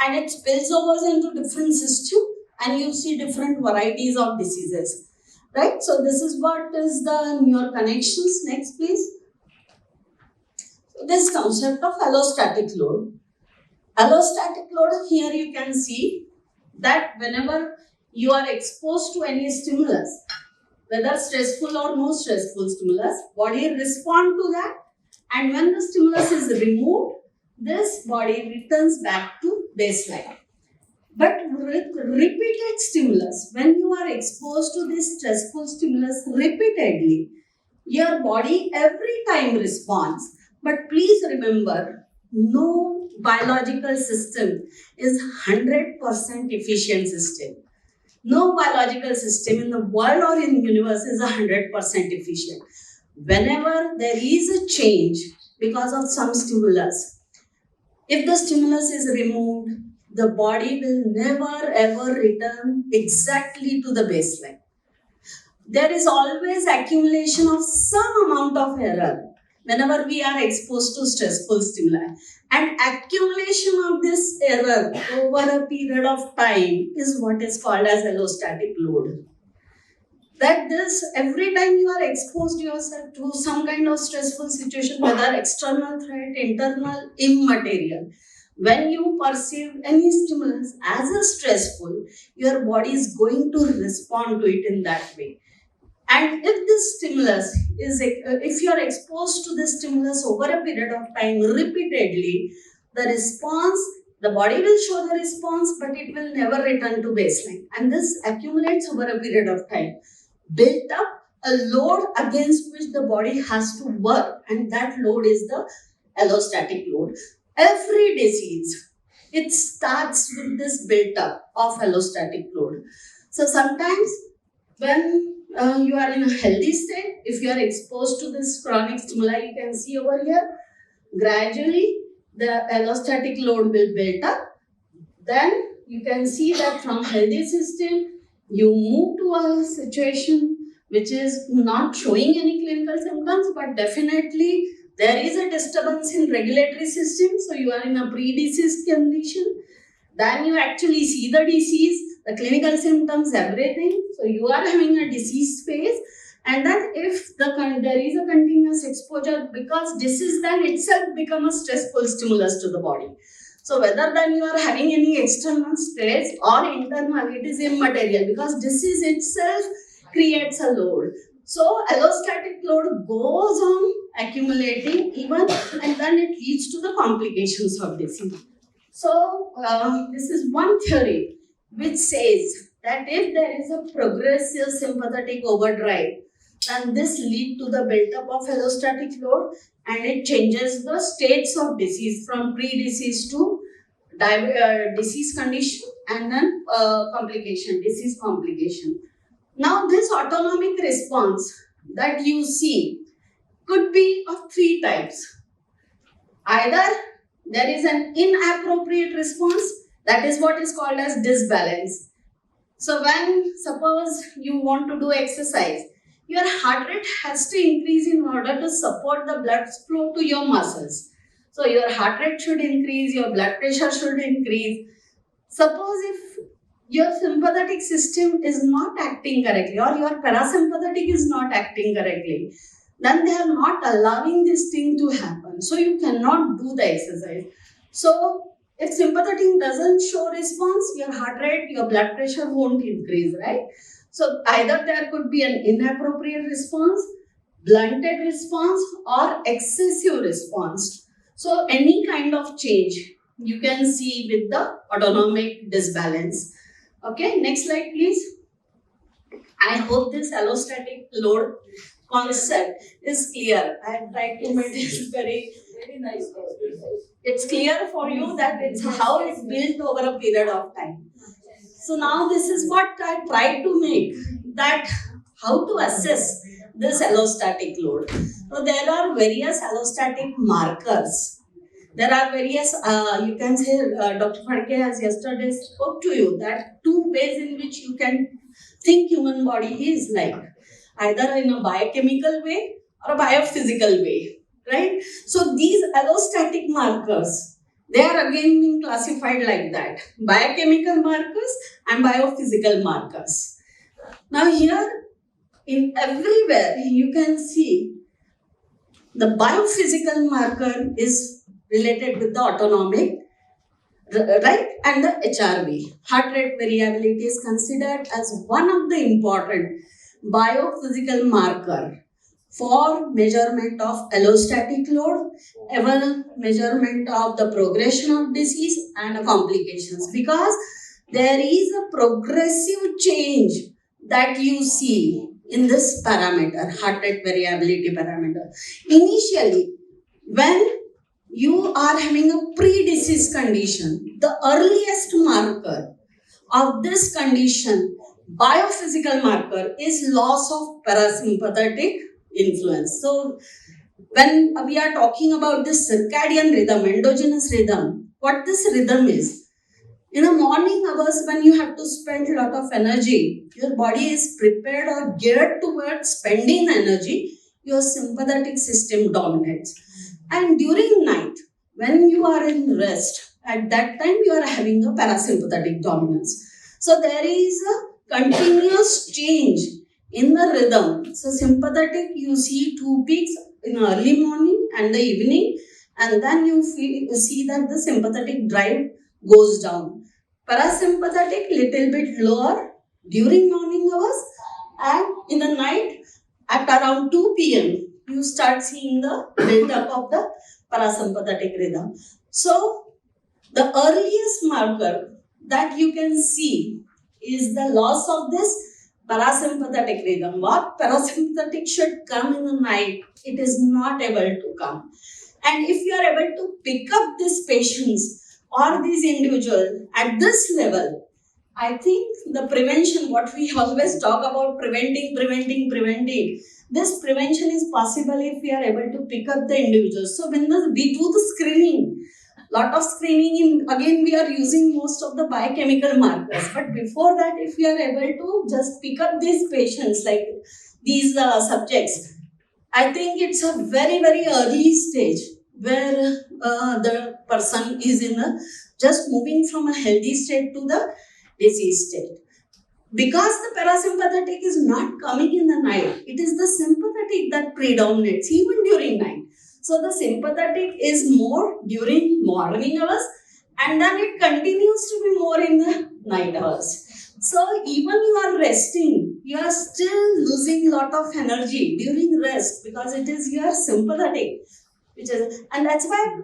and it spills over into different system, and you see different varieties of diseases, right? So this is what is the neural connections. Next, please. So this concept of allostatic load. Allostatic load, here you can see that whenever you are exposed to any stimulus, whether stressful or no stressful stimulus, body respond to that, and when the stimulus is removed, this body returns back to baseline. But with repeated stimulus, when you are exposed to this stressful stimulus repeatedly, your body every time responds. But please remember, no biological system is 100% efficient system. No biological system in the world or in the universe is 100% efficient. Whenever there is a change because of some stimulus, if the stimulus is removed, the body will never ever return exactly to the baseline. There is always accumulation of some amount of error whenever we are exposed to stressful stimuli. And accumulation of this error over a period of time is what is called as allostatic load. that this every time you are exposed yourself to some kind of stressful situation, whether external threat, internal, immaterial, when you perceive any stimulus as a stressful, your body is going to respond to it in that way. And if this stimulus is, if you are exposed to this stimulus over a period of time repeatedly, the response, the body will show the response, but it will never return to baseline. And this accumulates over a period of time, built up a load against which the body has to work, and that load is the allostatic load. Every disease, it starts with this built up of allostatic load. So sometimes when you are in a healthy state, if you are exposed to this chronic stimuli, you can see over here, gradually the allostatic load will build up. Then you can see that from healthy system, you move to a situation which is not showing any clinical symptoms, but definitely there is a disturbance in regulatory system. So you are in a pre-disease condition. Then you actually see the disease, the clinical symptoms, everything. So you are having a disease phase. And then if there is a continuous exposure, because disease then itself becomes a stressful stimulus to the body. So whether then you are having any external stress or internal, it is immaterial, because disease itself creates a load. So allostatic load goes on accumulating even, and then it leads to the complications of disease. So this is one theory which says that if there is a progressive sympathetic overdrive, then this leads to the buildup of allostatic load, and it changes the states of disease from pre-disease to disease condition, and then complication, disease complication. Now this autonomic response that you see could be of three types. Either there is an inappropriate response, that is what is called as disbalance. So when suppose you want to do exercise, your heart rate has to increase in order to support the blood flow to your muscles. So your heart rate should increase, your blood pressure should increase. Suppose if your sympathetic system is not acting correctly, or your parasympathetic is not acting correctly, then they are not allowing this thing to happen. So you cannot do the exercise. So if sympathetic doesn't show response, your heart rate, your blood pressure won't increase, right? So either there could be an inappropriate response, blunted response, or excessive response. So any kind of change you can see with the autonomic disbalance. Okay, next slide please. I hope this allostatic load concept is clear. I have tried to make it very nice. It's clear for you that it's how it's built over a period of time. So now this is what I tried to make, that how to assess this allostatic load. So there are various allostatic markers. There are various, you can say, Dr. Phadke has yesterday spoke to you that two ways in which you can think human body is like, either in a biochemical way or a biophysical way, right? So these allostatic markers, they are again being classified like that, biochemical markers and biophysical markers. Now here, in everywhere, you can see the biophysical marker is related with the autonomic, right? And the HRV, heart rate variability, is considered as one of the important biophysical marker for measurement of allostatic load, even measurement of the progression of disease and complications, because there is a progressive change that you see in this parameter, heart rate variability parameter. Initially, when you are having a pre-disease condition, the earliest marker of this condition, biophysical marker, is loss of parasympathetic influence. So when we are talking about this circadian rhythm, endogenous rhythm, what this rhythm is, in the morning hours when you have to spend a lot of energy, your body is prepared or geared towards spending energy, your sympathetic system dominates. And during night, when you are in rest, at that time you are having a parasympathetic dominance. So there is a continuous change in the rhythm. So sympathetic, you see two peaks in early morning and the evening, and then you see that the sympathetic drive goes down. Parasympathetic little bit lower during morning hours, and in the night at around 2 p.m. you start seeing the build-up of the parasympathetic rhythm. So the earliest marker that you can see is the loss of this parasympathetic rhythm. What parasympathetic should come in the night, it is not able to come. And if you are able to pick up these patients or these individuals at this level, I think the prevention, what we always talk about, preventing. This prevention is possible if we are able to pick up the individuals. So when we do the screening, lot of screening in, again we are using most of the biochemical markers, but before that if we are able to just pick up these patients like these subjects, I think it's a very early stage where the person is in a just moving from a healthy state to the disease state. Because the parasympathetic is not coming in the night, it is the sympathetic that predominates even during night. So the sympathetic is more during morning hours, and then it continues to be more in the night hours. So even you are resting, you are still losing lot of energy during rest because it is your sympathetic, which is, and that's why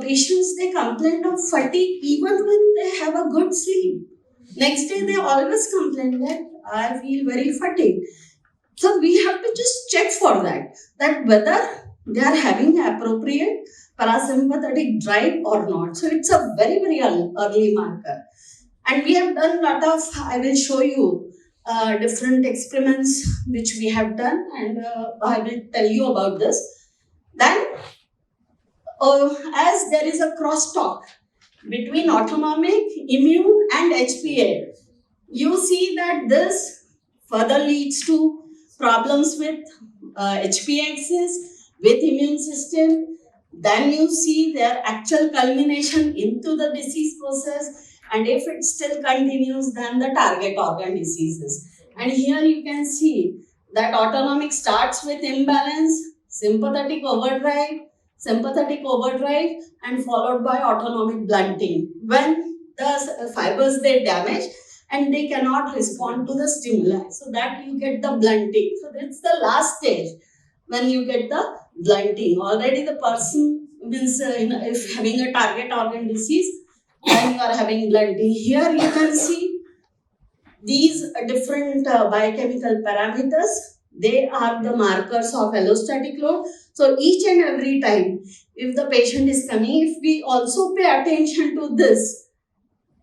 patients, they complain of fatigue even when they have a good sleep. Next day they always complain that I feel very fatigued. So we have to just check for that whether they are having appropriate parasympathetic drive or not. So it's a very early marker. And we have done a lot of, I will show you different experiments which we have done, and I will tell you about this. Then as there is a crosstalk between autonomic, immune and HPA, you see that this further leads to problems with HPA axis, with immune system. Then you see their actual culmination into the disease process, and if it still continues, then the target organ diseases. And here you can see that autonomic starts with imbalance, sympathetic overdrive, and followed by autonomic blunting. When the fibers, they damage and they cannot respond to the stimuli, so that you get the blunting. So that's the last stage when you get the blunting. Already the person means if having a target organ disease, then you are having blunting. Here you can see these different biochemical parameters. They are the markers of allostatic load. So each and every time, if the patient is coming, if we also pay attention to this,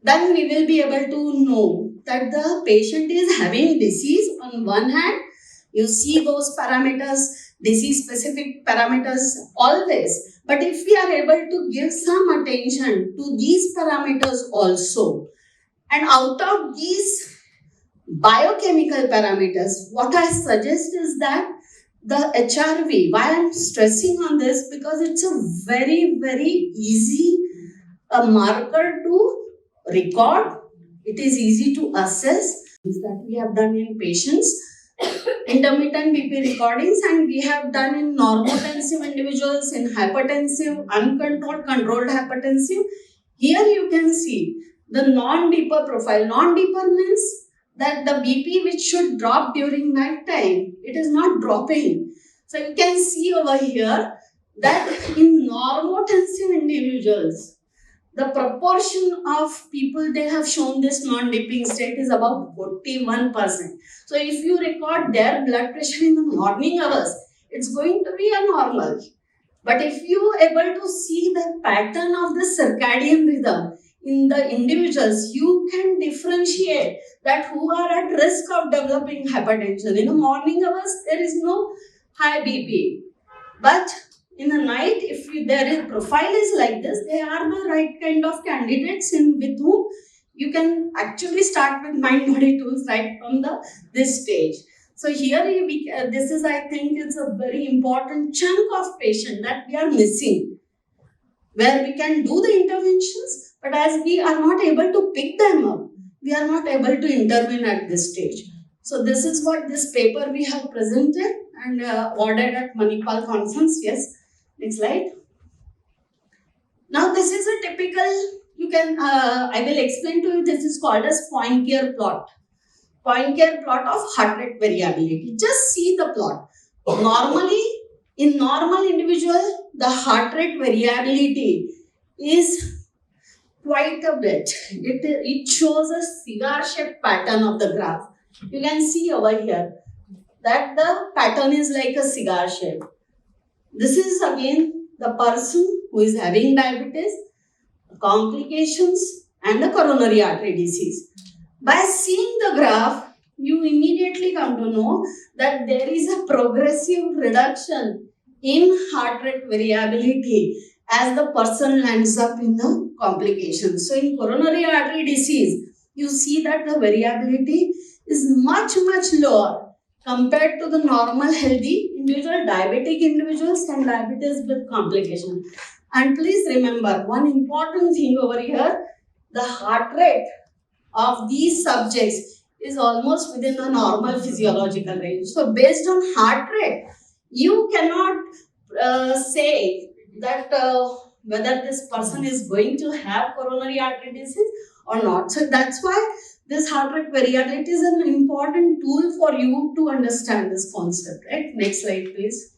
then we will be able to know that the patient is having disease. On one hand, you see those parameters, disease specific parameters always. But if we are able to give some attention to these parameters also, and out of these biochemical parameters, what I suggest is that the HRV, why I am stressing on this, because it's a very easy marker to record. It is easy to assess. That we have done in patients, intermittent BP recordings, and we have done in normotensive individuals, in hypertensive, uncontrolled, controlled hypertensive. Here you can see the non-deeper profile. Non-deeper means that the BP which should drop during night time, it is not dropping. So you can see over here that in normotensive individuals, the proportion of people, they have shown this non-dipping state is about 41%. So if you record their blood pressure in the morning hours, it's going to be a normal. But if you are able to see the pattern of the circadian rhythm in the individuals, you can differentiate that who are at risk of developing hypertension. In the morning hours, there is no high BP. But in the night, if their profile is like this, they are the right kind of candidates with whom you can actually start with mind-body tools right from this stage. So here, this is, I think, it's a very important chunk of patient that we are missing, where we can do the interventions, but as we are not able to pick them up, we are not able to intervene at this stage. So this is what this paper we have presented and awarded at Manipal conference. Yes, next slide. Now this is a typical, you can, I will explain to you, this is called as Poincare plot. Poincare plot of heart rate variability. Just see the plot. Normally, in normal individual, the heart rate variability is quite a bit. It shows a cigar-shaped pattern of the graph. You can see over here that the pattern is like a cigar shape. This is again the person who is having diabetes, complications, and the coronary artery disease. By seeing the graph, you immediately come to know that there is a progressive reduction in heart rate variability as the person lands up in the complications. So in coronary artery disease, you see that the variability is much lower compared to the normal healthy individual, diabetic individuals and diabetes with complications. And please remember one important thing over here, the heart rate of these subjects is almost within the normal physiological range. So based on heart rate, you cannot say that whether this person is going to have coronary artery disease or not. So that's why this heart rate variability is an important tool for you to understand this concept, right? Next slide, please.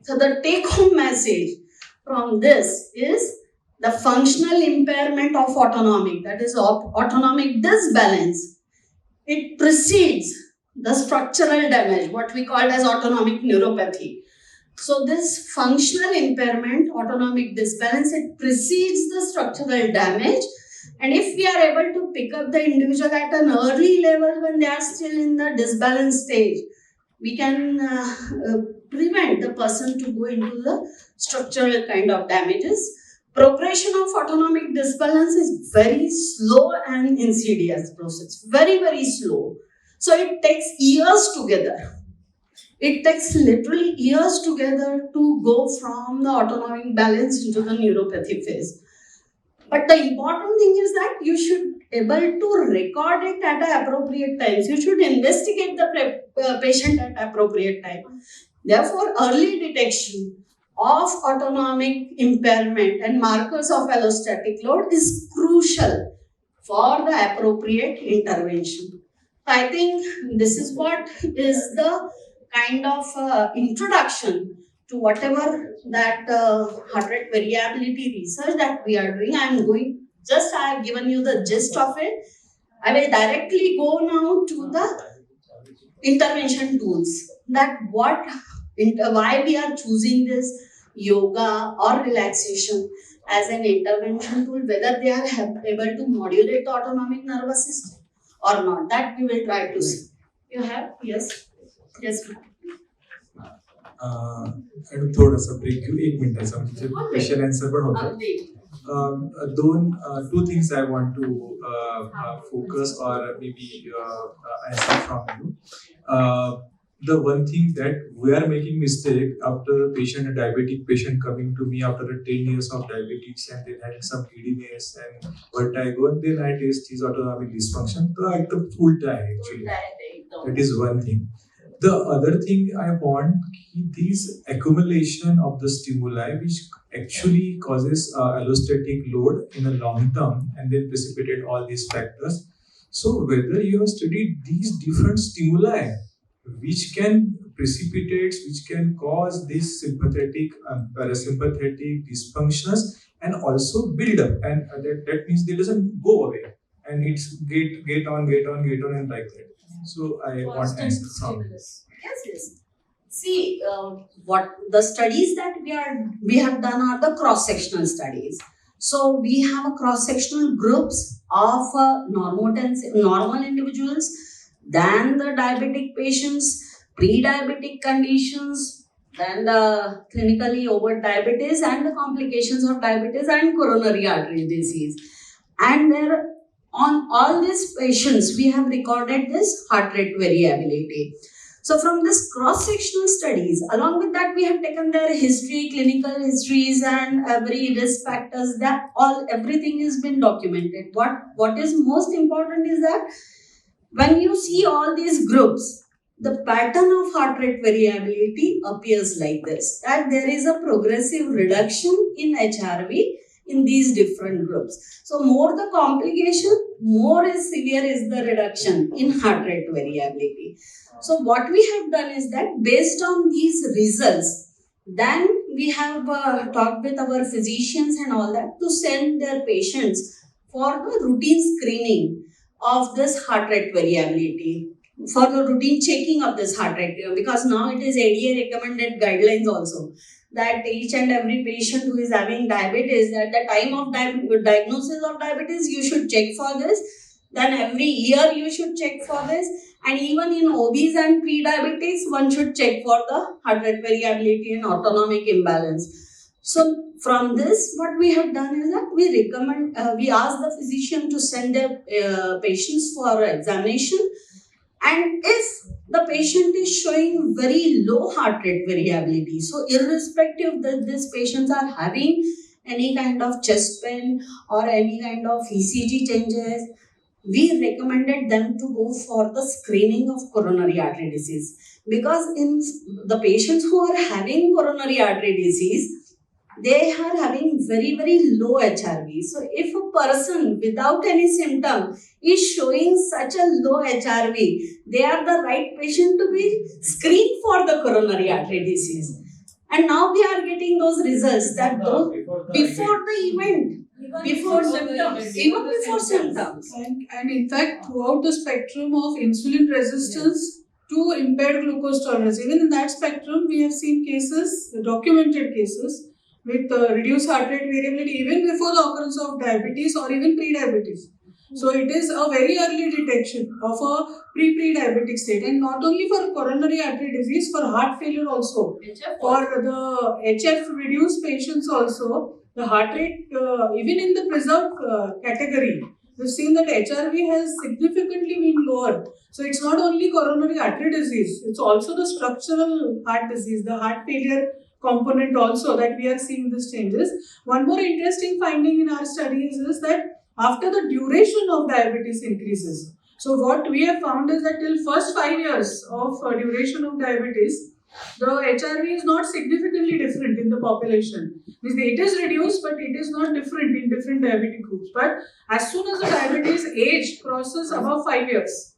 So the take-home message from this is the functional impairment of autonomic, that is autonomic disbalance. It precedes the structural damage, what we call as autonomic neuropathy. So this functional impairment, autonomic disbalance, it precedes the structural damage. And if we are able to pick up the individual at an early level when they are still in the disbalance stage, we can prevent the person to go into the structural kind of damages. Progression of autonomic disbalance is very slow and insidious process, very slow. So it takes years together. It takes literally years together to go from the autonomic balance into the neuropathy phase. But the important thing is that you should able to record it at the appropriate times. You should investigate the patient at appropriate time. Therefore, early detection of autonomic impairment and markers of allostatic load is crucial for the appropriate intervention. I think this is what is the kind of introduction to whatever that heart rate variability research that we are doing. I have given you the gist of it. I will directly go now to the intervention tools. That why we are choosing this yoga or relaxation as an intervention tool, whether they are able to modulate the autonomic nervous system or not. That we will try to see. You have? Yes. Yes, ma'am. आणि थोडासा break घेऊ 1 मिनिटाचा म्हणजे question answer पण होतं two things I want to focus or maybe answer from you. The one thing that we are making mistake after a diabetic patient coming to me after 10 years of diabetes and then having some giddiness and vertigo and then I test his autonomic dysfunction. So एकदम उल्टा है actually. That is one thing. The other thing I want this accumulation of the stimuli which actually causes allostatic load in the long term and then precipitate all these factors. So whether you have studied these different stimuli which can precipitate, which can cause these sympathetic parasympathetic dysfunctions and also build up and that means they doesn't go away and it's get on and like that. So I want answer from you. Yes. See, what the studies that we have done are the cross-sectional studies. So we have a cross-sectional groups of normal individuals, then the diabetic patients, pre-diabetic conditions, then the clinically overt diabetes and the complications of diabetes and coronary artery disease. And there on all these patients, we have recorded this heart rate variability. So from this cross-sectional studies, along with that, we have taken their history, clinical histories, and every risk factors. Everything has been documented. What is most important is that When you see all these groups, the pattern of heart rate variability appears like this, that there is a progressive reduction in HRV in these different groups. So more the complication, more is severe is the reduction in heart rate variability. So what we have done is that based on these results, then we have talked with our physicians and all that to send their patients for the routine screening of this heart rate variability, for the routine checking of this heart rate, because now it is ADA recommended guidelines also that each and every patient who is having diabetes, at the time of diagnosis of diabetes, you should check for this. Then every year you should check for this. And even in obese and pre-diabetes, one should check for the heart rate variability and autonomic imbalance. So from this, what we have done is that we recommend, we ask the physician to send their patients for examination. And if the patient is showing very low heart rate variability, so irrespective that these patients are having any kind of chest pain or any kind of ECG changes, we recommended them to go for the screening of coronary artery disease. Because in the patients who are having coronary artery disease, they are having very, very low HRV. So if a person without any symptom is showing such a low HRV, they are the right patient to be screened for the coronary artery disease. And now we are getting those results that before the event, before symptoms, even before symptoms. And in fact, throughout the spectrum of insulin resistance to impaired glucose tolerance, even in that spectrum, we have seen cases, documented cases, with reduced heart rate variability even before the occurrence of diabetes or even pre-diabetes. So it is a very early detection of a pre-diabetic state, and not only for coronary artery disease, for heart failure also. For the HF reduced patients also, the heart rate, even in the preserved category, we've seen that HRV has significantly been lower. So it's not only coronary artery disease, it's also the structural heart disease, the heart failure component also that we are seeing these changes. One more interesting finding in our studies is that after the duration of diabetes increases. So what we have found is that till first 5 years of duration of diabetes, the HRV is not significantly different in the population. It is reduced, but it is not different in different diabetic groups. But as soon as the diabetes age crosses above 5 years,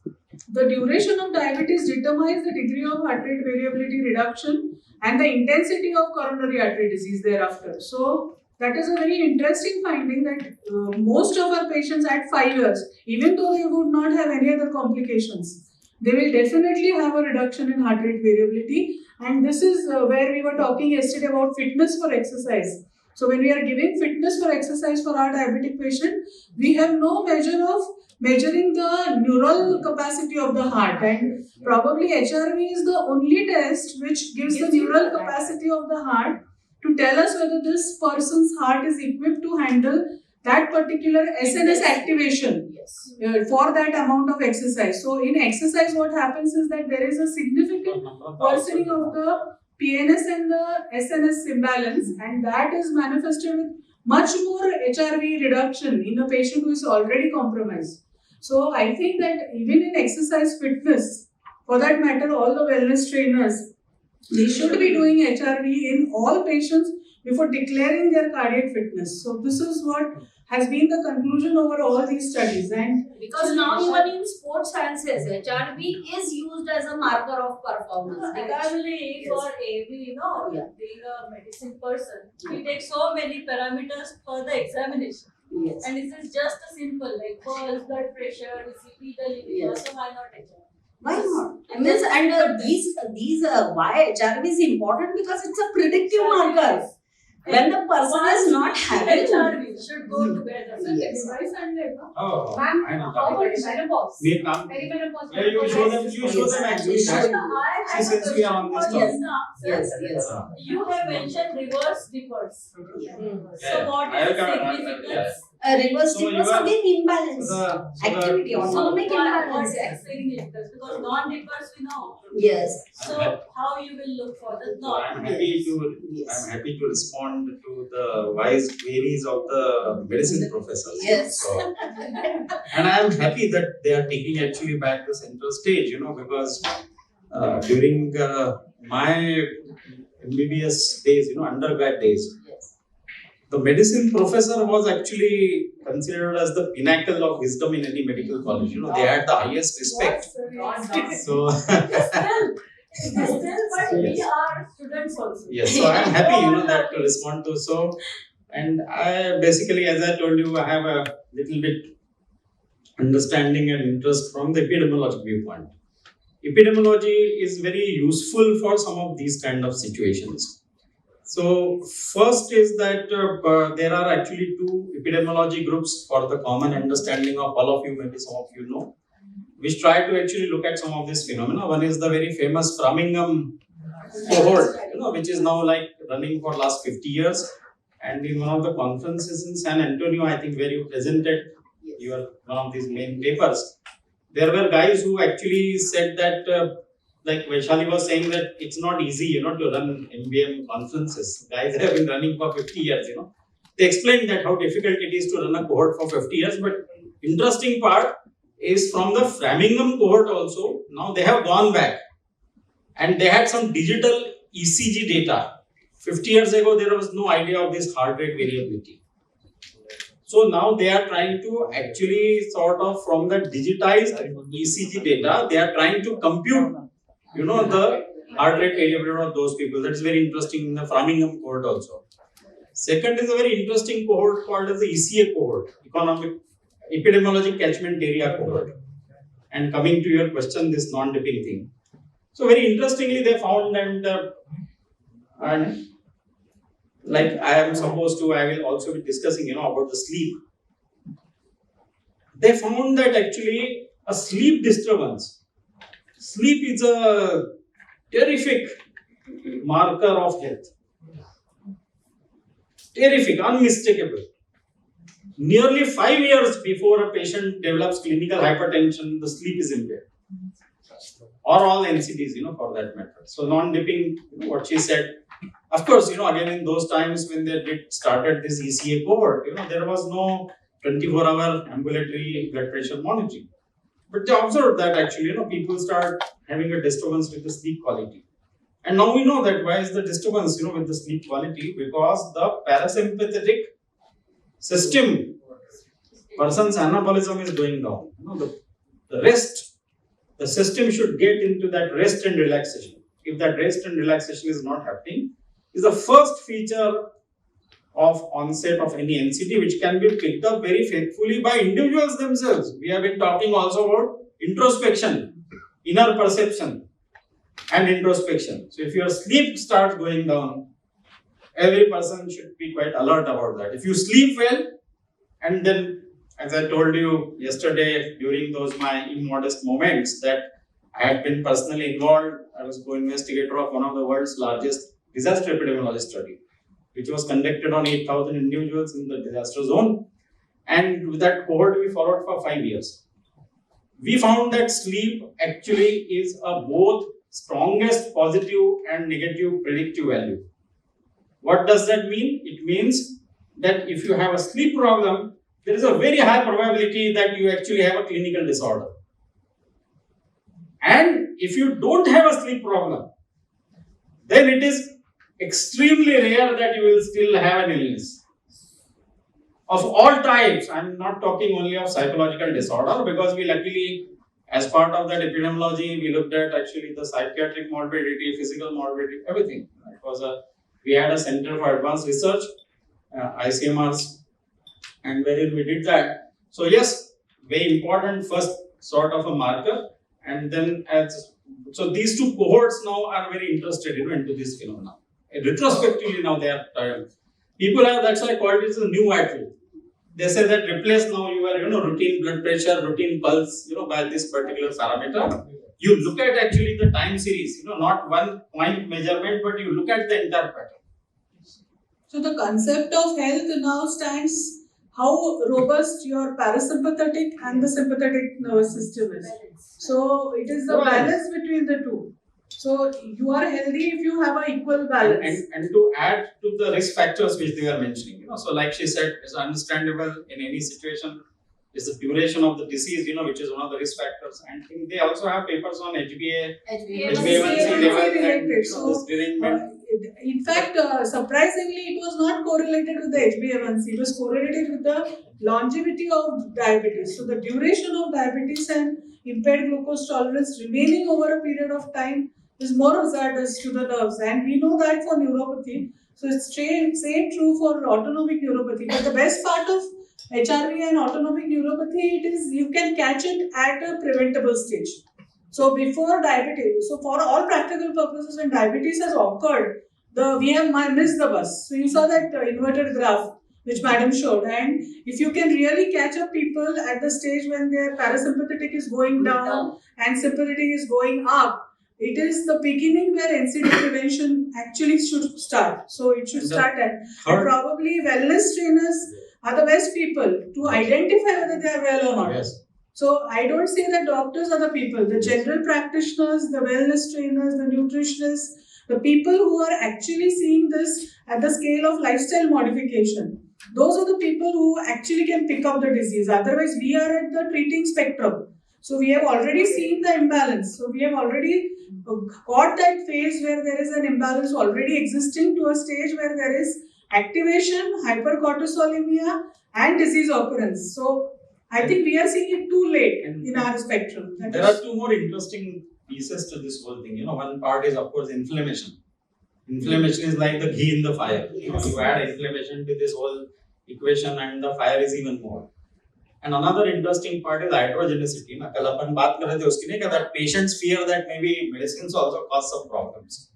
the duration of diabetes determines the degree of heart rate variability reduction and the intensity of coronary artery disease thereafter. So that is a very interesting finding that most of our patients at 5 years, even though they would not have any other complications, they will definitely have a reduction in heart rate variability. And this is where we were talking yesterday about fitness for exercise. So when we are giving fitness for exercise for our diabetic patient, we have no measure of measuring the neural capacity of the heart, and probably HRV is the only test which gives the neural capacity of the heart to tell us whether this person's heart is equipped to handle that particular SNS activation for that amount of exercise. So in exercise, what happens is that there is a significant worsening of the PNS and the SNS imbalance, and that is manifested with much more HRV reduction in a patient who is already compromised. So I think that even in exercise fitness, for that matter, all the wellness trainers, they should be doing HRV in all patients before declaring their cardiac fitness. So this is what has been the conclusion over all these studies. And because now even in sports sciences, HRV is used as a marker of performance. Actually, for every, being a medicine person, we take so many parameters for the examination. Yes. And this is just a simple like pulse, blood pressure, ECG, the so why not HRV? Why not? I mean, and these why HRV is important because it's a predictive marker. When the person is not having HRV should go together. Yes. Oh, Ma'am, I know. how about menopause? Vietnam. Perimenopause. Yeah, you show them actually. I See, since we are on this topic. Yes. You have mentioned reverse dippers. Yeah. So what I is will the come- significance? reverse So dippers you are- again imbalance. Activity, So autonomic what imbalance. explaining it? Because non-dippers we know. Yes. So how you will look for the So non? I'm happy to respond to the wise queries of the medicine professors. Yes. So, and I am happy that they are taking actually back the central stage, because during my MBBS days, undergrad days, the medicine professor was actually considered as the pinnacle of wisdom in any medical college. They had the highest respect. So, Still, but we are students also. yes, so I'm happy, that to respond to. So, and I basically, as I told you, I have a little bit understanding and interest from the epidemiologic viewpoint. Epidemiology is very useful for some of these kind of situations. So, first is that there are actually two epidemiology groups for the common understanding of all of you, maybe some of you know, which try to actually look at some of these phenomena. One is the very famous Framingham cohort, which is now like running for last 50 years. And in one of the conferences in San Antonio, I think where you presented one of these main papers, there were guys who actually said that, like Vaishali was saying, that it's not easy, to run MBM conferences. Guys have been running for 50 years, They explained that how difficult it is to run a cohort for 50 years. But interesting part is from the Framingham cohort also, now they have gone back and they had some digital ECG data. 50 years ago, there was no idea of this heart rate variability. So now they are trying to actually sort of from the digitized ECG data, they are trying to compute, the heart rate variability of those people. That is very interesting in the Framingham cohort also. Second is a very interesting cohort called as the ECA cohort, Economic Epidemiology Catchment Area cohort. And coming to your question, this non-dipping thing. So very interestingly, they found and like I will also be discussing, about the sleep. They found that actually a sleep disturbance, sleep is a terrific marker of health. Terrific, unmistakable. Nearly 5 years before a patient develops clinical hypertension, the sleep is impaired. Or all NCDs, for that matter. So non-dipping, what she said. Of course, again in those times when they started this ECA cohort, there was no 24-hour ambulatory blood pressure monitoring. But they observed that actually, people start having a disturbance with the sleep quality. And now we know that why is the disturbance, with the sleep quality? Because the parasympathetic system, person's anabolism is going down. The rest, the system should get into that rest and relaxation. If that rest and relaxation is not happening, is the first feature of onset of any NCD, which can be picked up very faithfully by individuals themselves. We have been talking also about introspection, inner perception and introspection. So if your sleep starts going down, every person should be quite alert about that. If you sleep well, and then as I told you yesterday during those my immodest moments that I had been personally involved, I was co-investigator of one of the world's largest disaster epidemiology study, which was conducted on 8,000 individuals in the disaster zone. And with that cohort, we followed for 5 years. We found that sleep actually is a both strongest positive and negative predictive value. What does that mean? It means that if you have a sleep problem, there is a very high probability that you actually have a clinical disorder. And if you don't have a sleep problem, then it is extremely rare that you will still have an illness. Of all types, I am not talking only of psychological disorder, because we luckily, as part of that epidemiology, we looked at actually the psychiatric morbidity, physical morbidity, everything. We had a Center for Advanced Research, ICMRs, and wherein we did that. So yes, very important first sort of a marker, and then so these two cohorts now are very interested into this phenomena. Retrospectively now they are people have, that's why I called it a new attribute. They say that replace now your routine blood pressure, routine pulse, by this particular parameter. You look at actually the time series, not one point measurement, but you look at the entire pattern. So the concept of health now stands how robust your parasympathetic and the sympathetic nervous system is. So it is the balance between the two. So you are healthy if you have an equal balance. And to add to the risk factors which they are mentioning, so like she said, it's understandable in any situation is the duration of the disease, which is one of the risk factors. And I think they also have papers on HbA1c level and this derangement. In fact, surprisingly, it was not correlated with the HbA1c. It was correlated with the longevity of diabetes. So the duration of diabetes and impaired glucose tolerance remaining over a period of time is more hazardous to the nerves. And we know that for neuropathy. So it's same true for autonomic neuropathy. But the best part of HRV and autonomic neuropathy, it is you can catch it at a preventable stage. So before diabetes, so for all practical purposes, when diabetes has occurred, we have missed the bus. So you saw that inverted graph which madam showed, and if you can really catch up people at the stage when their parasympathetic is going down and sympathetic is going up, it is the beginning where NCD prevention actually should start. So it should start at, and probably wellness trainers are the best people to identify whether they are well or not. Yes. So I don't say that doctors are the people, the general practitioners, the wellness trainers, the nutritionists, the people who are actually seeing this at the scale of lifestyle modification. Those are the people who actually can pick up the disease. Otherwise, we are at the treating spectrum. So we have already seen the imbalance. So we have already got that phase where there is an imbalance already existing to a stage where there is activation, hypercortisolemia and disease occurrence. So I think we are seeing it too late in our spectrum. There are two more interesting pieces to this whole thing. One part is of course inflammation. Inflammation is like the ghee in the fire. You add inflammation to this whole equation and the fire is even more. And another interesting part is hydrogenicity. कल अपन बात कर रहे थे उसकी नहीं that patients fear that maybe medicines also cause some problems.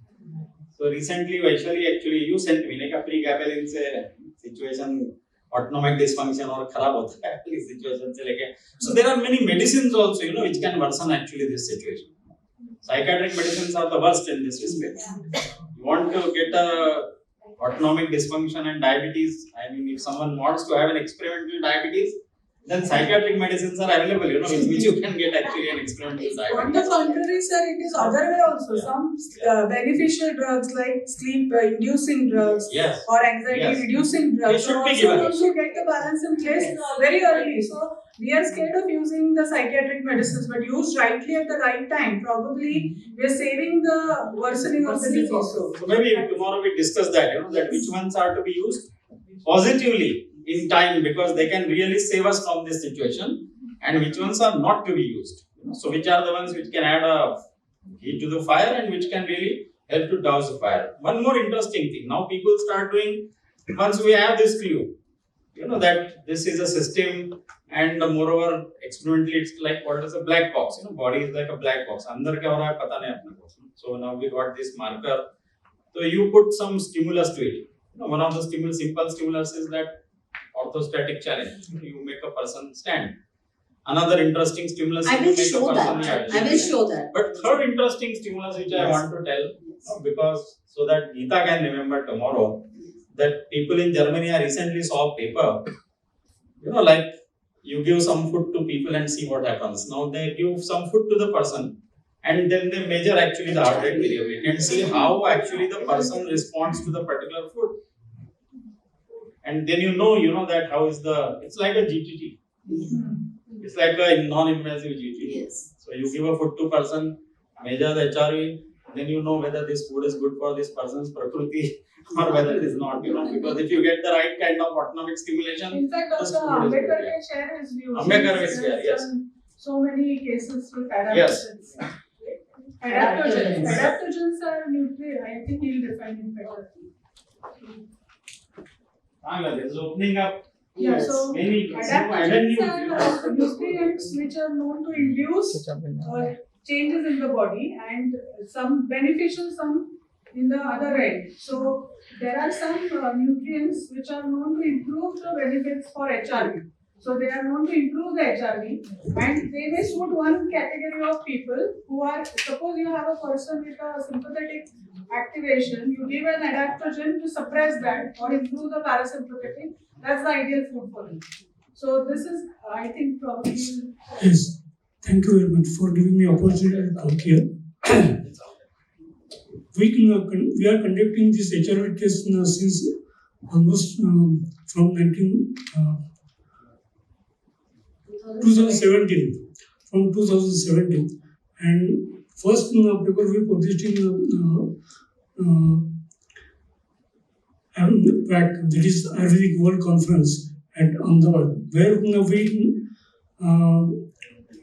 So recently, Vaishali, actually you sent me like a pre-gabalin से situation autonomic dysfunction और खराब होता है इस situation से लेके. So there are many medicines also, which can worsen actually this situation. Psychiatric medicines are the worst in this respect. You want to get a autonomic dysfunction and diabetes. I mean, if someone wants to have an experimental diabetes, then psychiatric medicines are available, with which you can get actually an experimental diabetes. On the contrary, sir, it is other way also. Some beneficial drugs like sleep-inducing drugs or anxiety-reducing drugs should also be given. Also get the balance in place very early. So we are scared of using the psychiatric medicines, but used rightly at the right time, probably we are saving the worsening of the disease. So maybe tomorrow we discuss that, that which ones are to be used positively in time because they can really save us from this situation, and which ones are not to be used. So which are the ones which can add a heat to the fire and which can really help to douse the fire. One more interesting thing, now people start doing, once we have this clue, that this is a system, and moreover experimentally it's like what is a black box, body is like a black box, andar kya ho raha hai pata nahi apne ko. So now we got this marker, so you put some stimulus to it. One of the simple stimulus is that orthostatic challenge. You make a person stand. Another interesting stimulus is I will show that. But third interesting stimulus which I want to tell, because so that Geeta can remember tomorrow, that people in Germany I recently saw a paper, like you give some food to people and see what happens. Now they give some food to the person and then they measure actually the heart rate variability and see how actually the person responds to the particular food. And then that how is it's like a GTT. It's like a non-invasive GTT. Yes. So you give a food to person, measure the HRV, then you know whether this food is good for this person's prakriti or whether it is not, because if you get the right kind of autonomic stimulation. In fact, also Ambedkar can share his views. Ambedkar will share, yes. So many cases with adaptogens. Yes. Adaptogens are nutrient. I think he'll define it better. This is opening up. Yeah, so adaptogens are nutrients which are known to induce changes in the body and some beneficial, some in the other end. So there are some nutrients which are known to improve the benefits for HRV. So they are known to improve the HRV and they may suit one category of people who are, suppose you have a person with a sympathetic activation, you give an adaptogen to suppress that or improve the parasympathetic, That's the ideal food for them. So this is, I think, probably. Yes, thank you very much for giving me opportunity to talk here. We are conducting this HRV test since almost from 2017. From 2017, and first paper we published in PAC, that is Ayurvedic World Conference at Ahmedabad, where we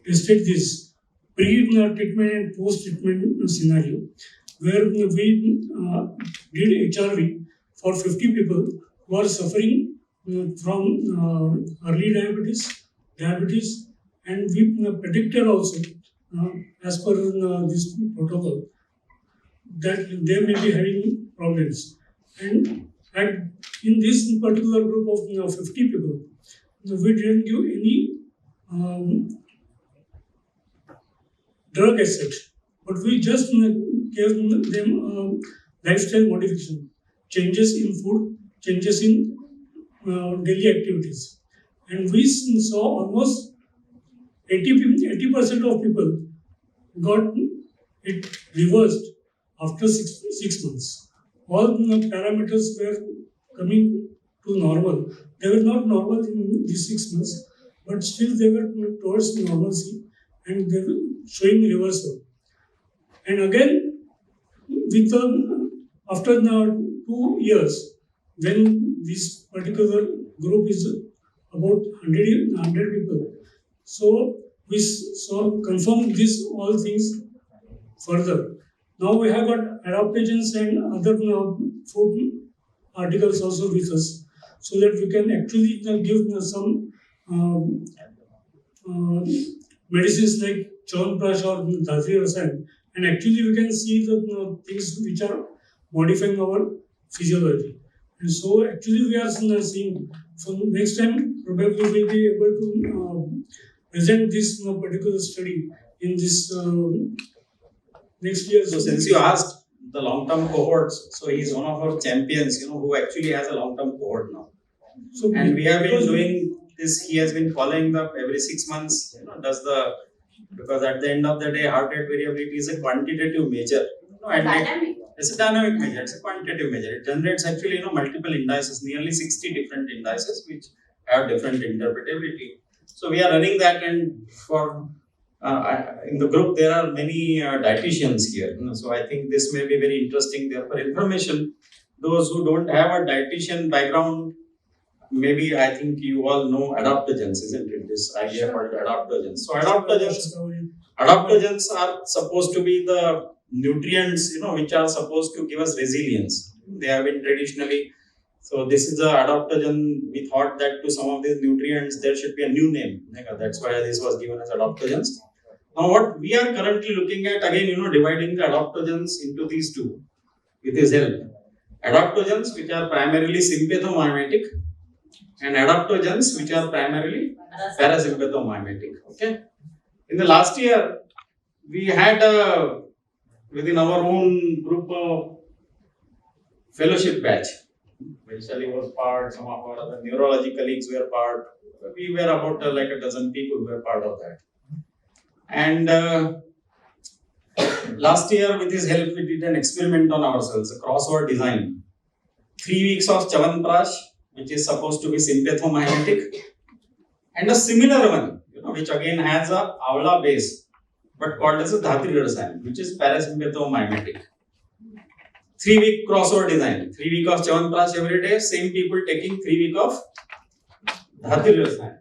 tested this pre-treatment and post-treatment scenario, where we did HRV for 50 people who are suffering from early diabetes, and we predicted also, as per this protocol, that they may be having problems. And in this particular group of 50 people, we didn't give any drug as such, but we just gave them lifestyle modification, changes in food, changes in daily activities. And we saw almost 80% of people got it reversed after six months. All the parameters were coming to normal. They were not normal in these 6 months, but still they were towards normalcy and they were showing reversal. And again, with after now 2 years, when this particular group is about 100 people, so we confirmed this all things further. Now we have got adaptogens and other food articles also with us, so that we can actually give some medicines like Chyawanprash or Dhadri Rasayan, and actually we can see the things which are modifying our physiology. And so actually we are seeing, so next time probably we will be able to present this particular study in this next year. So since you asked the long-term cohorts, so he is one of our champions, who actually has a long-term cohort now. So and we have been doing this. He has been following up every 6 months. Because at the end of the day, heart rate variability is a quantitative measure. It's a dynamic measure. It's a quantitative measure. It generates actually multiple indices, nearly 60 different indices, which have different interpretability. So we are running that, and for in the group there are many dietitians here. So I think this may be very interesting there for information. Those who don't have a dietitian background, maybe I think you all know adaptogens, isn't it? This idea called adaptogens. So adaptogens are supposed to be the nutrients, which are supposed to give us resilience. They have been traditionally. So this is the adaptogen. We thought that to some of these nutrients there should be a new name. That's why this was given as adaptogens. Now what we are currently looking at, again, dividing the adaptogens into these two with his help. Adaptogens which are primarily sympathomimetic and adaptogens which are primarily parasympathomimetic. Okay. In the last year, we had within our own group of fellowship batch. Vaishali was part, some of our other neurology colleagues were part. We were about like a dozen people who were part of that. And last year, with his help, we did an experiment on ourselves, a crossword design. 3 weeks of Chyawanprash, which is supposed to be sympathomimetic, and a similar one, which again has a Avla base, but called as a Dhadri Rasayan, which is parasympathomimetic. 3 week crossover design, 3 weeks of Chyawanprash every day, same people taking 3 weeks of Dhadri Rasayan.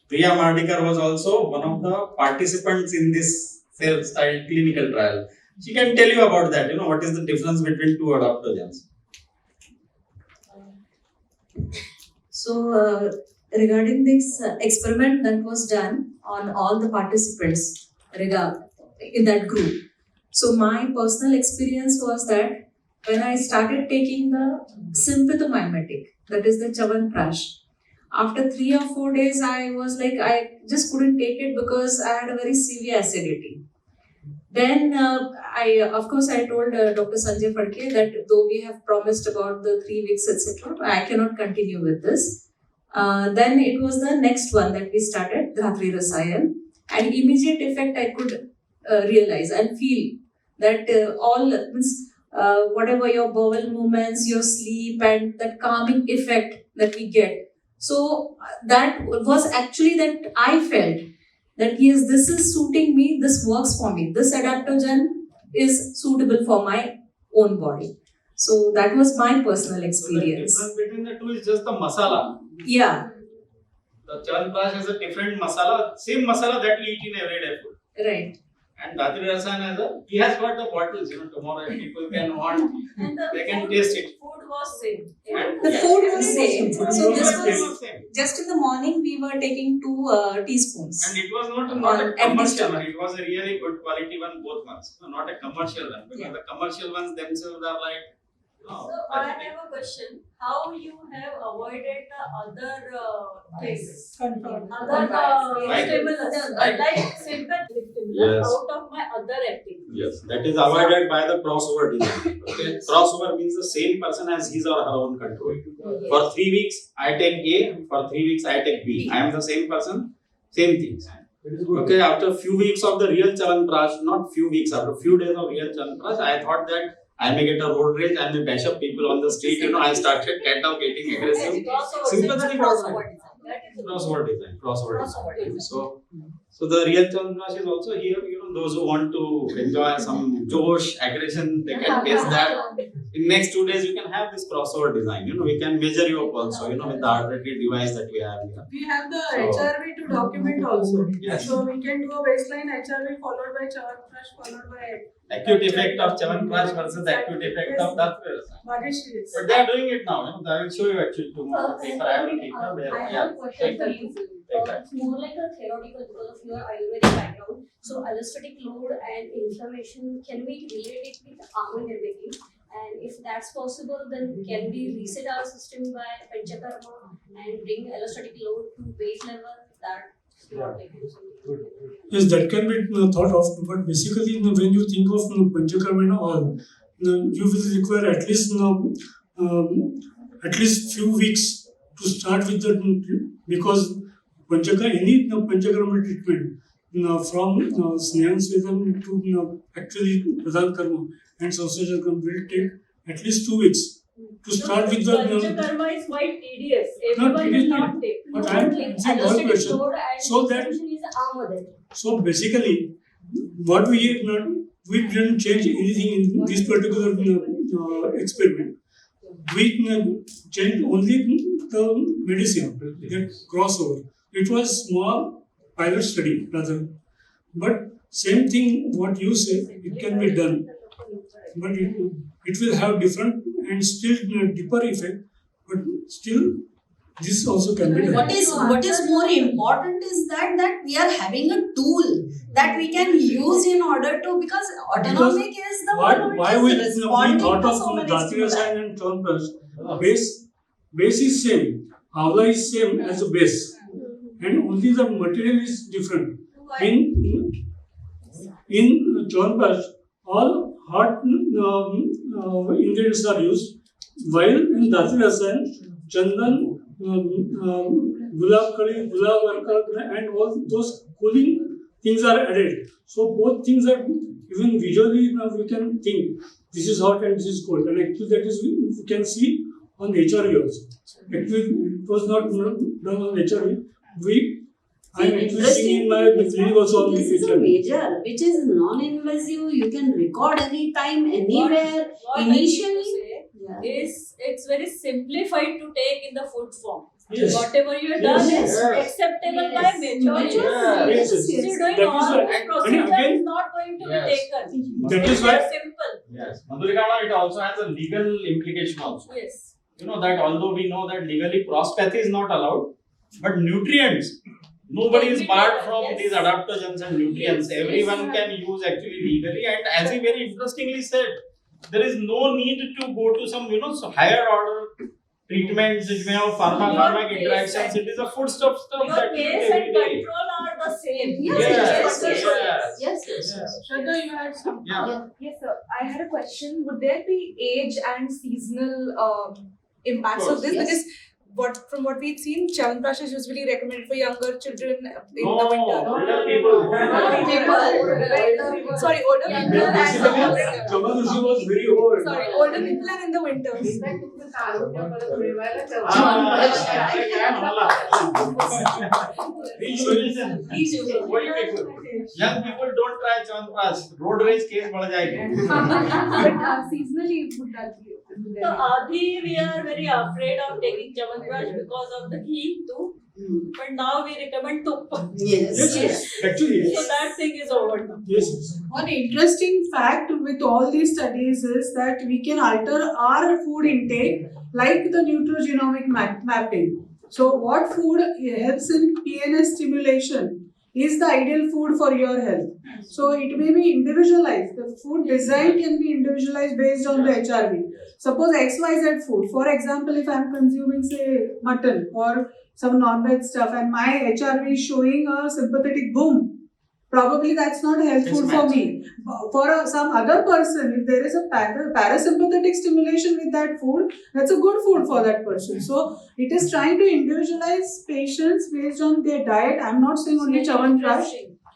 Priya Mardikar was also one of the participants in this self-styled clinical trial. She can tell you about that, what is the difference between two adaptogens. So, regarding this experiment that was done on all the participants in that group. So, my personal experience was that when I started taking the sympathomimetic, that is the Chyawanprash, after 3 or 4 days, I was like, I just couldn't take it because I had a very severe acidity. Then, of course, I told Dr. Sanjay Phadke that though we have promised about the 3 weeks, etc., I cannot continue with this. Then it was the next one that we started, Dhatri Rasayan. And immediate effect I could realize and feel that all means, whatever your bowel movements, your sleep, and that calming effect that we get. So that was actually that I felt that yes, this is suiting me, this works for me, this adaptogen is suitable for my own body. So that was my personal experience. So the difference between the two is just the masala. Yeah. The Chyawanprash has a different masala, same masala that we eat in everyday food. Right. And Dhatri Rasayan he has got the bottles, tomorrow if people can want, they can taste it. Food was same. The food was same. Food So this was was same. just in the morning we were taking 2 teaspoons. And it was not a commercial one, it was a really good quality one both ones. Not a commercial one. Because the commercial ones themselves are like, So I have a question. How you have avoided the other things? Other stimulus, like simple stimulus out of my other activities. Yes, that is avoided by the crossover design. Okay, crossover means the same person has his or her own control. For 3 weeks I take A, for 3 weeks I take B. I am the same person, same things. Okay, after few weeks of the real Chyawanprash, not few weeks, after few days of real Chyawanprash, I thought that I may get a road rage, I may bash up people on the street, I started getting aggressive. Simplistic crossover design. So the real Chyawanprash is also here, those who want to enjoy some josh, aggression, they can taste that. In next 2 days, you can have this crossover design. We can measure your pulse, with the artery device that we have here. We have the HRV to document also. Yes. So we can do a baseline HRV followed by Chyawanprash followed by acute effect of Chyawanprash versus acute effect of Dhatri Rasayan. But they are doing it now. I will show you actually tomorrow. Paper I have a paper there. I have a question for you. It's more like a theoretical because of your Ayurvedic background. So allostatic load and inflammation, can we relate it with Amanirvedi? And if that's possible, then can we reset our system by Panchakarma and bring allostatic load to base level? That's not like something. Yes, that can be thought of, but basically when you think of Panchakarma and all, you will require at least few weeks to start with that, because any Panchakarma treatment from Snehan Svedam to actually Pradhan Karma and Sausage Karma will take at least 2 weeks to start with the. Panchakarma is quite tedious. Not Everyone will not take. But I am answering one question. So basically, what we didn't change anything in this particular experiment. We changed only the medicine, the crossover. It was small pilot study rather, but same thing what you say, it can be done, but it will have different and still deeper effect, but still this also can be done. What is more important is that we are having a tool that we can use in order to, because autonomic is the one why which we is responding thought to of so many Dhatri stimuli. Rasayan and Chyawanprash, base is same, Avla is same as a base, and only the material is different. In Chyawanprash, all hot ingredients are used, while in Dhatri Rasayan, Chandan, Gulab Kali, Gulab Arka, and all those cooling things are added. So both things are, even visually we can think this is hot and this is cold, and actually that is we can see on HRV also. Actually, it was not done on HRV. I am actually seeing in my clinic also on This is a major, which is non-invasive. You can record anytime, anywhere. What Initially, is it's very simplified to take in the food form. Yes. Whatever you have done Yes. is acceptable by majority. Yes. So you're doing That is all why- this and procedure again- is not going to be taken. That It's is why- very simple. Yes, Madhurika, it also has a legal implication also. Yes. That although we know that legally cross-pathy is not allowed, but nutrients, nobody is barred from these adaptogens and nutrients. Everyone can use actually legally, and as he very interestingly said, there is no need to go to some higher order treatments which may have pharmac interactions. It is a food stuff Your that we pace do and every day. control are the same. Yes. Shraddha, you had some. Yes, sir. I had a question. Would there be age and seasonal impacts of this? Yes. Because from what we've seen, Chyawanprash is usually recommended for younger children in the No, winter. older people. Sorry, older people and Chyawanprash was very old. sorry, older people and in the winters. Young people don't try Chyawanprash. Road rage case बढ़ जाएगी. Seasonally it would that be. So Adi, we are very afraid of taking Chyawanprash because of the ghee too. But now we recommend tup. Yes. Actually, yes. So that thing is over now. Yes. One interesting fact with all these studies is that we can alter our food intake like the nutrigenomic mapping. So what food helps in PNS stimulation is the ideal food for your health. So it may be individualized. The food design can be individualized based on the HRV. Suppose XYZ food. For example, if I am consuming say mutton or some non-veg stuff and my HRV is showing a sympathetic boom, probably that's not health food for me. For some other person, if there is a parasympathetic stimulation with that food, that's a good food for that person. So it is trying to individualize patients based on their diet. I'm not saying only Chyawanprash,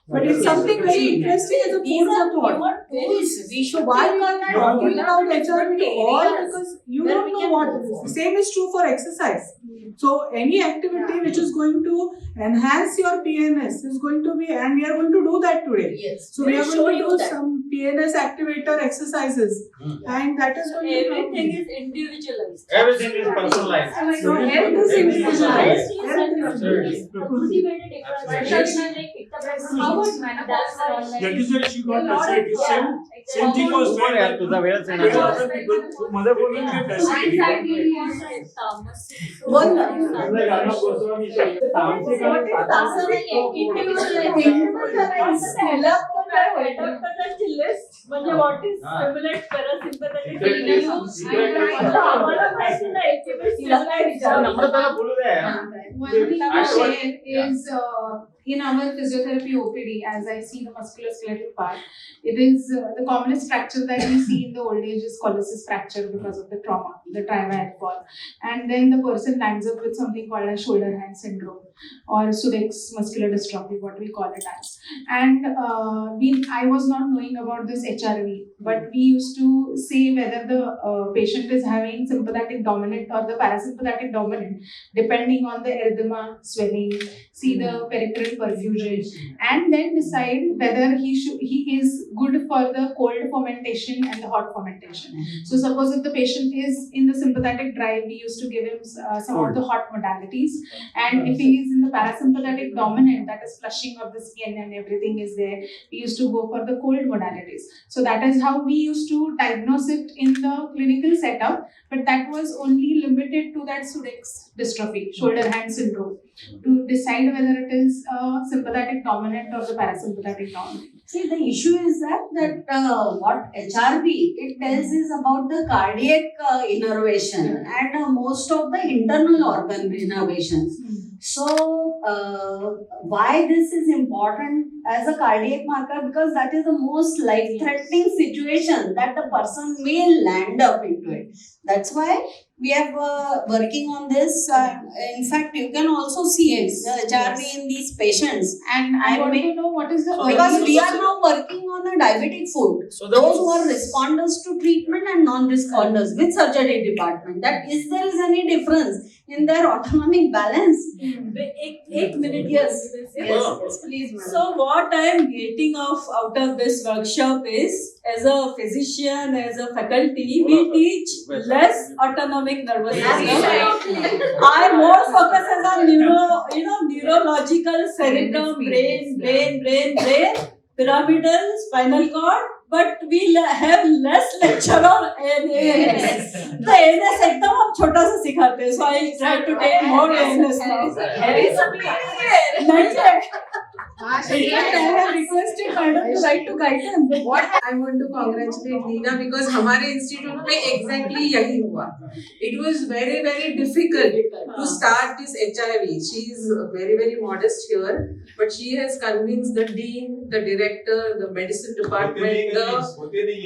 but it's something very interesting as a food for thought. So why we are talking about HRV to all, because you don't know what it is. The same is true for exercise. So any activity which is going to enhance your PNS is going to be, and we are going to do that today. Yes. So we are going to do some PNS activator exercises, and that is going to Everything is individualized. Everything is personalized. So health is individualized. That is why she got facility. Same thing was done by other people. Mother boarding के facility. म्हणजे what is stimulate parasympathetic One thing to share is in our physiotherapy OPD, as I see the musculoskeletal part, it is the commonest fracture that we see in the old age is colossus fracture because of the trauma, the triad fall, and then the person lands up with something called a shoulder hand syndrome or Sudex muscular dystrophy, what we call it as. And I was not knowing about this HRV, but we used to say whether the patient is having sympathetic dominant or the parasympathetic dominant, depending on the erythema, swelling, see the peripheral perfusion, and then decide whether he is good for the cold fermentation and the hot fermentation. So suppose if the patient is in the sympathetic drive, we used to give him some of the hot modalities, and if he is in the parasympathetic dominant, that is flushing of the skin and everything is there, we used to go for the cold modalities. So that is how we used to diagnose it in the clinical setup, but that was only limited to that Sudex dystrophy, shoulder hand syndrome, to decide whether it is sympathetic dominant or the parasympathetic dominant. See, the issue is that what HRV it tells is about the cardiac innervation and most of the internal organ innervations. So, why this is important as a cardiac marker? Because that is the most life-threatening situation that the person may land up into it. That's why we are working on this. In fact, you can also see the HRV in these patients. And I want to know what is the because we are now working on a diabetic food. So those who are responders to treatment and non-responders with surgery department. That is there is any difference in their autonomic balance? एक minute. Yes, please, madam. So what I am getting out of this workshop is, as a physician, as a faculty, we teach less autonomic nervous system. I more focuses on neurological, cerebrum, brain, pyramidal, spinal cord. But we have less lecture on ANS. The ANS एकदम हम छोटा सा सिखाते हैं. So I try to take more ANS now. In fact, I have requested madam to write to guidance. I want to congratulate Leena because हमारे institute में exactly यही हुआ. It was very difficult to start this HIV. She is very modest here, but she has convinced the dean, the director, the medicine department.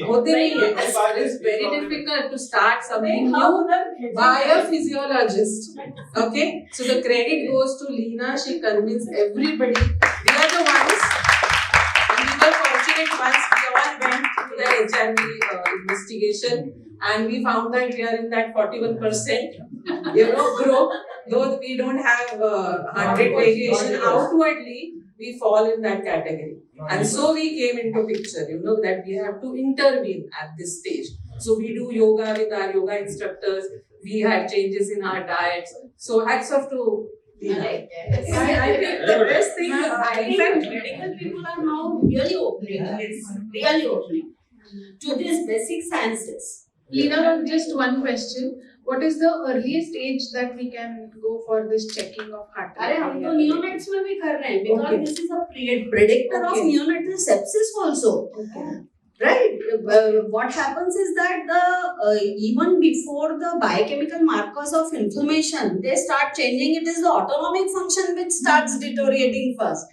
होते नहीं है. It is very difficult to start something new by a physiologist. Okay, so the credit goes to Leena. She convinced everybody. We are the ones. We were fortunate once we all went to the HIV investigation and we found that we are in that 41% group. Though we don't have 100 variation outwardly, we fall in that category. And so we came into picture, that we have to intervene at this stage. So we do yoga with our yoga instructors. We had changes in our diets. So hats off to I think the best thing, in fact, medical people are now really opening, really opening to these basic sciences. Leena, just one question. What is the earliest age that we can go for this checking of heart rate? अरे हम तो neonates में भी कर रहे हैं because this is a predictor of neonatal sepsis also. Right. What happens is that even before the biochemical markers of inflammation, they start changing. It is the autonomic function which starts deteriorating first,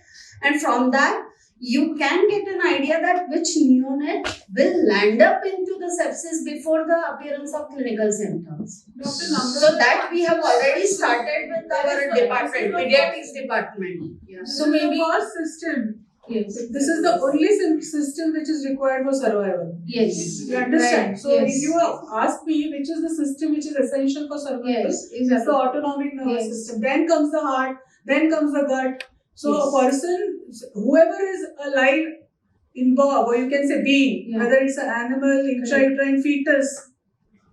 and from that you can get an idea that which neonate will land up into the sepsis before the appearance of clinical symptoms. So that we have already started with our department, pediatrics department. So maybe our system. Yes. This is the only system which is required for survival. Yes. You understand? Right. So yes. if you ask me which is the system which is essential for survival, yes. it's the autonomic nervous system. Then comes the heart, then comes the gut. So a person, whoever is alive in birth, or you can say being, whether it's an animal, intrauterine fetus,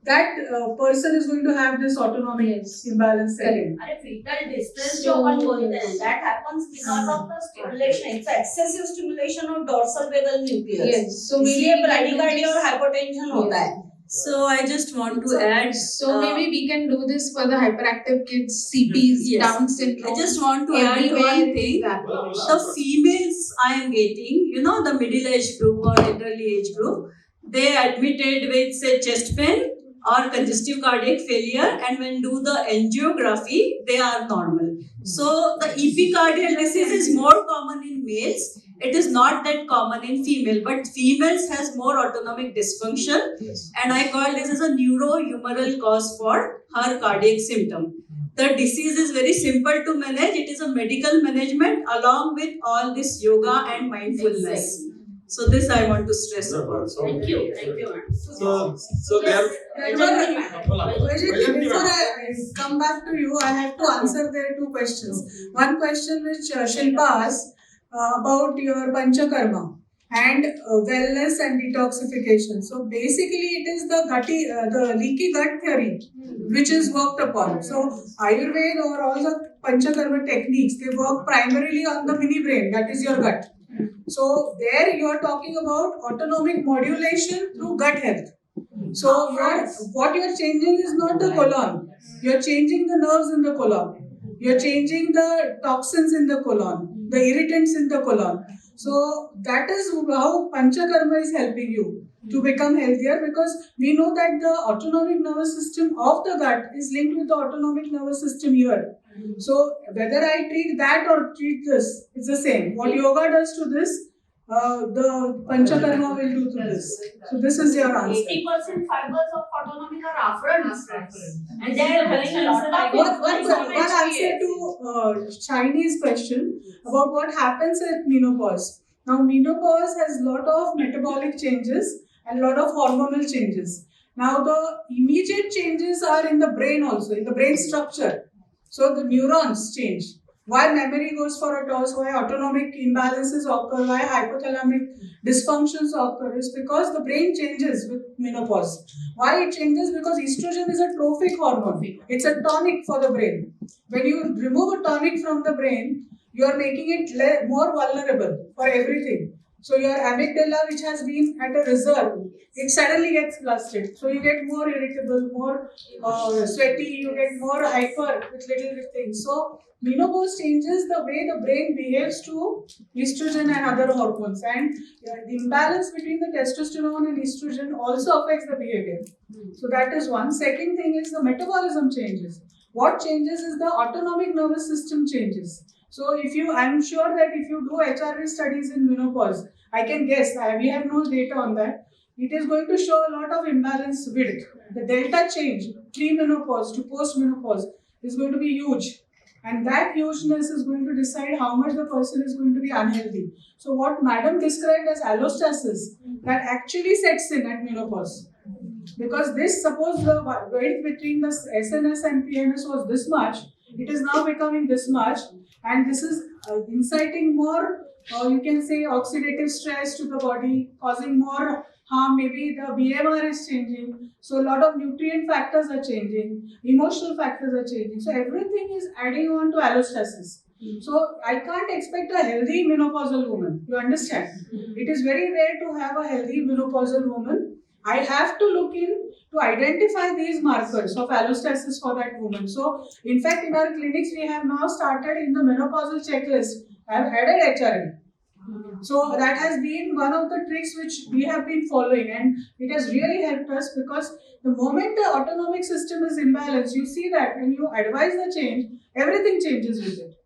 that person is going to have this autonomic imbalance setting. Fetal distress जो अपन बोलते हैं, that happens because of the stimulation. It's excessive stimulation of dorsal vagal nucleus. Yes. So इसलिए bradycardia और hypotension होता है. So I just want to add. So maybe we can do this for the hyperactive kids, CPs, Down syndrome. I just want to add one thing. The females I am getting, the middle age group or elderly age group, they admitted with say chest pain or congestive cardiac failure, and when do the angiography, they are normal. So the epicardial disease is more common in males. It is not that common in female, but females has more autonomic dysfunction, and I call this as a neurohumoral cause for her cardiac symptom. The disease is very simple to manage. It is a medical management along with all this yoga and mindfulness. So this I want to stress about. Thank you. So they are. Before I come back to you, I have to answer their two questions. One question which Shilpa asked about your panchakarma and wellness and detoxification. So basically, it is the leaky gut theory which is worked upon. So Ayurveda or all the panchakarma techniques, they work primarily on the mini brain, that is your gut. So there you are talking about autonomic modulation through gut health. So what you are changing is not the colon. You are changing the nerves in the colon. You are changing the toxins in the colon, the irritants in the colon. So that is how Panchakarma is helping you to become healthier, because we know that the autonomic nervous system of the gut is linked with the autonomic nervous system here. So whether I treat that or treat this, it's the same. What yoga does to this, the Panchakarma will do to this. So this is your answer. 80% fibers of autonomic are afferents. And they are having a lot of one answer to Chinese question about what happens at menopause. Now menopause has a lot of metabolic changes and a lot of hormonal changes. Now the immediate changes are in the brain also, in the brain structure. So the neurons change. Why memory goes for a toss, why autonomic imbalances occur, why hypothalamic dysfunctions occur is because the brain changes with menopause. Why it changes? Because estrogen is a trophic hormone. It's a tonic for the brain. When you remove a tonic from the brain, you are making it more vulnerable for everything. So your amygdala, which has been at a reserve, it suddenly gets flustered. So you get more irritable, more sweaty, you get more hyper with little things. So menopause changes the way the brain behaves to estrogen and other hormones, and the imbalance between the testosterone and estrogen also affects the behavior. So that is one. Second thing is the metabolism changes. What changes is the autonomic nervous system changes. So I'm sure that if you do HRV studies in menopause, I can guess, we have no data on that, it is going to show a lot of imbalance with the delta change, pre-menopause to post-menopause is going to be huge. And that hugeness is going to decide how much the person is going to be unhealthy. So what Madam described as allostasis, that actually sets in at menopause. Because this, suppose the weight between the SNS and PMS was this much, it is now becoming this much, and this is inciting more, you can say, oxidative stress to the body, causing more harm. Maybe the BMR is changing, so a lot of nutrient factors are changing, emotional factors are changing. So everything is adding on to allostasis. So I can't expect a healthy menopausal woman. You understand? It is very rare to have a healthy menopausal woman. I have to look in to identify these markers of allostasis for that woman. So, in fact, in our clinics, we have now started in the menopausal checklist. I have added HRV. So, that has been one of the tricks which we have been following, and it has really helped us, because the moment the autonomic system is imbalanced, you see that when you advise the change, everything changes with it.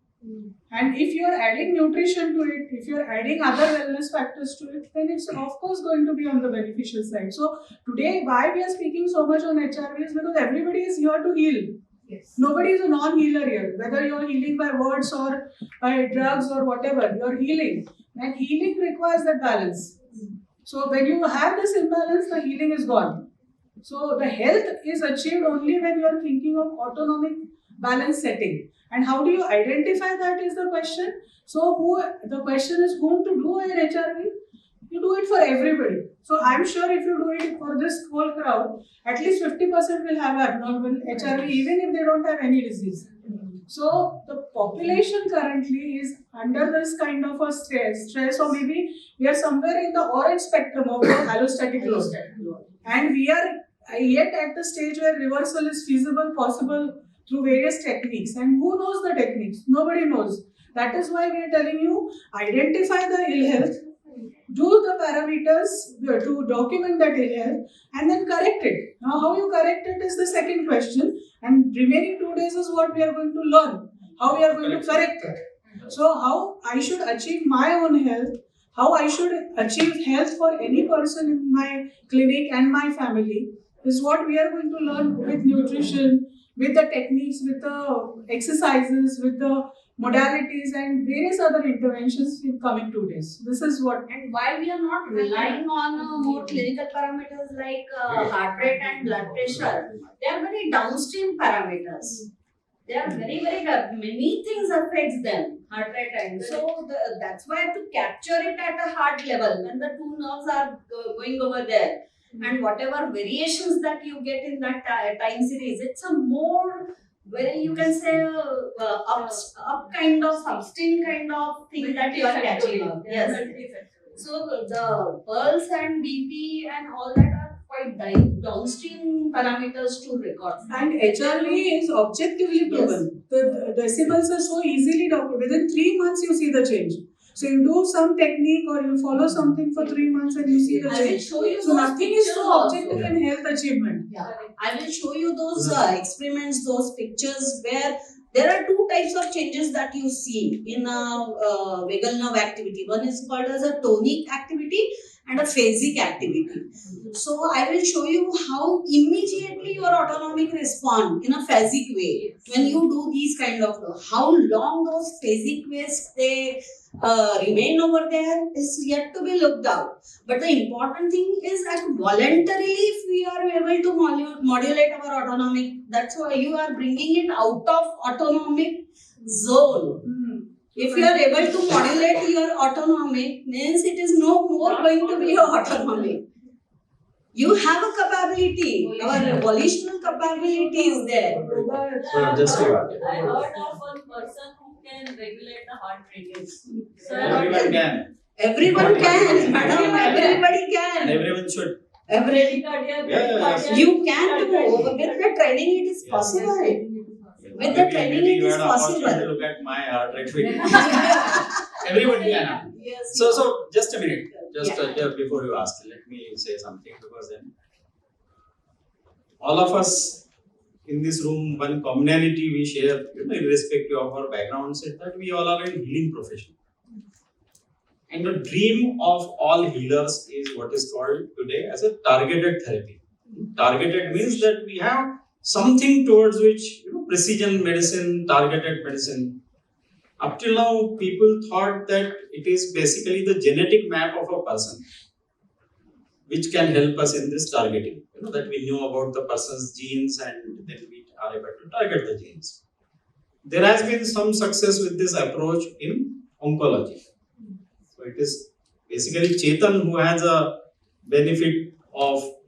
And if you are adding nutrition to it, if you are adding other wellness factors to it, then it's of course going to be on the beneficial side. So today, why we are speaking so much on HRV is because everybody is here to heal. Yes. Nobody is a non-healer here. Whether you are healing by words or by drugs or whatever, you are healing. And healing requires that balance. So when you have this imbalance, the healing is gone. So the health is achieved only when you are thinking of autonomic balance setting. And how do you identify that is the question. So the question is whom to do an HRV? You do it for everybody. So I'm sure if you do it for this whole crowd, at least 50% will have abnormal HRV even if they don't have any disease. So the population currently is under this kind of a stress, or maybe we are somewhere in the orange spectrum of the allostatic load. And we are yet at the stage where reversal is feasible, possible through various techniques. And who knows the techniques? Nobody knows. That is why we are telling you, identify the ill health, do the parameters to document that ill health, and then correct it. Now, how you correct it is the second question, and remaining 2 days is what we are going to learn, how we are going to correct it. So, how I should achieve my own health, how I should achieve health for any person in my clinic and my family is what we are going to learn with nutrition, with the techniques, with the exercises, with the modalities and various other interventions in coming 2 days. This is what. And while we are not relying on more clinical parameters like heart rate and blood pressure, they are very downstream parameters. They are very, very, many things affects them, heart rate and so that's why to capture it at a heart level when the two nerves are going over there. And whatever variations that you get in that time series, it's a more very, you can say, up kind of substance kind of thing that you are catching. Yes. So the pulse and BP and all that are quite downstream parameters to record. And HRV is objectively proven. Yes. The decibels are so easily documented. Within 3 months, you see the change. So you do some technique or you follow something for 3 months and you see the change. I will show you so nothing is so objective in health achievement. Yeah. I will show you those experiments, those pictures where there are two types of changes that you see in a vagal nerve activity. One is called as a tonic activity and a phasic activity. So I will show you how immediately your autonomic respond in a phasic way when you do these kind of, how long those phasic waves they remain over there is yet to be looked out. But the important thing is that voluntarily if we are able to modulate our autonomic, that's why you are bringing it out of autonomic zone. If you are able to modulate your autonomic, means it is no more going to be your autonomic. You have a capability, our volitional capability is there. I heard of one person who can regulate the heart rate. Everyone can. Everyone can, madam. Everybody And can. everyone should. You can do. With the training, it is possible. With the training, it you is had an opportunity to possible. look at my heart rate. Everybody can. So just a minute. Just before you ask, let me say something, because then all of us in this room, one commonality we share, irrespective of our backgrounds, is that we all are in healing profession. And the dream of all healers is what is called today as a targeted therapy. Targeted means that we have something towards which, precision medicine, targeted medicine. Up till now, people thought that it is basically the genetic map of a person which can help us in this targeting. That we know about the person's genes and then we are able to target the genes. There has been some success with this approach in oncology. So it is basically Chetan who has a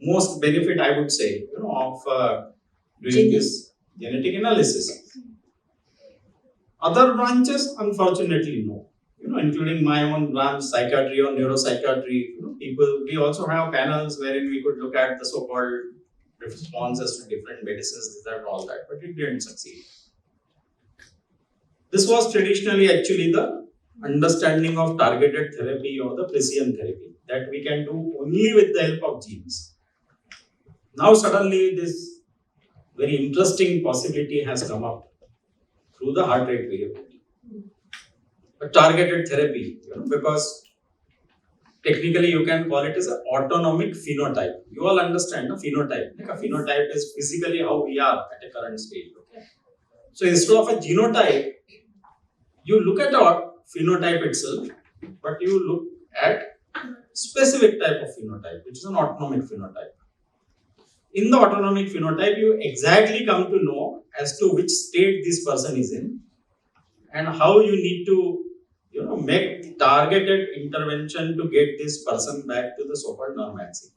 most benefit, I would say, of doing this genetic analysis. Other branches, unfortunately, no. Including my own branch, psychiatry or neuropsychiatry, people, we also have panels wherein we could look at the so-called responses to different medicines, this and all that, but it didn't succeed. This was traditionally actually the understanding of targeted therapy or the precision therapy that we can do only with the help of genes. Now suddenly this very interesting possibility has come up through the heart rate variability. A targeted therapy, because technically you can call it as an autonomic phenotype. You all understand the phenotype. Like a phenotype is physically how we are at a current stage. Okay? So instead of a genotype, you look at a phenotype itself, but you look at specific type of phenotype, which is an autonomic phenotype. In the autonomic phenotype, you exactly come to know as to which state this person is in and how you need to make targeted intervention to get this person back to the so-called normalcy.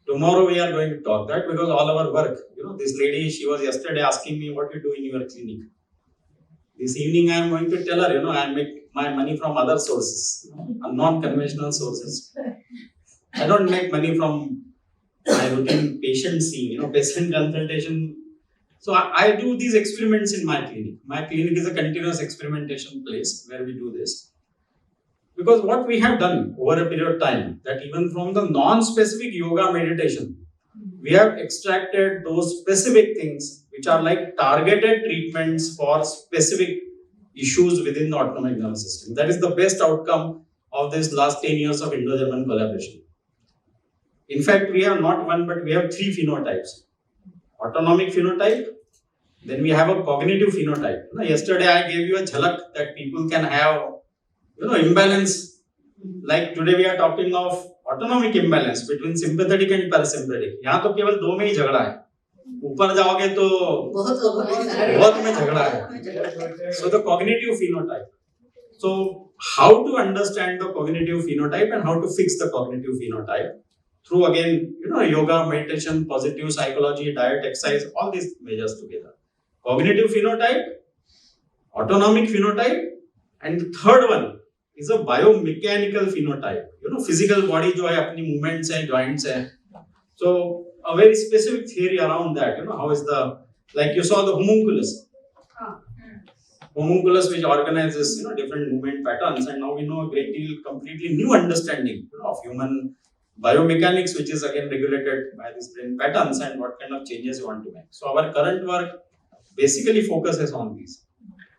Tomorrow we are going to talk that, because all our work, this lady, she was yesterday asking me what you do in your clinic. This evening I am going to tell her, I make my money from other sources, non-conventional sources. I don't make money from my routine patient seeing, patient consultation. So I do these experiments in my clinic. My clinic is a continuous experimentation place where we do this. Because what we have done over a period of time, that even from the non-specific yoga meditation, we have extracted those specific things which are like targeted treatments for specific issues within the autonomic nervous system. That is the best outcome of this last 10 years of Indo-German collaboration. In fact, we have not one, but we have 3 phenotypes. Autonomic phenotype, then we have a cognitive phenotype. Yesterday I gave you a jhalak that people can have, imbalance. Like today we are talking of autonomic imbalance between sympathetic and parasympathetic. यहाँ तो केवल 2 में ही झगड़ा है. ऊपर जाओगे तो बहुत में झगड़ा है. So the cognitive phenotype. So how to understand the cognitive phenotype and how to fix the cognitive phenotype? Through again, yoga, meditation, positive psychology, diet, exercise, all these measures together. Cognitive phenotype, autonomic phenotype, and the third one is a biomechanical phenotype. Physical body जो है अपनी movements है, joints है. So a very specific theory around that. How is like you saw the homunculus. Homunculus which organizes different movement patterns, and now we know a great deal, completely new understanding of human biomechanics, which is again regulated by these brain patterns and what kind of changes you want to make. So our current work basically focuses on these: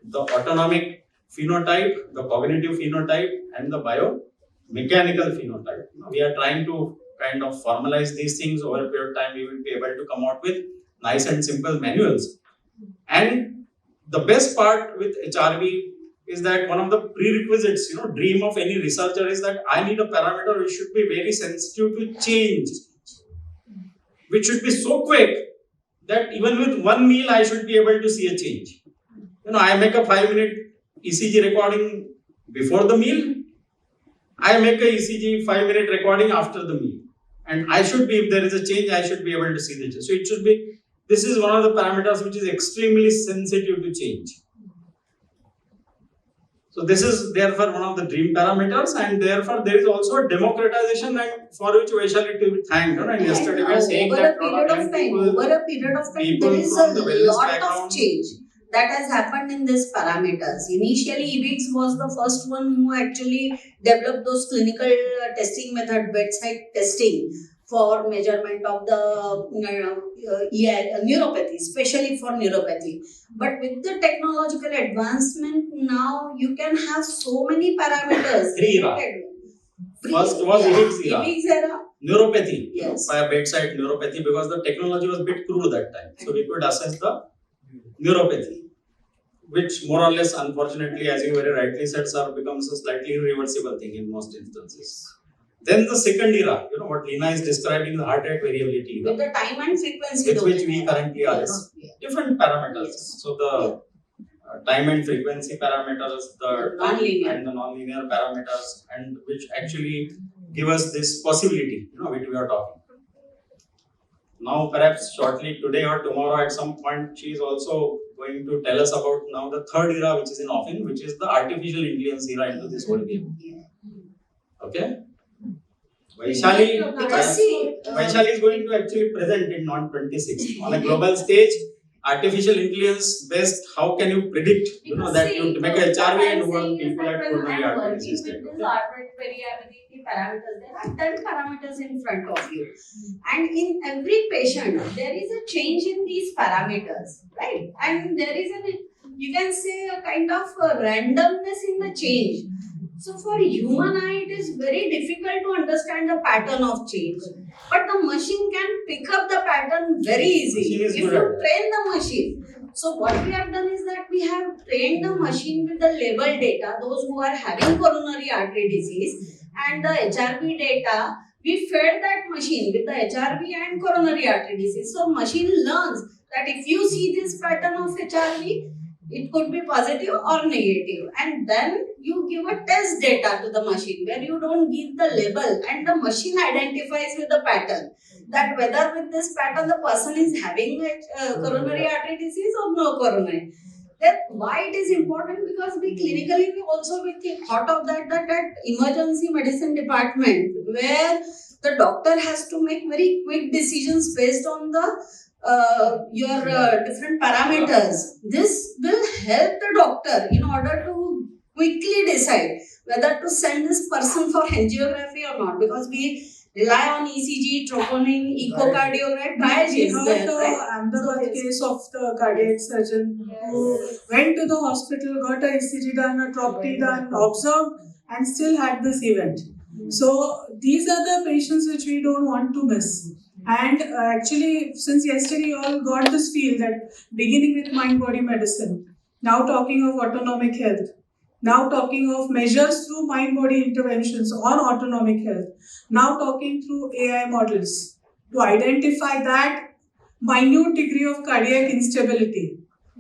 the autonomic phenotype, the cognitive phenotype, and the biomechanical phenotype. We are trying to kind of formalize these things. Over a period of time we will be able to come out with nice and simple manuals. And the best part with HRV is that one of the prerequisites, dream of any researcher is that I need a parameter which should be very sensitive to change, which should be so quick that even with one meal I should be able to see a change. I make a 5-minute ECG recording before the meal, I make a ECG 5-minute recording after the meal, and I should be, if there is a change, I should be able to see the change. So it should be, this is one of the parameters which is extremely sensitive to change. So this is therefore one of the dream parameters, and therefore there is also a democratization, and for which Vaishali to be thanked. And yesterday we were saying over that a period of time, there people is from the a wellness lot of background change that has happened in these parameters. Initially, EBIGS was the first one who actually developed those clinical testing method, bedside testing for measurement of the neuropathy, especially for neuropathy. But with the technological advancement, now you can have so many parameters. First was EBIGS era. Neuropathy, Yes. By bedside neuropathy, because the technology was a bit crude that time. So we could assess the neuropathy, which more or less, unfortunately, as you very rightly said, sir, becomes a slightly irreversible thing in most instances. Then the second era, what Lina is describing, the heart rate variability era, With the time and frequency. with which we currently are, different parameters. So the time and frequency parameters, the non-linear and the non-linear parameters, and which actually give us this possibility, which we are talking. Now, perhaps shortly today or tomorrow at some point, she is also going to tell us about now the third era, which is in offing, which is the artificial intelligence era into this whole game. Okay? Vaishali is going to actually present in on 26th on a global stage. Artificial intelligence based, how can you predict, that you make a HRV and work people at coronary artery disease? Heart rate variability parameters, there are 10 parameters in front of you, and in every patient there is a change in these parameters, right? And there is you can say a kind of randomness in the change. So for human eye, it is very difficult to understand the pattern of change. But the machine can pick up the pattern very easily if you train the machine. So what we have done is that we have trained the machine with the label data, those who are having coronary artery disease, and the HRV data. We fed that machine with the HRV and coronary artery disease. So machine learns that if you see this pattern of HRV, it could be positive or negative, and then you give a test data to the machine where you don't give the label, and the machine identifies with the pattern that whether with this pattern the person is having coronary artery disease or no coronary. Then why it is important? Because we clinically we thought of that at emergency medicine department, where the doctor has to make very quick decisions based on the your different parameters. This will help the doctor in order to quickly decide whether to send this person for angiography or not, because we rely on ECG, troponin, echocardiogram, We is heard there, the right? Ahmedabad case of the cardiac surgeon who went to the hospital, got a ECG done, a trop T done, observed, and still had this event. So these are the patients which we don't want to miss. And actually, since yesterday you all got this feel that beginning with mind-body medicine, now talking of autonomic health, now talking of measures through mind-body interventions on autonomic health, now talking through AI models to identify that minute degree of cardiac instability.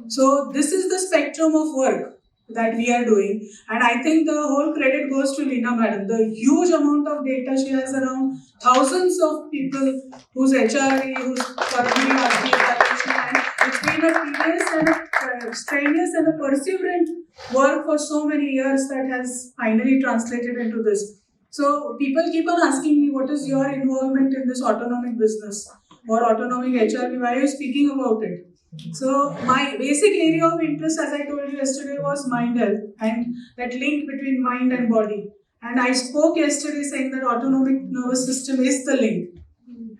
So this is the spectrum of work that we are doing, and I think the whole credit goes to Lina madam. The huge amount of data she has, around thousands of people whose HRV, whose coronary artery evaluation, and it's been a tedious and a strenuous and a perseverant work for so many years that has finally translated into this. So people keep on asking me, what is your involvement in this autonomic business or autonomic HRV? Why are you speaking about it? So my basic area of interest, as I told you yesterday, was mind health and that link between mind and body. And I spoke yesterday saying that autonomic nervous system is the link.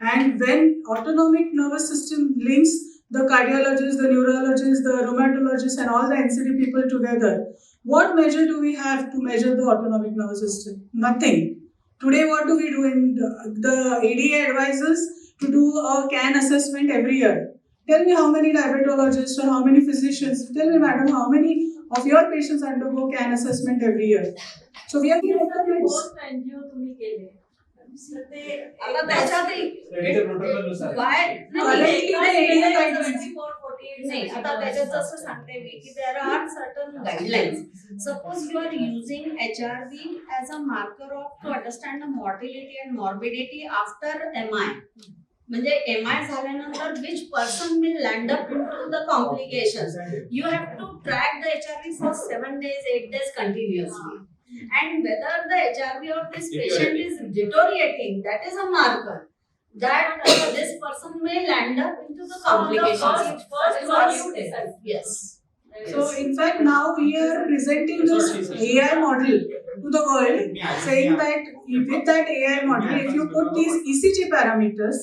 And when autonomic nervous system links the cardiologists, the neurologists, the rheumatologists, and all the NCD people together, what measure do we have to measure the autonomic nervous system? Nothing. Today, what do we do? In the ADA advises to do a CAN assessment every year. Tell me how many diabetologists or how many physicians, tell me madam, how many of your patients undergo CAN assessment every year? So we are आता त्याच्यातही नाही, आता त्याच्यात जसं सांगते मी की there are certain guidelines. Suppose you are using HRV as a marker of to understand the mortality and morbidity after MI. म्हणजे MI झाल्यानंतर which person will land up into the complications. You have to track the HRV for 7 days, 8 days continuously. And whether the HRV of this patient is deteriorating, that is a marker that this person may land up into the complications. First, Yes. So in fact now we are presenting this AI model to the world, saying that with that AI model, if you put these ECG parameters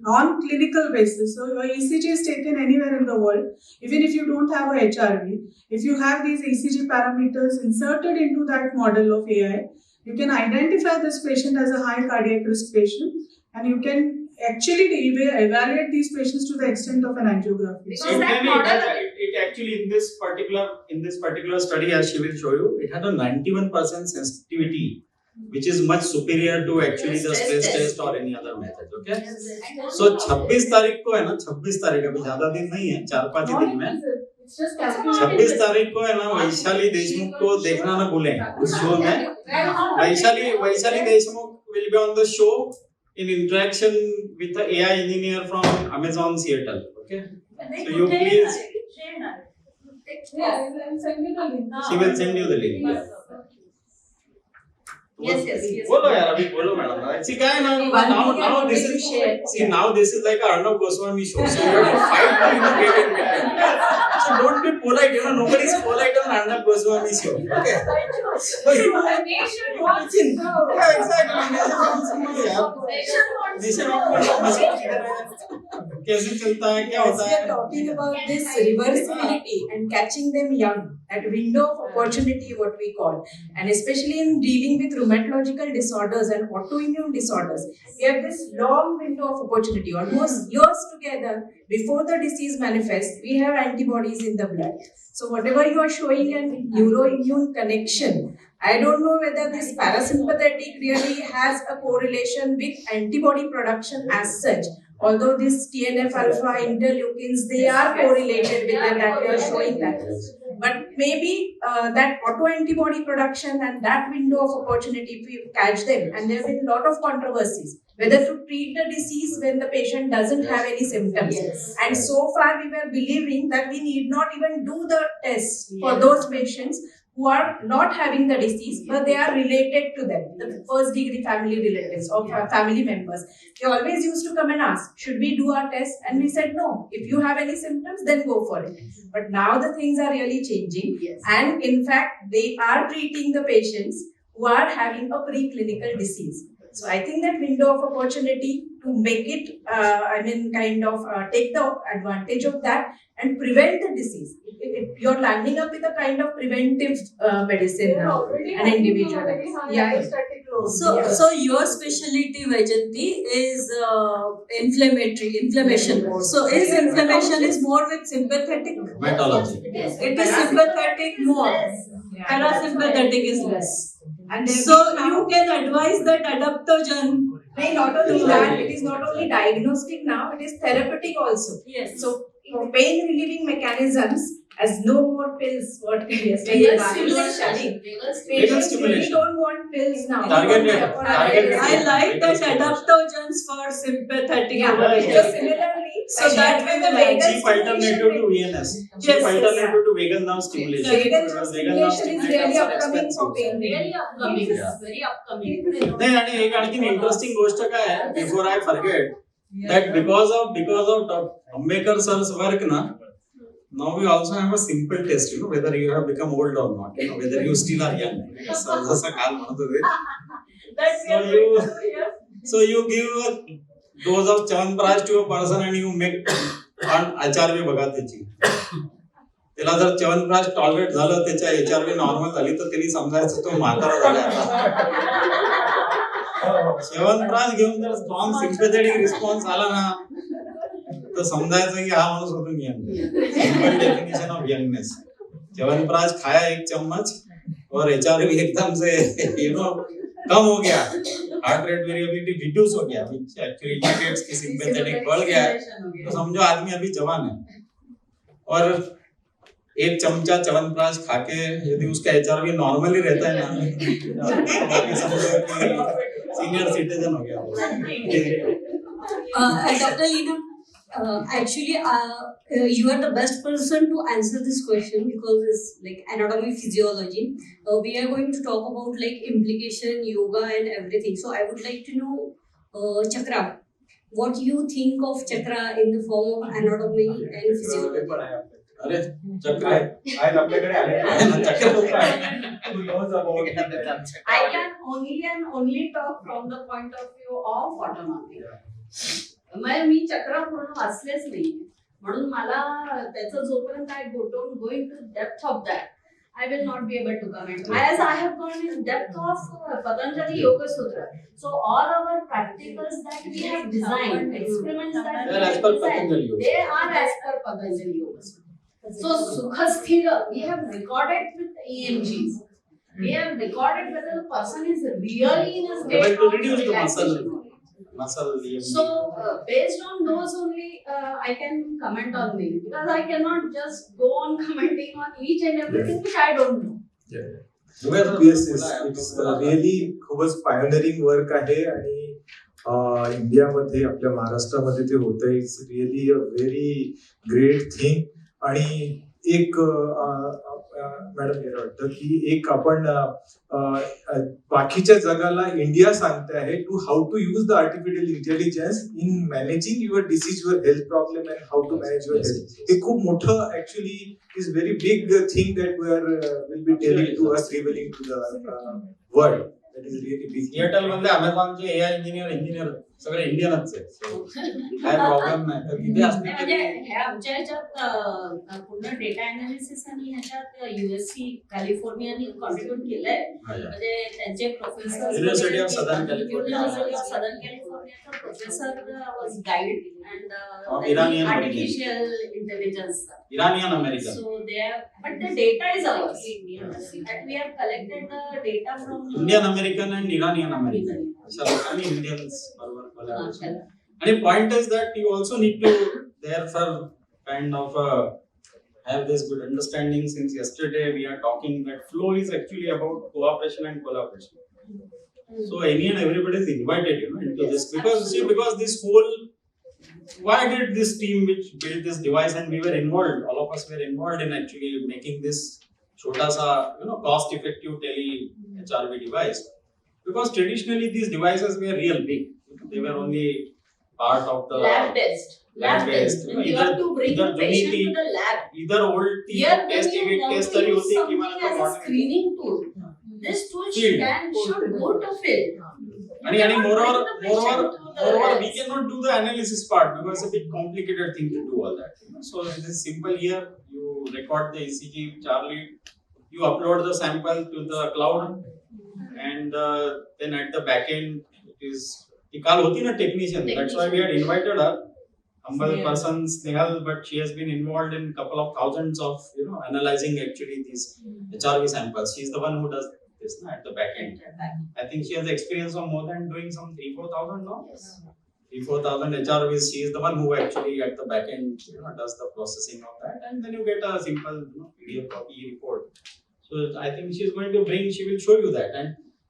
on clinical basis, so your ECG is taken anywhere in the world, even if you don't have a HRV, if you have these ECG parameters inserted into that model of AI, you can identify this patient as a high cardiac risk patient, and you can actually evaluate these patients to the extent of an angiography. So it actually in this particular study, as she will show you, it had a 91% sensitivity, which is much superior to actually the stress test or any other method. Okay. So 26 तारीख को है ना, 26 तारीख अभी ज्यादा दिन नहीं है, 4-5 दिन में 26 तारीख को है ना, वैशाली देशमुख को देखना ना भूलें उस शो में. Vaishali Deshmukh will be on the show in interaction with the AI engineer from Amazon Seattle. Okay, so you please. She will send you the link. Yes. बोलो यार, अभी बोलो मैडम. See क्या है now this is like a Arnav Goswami show. So you have to fight to get in between. So don't be polite. Nobody is polite on Arnav Goswami show. Okay. So you listen. Yeah, exactly. कैसे चलता है, क्या होता है? We are talking about this reversibility and catching them young, that window of opportunity, what we call, and especially in dealing with rheumatological disorders and autoimmune disorders, we have this long window of opportunity, almost years together before the disease manifests. We have antibodies in the blood. So whatever you are showing a neuroimmune connection, I don't know whether this parasympathetic really has a correlation with antibody production as such. Although this TNF alpha interleukins, they are correlated with that we are showing that. But maybe that autoantibody production and that window of opportunity, if we catch them, and there have been a lot of controversies whether to treat the disease when the patient doesn't have any symptoms. And so far we were believing that we need not even do the test for those patients who are not having the disease, but they are related to them, the first degree family relatives or family members. They always used to come and ask, should we do our test? And we said, no, if you have any symptoms, then go for it. But now the things are really changing. And in fact, they are treating the patients who are having a preclinical disease. So I think that window of opportunity to make it, take the advantage of that and prevent the disease. You're landing up with a kind of preventive medicine now, an individual. So your specialty, Vaijanti, is inflammation more. So is inflammation is more with sympathetic? Metology. It is sympathetic more. Parasympathetic is less. And so you can advise that adaptogen. Not only that, it is not only diagnostic now, it is therapeutic also. So pain relieving mechanisms as no more pills. What yesterday was studying. Patients really don't want pills now. I like that adaptogens for sympathetic. So similarly, so that way the vagal cheap alternative to VNS. Cheap alternative to vagal nerve stimulation. Vagal stimulation is really upcoming for pain. Really upcoming. Very upcoming. नहीं आणि एक आणखी interesting गोष्ट काय आहे, before I forget that because of Ambekar sir's work now we also have a simple test, whether you have become old or not, whether you still are young. जसा काल म्हणत होते. So you give a dose of Chyawanprash to a person and you make HRV बघा त्याची. त्याला जर chyawanprash tolerate झालं, त्याच्या HRV नॉर्मल झाली, तर त्यांनी समजायचं तो म्हातारा झाला. च्यवनप्राश घेऊन जर स्ट्रॉंग सिम्पॅथेटिक रिस्पॉन्स आला ना, तर समजायचं की हा माणूस होतो young. Simple definition of youngness. Chyawanprash खाया 1 चम्मच और HRV एकदम से कम हो गया, हार्ट रेट वेरिएबिलिटी रिड्यूस हो गया, which actually indicates कि सिम्पैथेटिक बढ़ गया है, तो समझो आदमी अभी जवान है. और 1 चमचा च्यवनप्राश खाके यदि उसका HRV नॉर्मली रहता है ना, तो समझो कि सीनियर सिटीजन हो गया. Dr. Leena, actually, you are the best person to answer this question because it's like anatomy, physiology. We are going to talk about like implication, yoga, and everything. So I would like to know, chakra. What do you think of chakra in the form of anatomy and physiology? अरे चक्र आहे आपल्याकडे आहे चक्र लोक आहे who knows about I can only talk from the point of view of autonomy. मी चक्र पूर्ण वाचलेच नाही म्हणून मला त्याचं जोपर्यंत I don't go into depth of that, I will not be able to comment. As I have gone in depth of Patanjali Yoga Sutra, so all our practicals that we have designed, experiments that we have designed, they are as per Patanjali Yoga Sutra. So Sukhasthira, we have recorded with EMGs. We have recorded whether the person is really in a state able to of reduce the relaxation. muscle So based on those only I can comment on them because I cannot just go on commenting on each and everything which I don't know. Yes, it's really खूपच pioneering work आहे आणि इंडियामध्ये आपल्या महाराष्ट्रामध्ये ते होतंय. It's really a very great thing. आणि एक मॅडम हे वाटतं की एक आपण बाकीच्या जगाला इंडिया सांगते आहे to how to use the artificial intelligence in managing your disease, your health problem and how to manage your health. हे खूप मोठं actually is very big thing that we are will be telling to us, revealing to the world. That is really big. Seattle मधले अमेझॉनचे AI engineer सगळे इंडियनच आहेत. काय problem नाही तर तिथे असले म्हणजे हे आमच्या ह्याच्यात पूर्ण डेटा अनालिसिस आणि ह्याच्यात USC कॅलिफोर्नियाने कॉन्ट्रीब्यूट केलंय. म्हणजे त्यांचे प्रोफेसर युनिव्हर्सिटी ऑफ सदर्न कॅलिफोर्नियाचा professor was guide and Iranian artificial intelligence. Iranian American. So they are, but the data is ours. That we have collected the data from Indian American and Iranian American. So many Indians बरोबर collaboration. And the point is that you also need to therefore kind of have this good understanding. Since yesterday we are talking that flow is actually about cooperation and collaboration. So any and everybody is invited, into this because this whole, why did this team which built this device, and we were involved, all of us were involved in actually making this chota sa, cost effective tele HRV device, because traditionally these devices were real big. They were only part of the lab based. You have to bring the patient to the lab. Either old Here test, when you want to use something as a screening tool, this tool should go to field. And moreover, we cannot do the analysis part because it's a bit complicated thing to do all that. So it is simple here. You record the ECG, Charlie. You upload the sample to the cloud, and then at the back end, it is. Ikal hoti na technician. That's why we had invited her. Humble person, Snehal, but she has been involved in a couple of thousands of analyzing actually these HRV samples. She's the one who does this at the back end. I think she has experience of more than doing some 3,000-4,000 now. Yes. 3,000-4,000 HRVs. She is the one who actually at the back end does the processing of that, and then you get a simple PDF copy report. So I think she is going to bring. She will show you that, and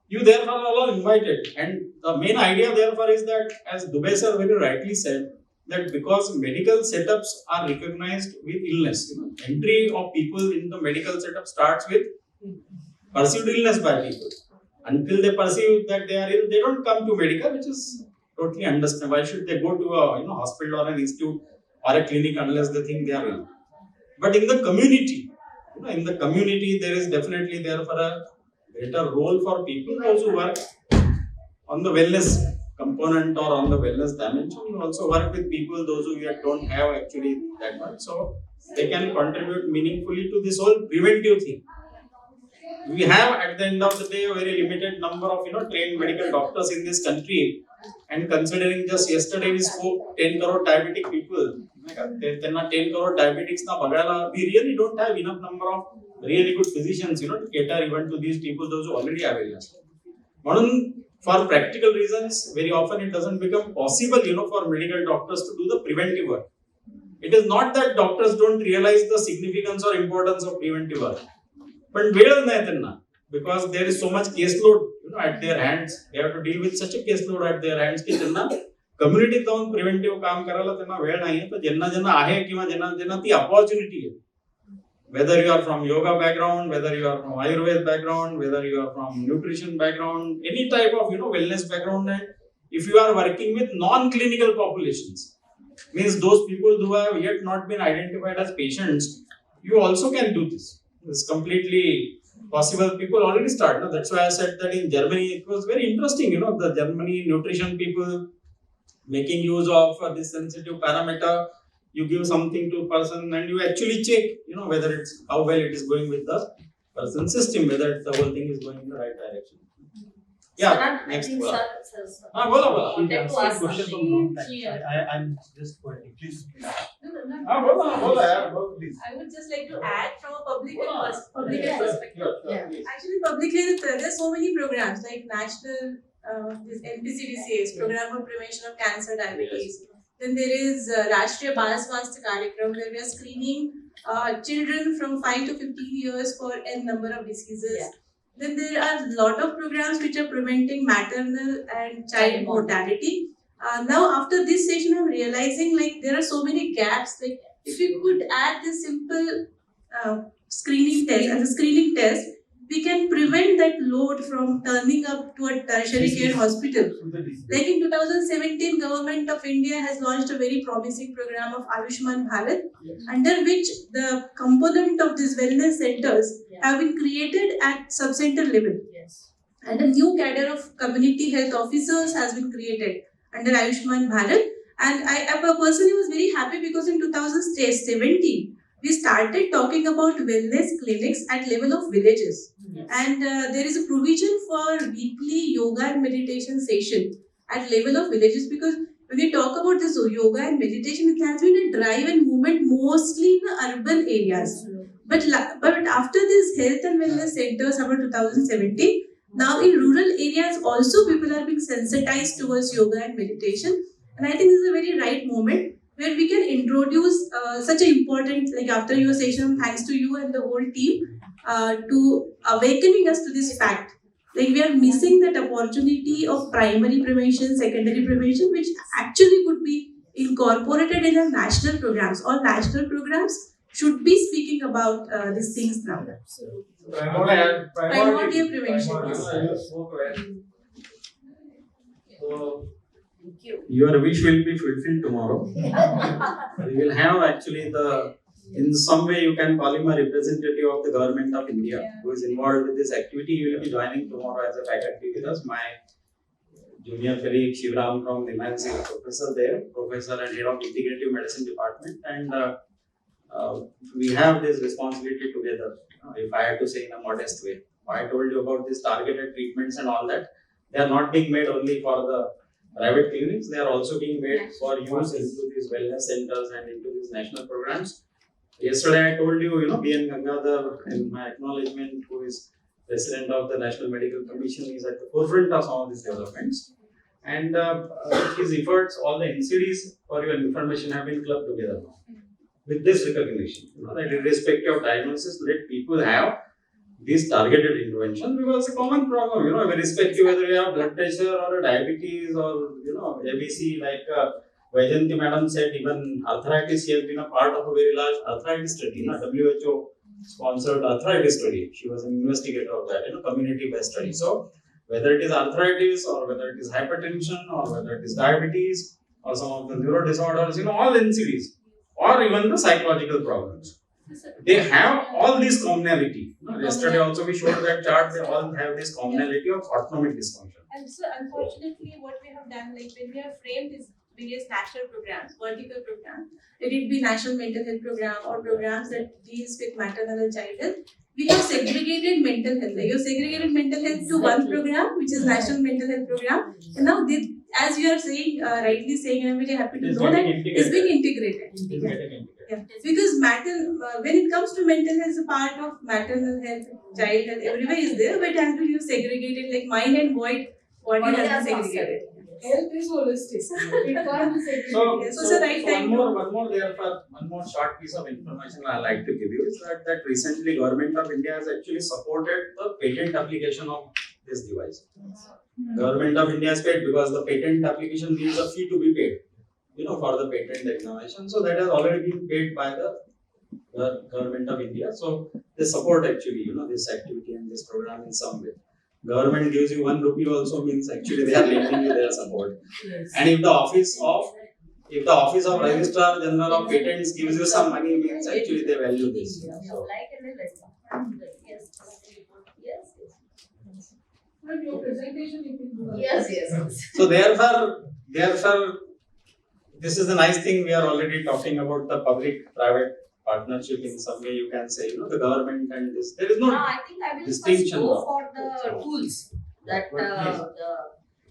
you therefore are all invited. And the main idea therefore is that, as Dubey sir very rightly said, that because medical setups are recognized with illness, entry of people in the medical setup starts with perceived illness by people. Until they perceive that they are ill, they don't come to medical, which is totally understandable. Why should they go to a hospital or an institute or a clinic unless they think they are ill? But in the community, there is definitely therefore a greater role for people those who work on the wellness component or on the wellness dimension. You also work with people those who yet don't have actually that much, so they can contribute meaningfully to this whole preventive thing. We have at the end of the day a very limited number of trained medical doctors in this country, and considering just yesterday we spoke 10 crore diabetic people, त्यांना 10 crore diabetics ना बघायला, we really don't have enough number of really good physicians to cater even to these people those who already have illness. म्हणून for practical reasons very often it doesn't become possible for medical doctors to do the preventive work. It is not that doctors don't realize the significance or importance of preventive work, but वेळच नाही त्यांना, because there is so much caseload at their hands. They have to deal with such a caseload at their hands की त्यांना कम्युनिटीत जाऊन preventive काम करायला त्यांना वेळ नाहीये. तर ज्यांना ज्यांना आहे किंवा ज्यांना ज्यांना ती अपॉर्च्युनिटी आहे, whether you are from yoga background, whether you are from Ayurveda background, whether you are from nutrition background, any type of wellness background, and if you are working with non-clinical populations, means those people who have yet not been identified as patients, you also can do this. It's completely possible. People already start. No? That's why I said that in Germany it was very interesting. The Germany nutrition people making use of this sensitive parameter. You give something to a person and you actually check, whether it's how well it is going with the person's system, whether the whole thing is going in the right direction. Yeah, next one. Bola. I'm just pointing. Please. Bola, please. I would just like to add from a public perspective. Actually, publicly there are so many programs like national, this NPCDCS, Program for Prevention of Cancer, Diabetes. Then there is Rashtriya Bal Swasthya Karyakram, where we are screening children from 5 to 15 years for n number of diseases. Then there are a lot of programs which are preventing maternal and child mortality. Now after this session, I'm realizing there are so many gaps. If we could add this simple screening test as a screening test, we can prevent that load from turning up to a tertiary care hospital. Like in 2017, Government of India has launched a very promising program of Ayushman Bharat, under which the component of these wellness centers have been created at sub-center level. And a new cadre of community health officers has been created under Ayushman Bharat. And I personally was very happy because in 2017, we started talking about wellness clinics at level of villages. And there is a provision for weekly yoga and meditation session at level of villages, because when we talk about this yoga and meditation, it has been a drive and movement mostly in the urban areas. But after this health and wellness centers about 2017, now in rural areas also people are being sensitized towards yoga and meditation. And I think this is a very right moment where we can introduce such an important, like after your session, thanks to you and the whole team, to awakening us to this fact. Like we are missing that opportunity of primary prevention, secondary prevention, which actually could be incorporated in our national programs. All national programs should be speaking about these things now. Primordial prevention. Your wish will be fulfilled tomorrow. We will have actually in some way you can call him a representative of the Government of India who is involved with this activity. He will be joining tomorrow as a faculty with us. My junior colleague Shivram from the MBM is professor there, professor and head of integrative medicine department, and we have this responsibility together. If I had to say in a modest way, I told you about these targeted treatments and all that. They are not being made only for the private clinics, they are also being made for use into these wellness centers and into these national programs. Yesterday I told you, B.N. Gangadhar, in my acknowledgement, who is president of the National Medical Commission, is at the forefront of some of these developments. And his efforts, all the NCDs, for your information, have been clubbed together now. With this recognition, that irrespective of diagnosis, let people have these targeted interventions, because it's a common problem, irrespective whether you have blood pressure or a diabetes or, ABC, like Vaijanti madam said, even arthritis, she has been a part of a very large arthritis study, WHO sponsored arthritis study. She was an investigator of that, community-based study. So, whether it is arthritis or whether it is hypertension or whether it is diabetes or some of the neuro disorders, all NCDs or even the psychological problems, they have all this commonality. Yesterday also we showed that chart, they all have this commonality of autonomic dysfunction. And so unfortunately what we have done, like when we have framed these various national programs, vertical programs, let it be national mental health program or programs that deals with maternal and child health, we have segregated mental health. You have segregated mental health to one program, which is national mental health program. And now as you are saying, rightly saying, and I'm very happy to know that it's being integrated. Yeah. Because when it comes to mental health, a part of maternal health, child health, everywhere is there, but as you segregated, like mind and body has been segregated. Health is holistic. It can't be segregated. One more short piece of information I like to give you is that recently Government of India has actually supported the patent application of this device. Government of India is paid because the patent application needs a fee to be paid, for the patent examination. So that has already been paid by the Government of India. So they support actually, this activity and this program in some way. Government gives you 1 rupee also means actually they are lending you their support. And if the office of Registrar General of Patents gives you some money means actually they value this. So, Your presentation you can do. Yes. so therefore, this is a nice thing. We are already talking about the public-private partnership in some way. You can say, the government and this. There is no I think I will first distinction. go for the tools that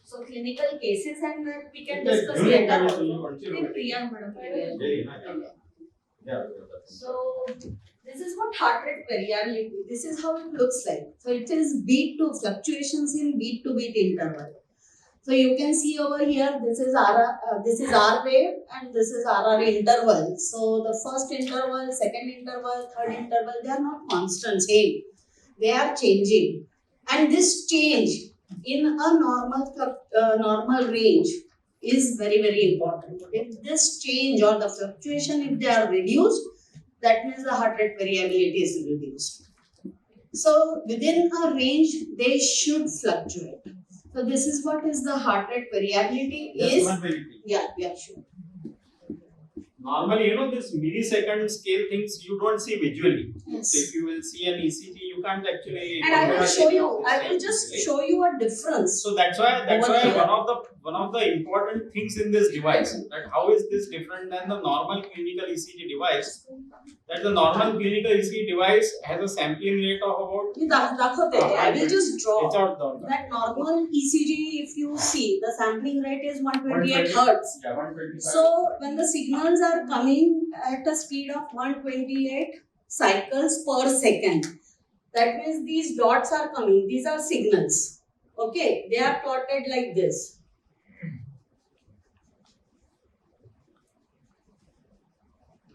so clinical cases and we can discuss later also. Priya, madam. So this is what heart rate variability. This is how it looks like. So it is beat to fluctuations in beat to beat interval. So you can see over here, this is R wave and this is RR interval. So the first interval, second interval, third interval, they are not constant, same. They are changing. And this change in a normal range is very, very important. If this change or the fluctuation, if they are reduced, that means the heart rate variability is reduced. So within a range, they should fluctuate. So this is what is the heart rate variability is. Yeah, sure. Normally, this millisecond scale things you don't see visually. Yes. So if you will see an ECG, you can't actually. And I will show you. I will just show you a difference. So that's why one of the important things in this device, that how is this different than the normal clinical ECG device? That the normal clinical ECG device has a sampling rate of about. I will just draw that normal ECG. If you see, the sampling rate is 128 hertz. Yeah, 125. So when the signals are coming at a speed of 128 cycles per second, that means these dots are coming. These are signals. Okay, they are plotted like this.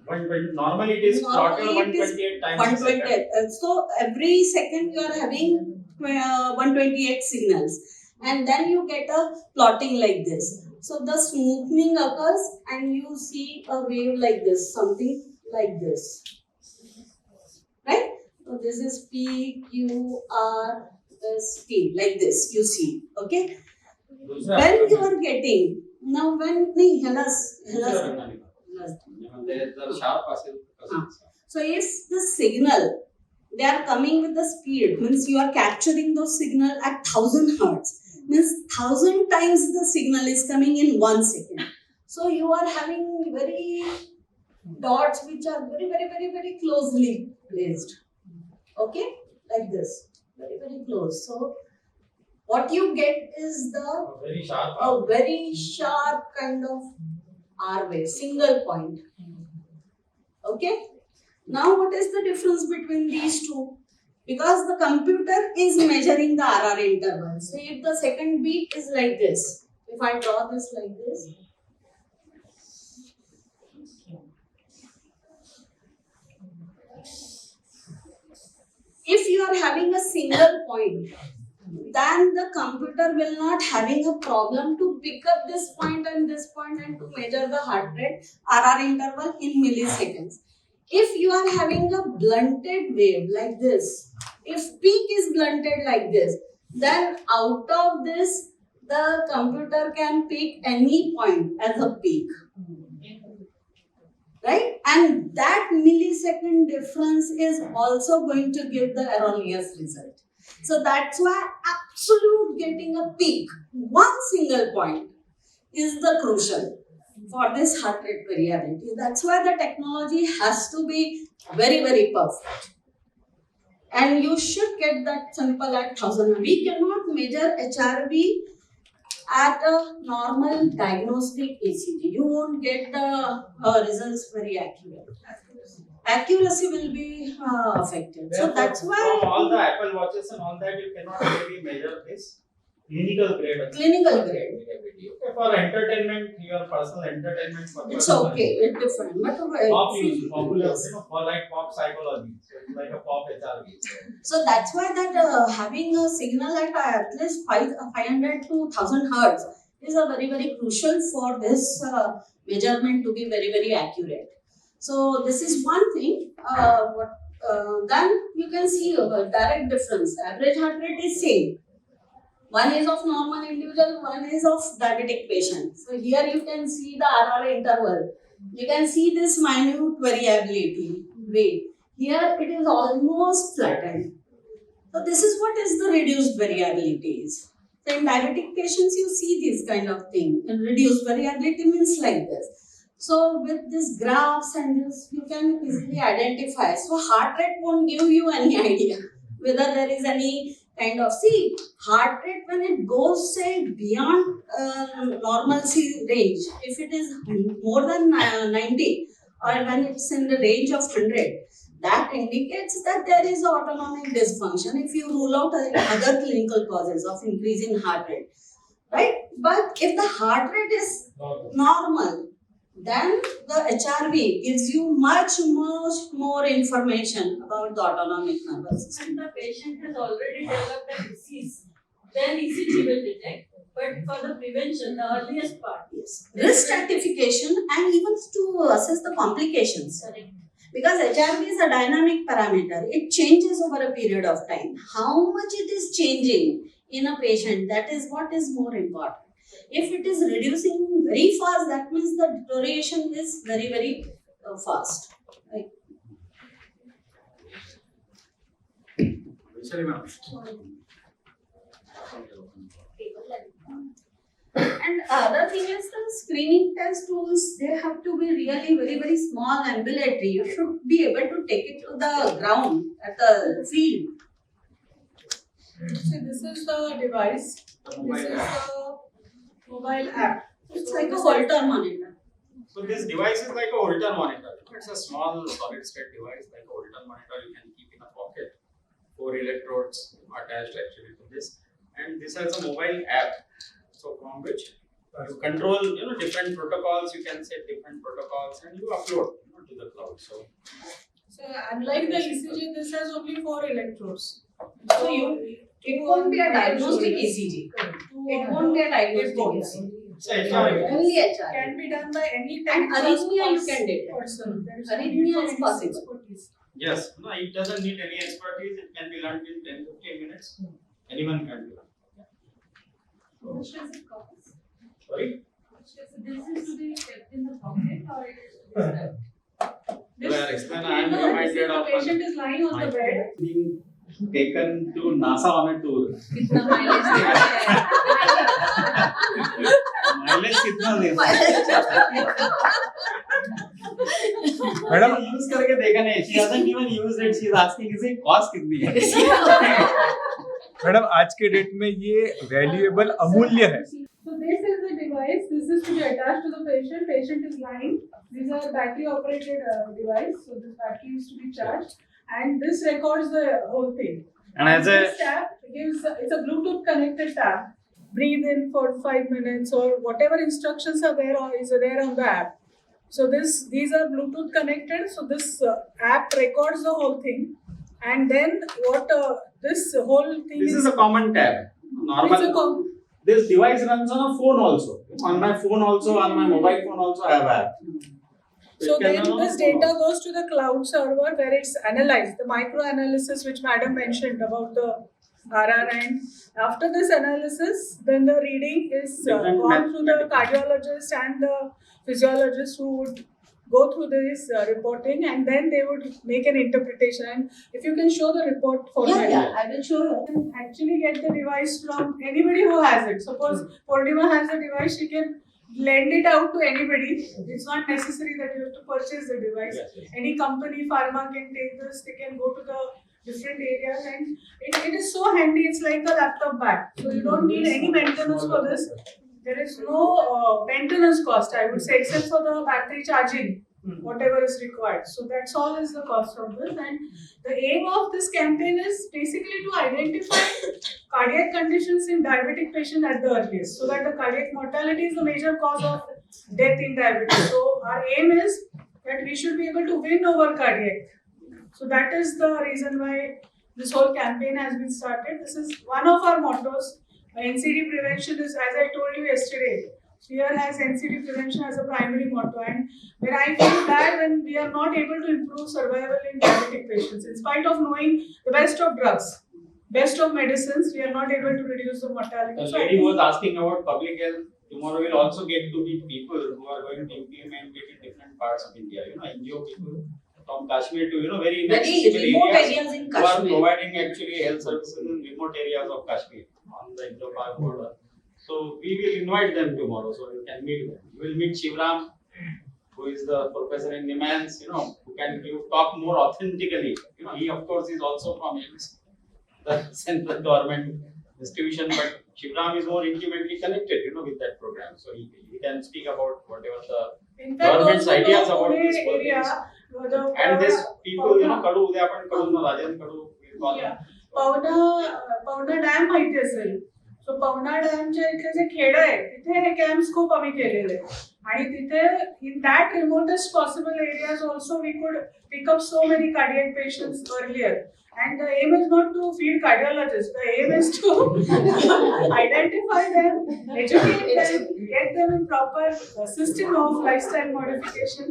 Normally it is plotted 128 times. 128. So every second you are having 128 signals, and then you get a plotting like this. So the smoothing occurs, and you see a wave like this, something like this, right? So this is P, Q, R, S, T, like this. You see, okay? When you are getting now, so if the signal, they are coming with the speed, means you are capturing those signal at 1000 hertz, means 1000 times the signal is coming in 1 second. So you are having very dots which are very, very, very, very closely placed. Okay, like this, very, very close. So what you get is a very sharp kind of R wave, single point. Okay. Now what is the difference between these two? Because the computer is measuring the RR interval. So if the second beat is like this, if I draw this like this, if you are having a single point, then the computer will not having a problem to pick up this point and to measure the heart rate RR interval in milliseconds. If you are having a blunted wave like this, if peak is blunted like this, then out of this, the computer can pick any point as a peak. Right? And that millisecond difference is also going to give the erroneous result. So that's why absolute getting a peak, one single point, is the crucial for this heart rate variability. That's why the technology has to be very, very perfect. And you should get that sample at 1000. We cannot measure HRV at a normal diagnostic ECG. You won't get the results very accurate. Accuracy will be affected. So that's why. From all the Apple Watches and all that, you cannot really measure this clinical grade. Clinical grade. Okay, for entertainment, your personal entertainment purpose. It's okay, it's different. But Pop see, use, popular, yes. for like pop psychology. So it's like a pop HRV. So that's why that having a signal at least 500 to 1000 hertz is a very crucial for this measurement to be very accurate. So this is one thing. Then you can see a direct difference. Average heart rate is same. One is of normal individual, one is of diabetic patient. So here you can see the RR interval. You can see this minute variability rate. Here it is almost flattened. So this is what is the reduced variability is. So in diabetic patients you see this kind of thing. And reduced variability means like this. So with this graphs and this you can easily identify. So heart rate won't give you any idea whether there is any kind of, see, heart rate when it goes say beyond normalcy range, if it is more than 90 or when it's in the range of 100, that indicates that there is autonomic dysfunction if you rule out other clinical causes of increasing heart rate, right? But if the heart rate is normal, then the HRV gives you much more information about the autonomic nervous system. And the patient has already developed a disease, then ECG will detect. But for the prevention, the earliest part. Yes. Risk stratification and even to assess the complications. Correct. Because HRV is a dynamic parameter, it changes over a period of time. How much it is changing in a patient, that is what is more important. If it is reducing very fast, that means the deterioration is very fast. Right? And other thing is the screening test tools, they have to be really very small ambulatory. You should be able to take it to the ground at the field. So this is the device. This is the mobile app. It's like a Holter monitor. So this device is like a Holter monitor. It's a small solid state device like a Holter monitor you can keep in a pocket. 4 electrodes attached actually to this, and this has a mobile app. So from which you control different protocols. You can set different protocols and you upload to the cloud. So unlike the ECG, this has only 4 electrodes. So it won't be a diagnostic ECG. It won't be a diagnostic ECG. Only HR. Can be done by any And type arrhythmia you of can detect. person. Arrhythmia is possible. yes, no, it doesn't need any expertise. It can be learned in 10-15 minutes. Anyone can do it. How much does it cost? Sorry? This is to be kept in the pocket or it is to be kept? I am reminded of the patient is lying on the bed. being taken to NASA on a tour. Mileage कितना दे madam use करके देखा नहीं. She hasn't even used it. She is asking, is it cost कितनी है? Madam आज के date में ये वैल्यूएबल अमूल्य है. So this is the device. This is to be attached to the patient. Patient is lying. These are battery operated device. So this battery is to be charged, and this records the whole thing. And as this tab gives it's a Bluetooth connected tab. Breathe in for 5 minutes or whatever instructions are there or is there on the app. So these are Bluetooth connected. So this app records the whole thing, and then this whole thing this is a common tab. Normal. This device runs on a phone also. On my phone also, on my mobile phone also, I have app. So then this data goes to the cloud server where it's analyzed. The micro-analysis which Madam mentioned about the RR, and after this analysis, then the reading is gone through the cardiologist and the physiologist who would go through this reporting, and then they would make an interpretation. And if you can show the report format. Yeah, I will show you. You can actually get the device from anybody who has it. Suppose Purnima has a device, she can lend it out to anybody. It's not necessary that you have to purchase the device. Any company, pharma can take this, they can go to the different areas, and it is so handy. It's like a laptop bag. So you don't need any maintenance for this. There is no maintenance cost, I would say, except for the battery charging. whatever is required. So that's all is the cost of this. And the aim of this campaign is basically to identify cardiac conditions in diabetic patient at the earliest, so that the cardiac mortality is the major cause of death in diabetes. So our aim is that we should be able to win over cardiac. So that is the reason why this whole campaign has been started. This is one of our mottos. NCD prevention is, as I told you yesterday, here has NCD prevention as a primary motto, and when I feel bad when we are not able to improve survival in diabetic patients, in spite of knowing the best of drugs, best of medicines, we are not able to reduce the mortality. The So I lady think was asking about public health. Tomorrow we'll also get to meet people who are going to implement it in different parts of India. NGO people from Kashmir to very inaccessible remote areas areas in who are Kashmir. providing actually health services in remote areas of Kashmir on the Indo-Pak border. So we will invite them tomorrow, so you can meet them. You will meet Shivram, who is the professor in NIMANS, who can talk more authentically. He of course is also from AIIMS, the central government institution, but Shivram is more intimately connected, with that program. So he can speak about whatever the government's ideas about this whole thing. And these people, Kadu, Udayapan Kadu, Rajan Kadu, we call them. Pawna dam माहिती असेल. सो पवना डॅमच्या इथले जे खेड आहे तिथे हे camps खूप आम्ही केलेले आणि तिथे in that remotest possible areas also we could pick up so many cardiac patients earlier. And the aim is not to feed cardiologists. The aim is to identify them, educate them, get them in proper system of lifestyle modification,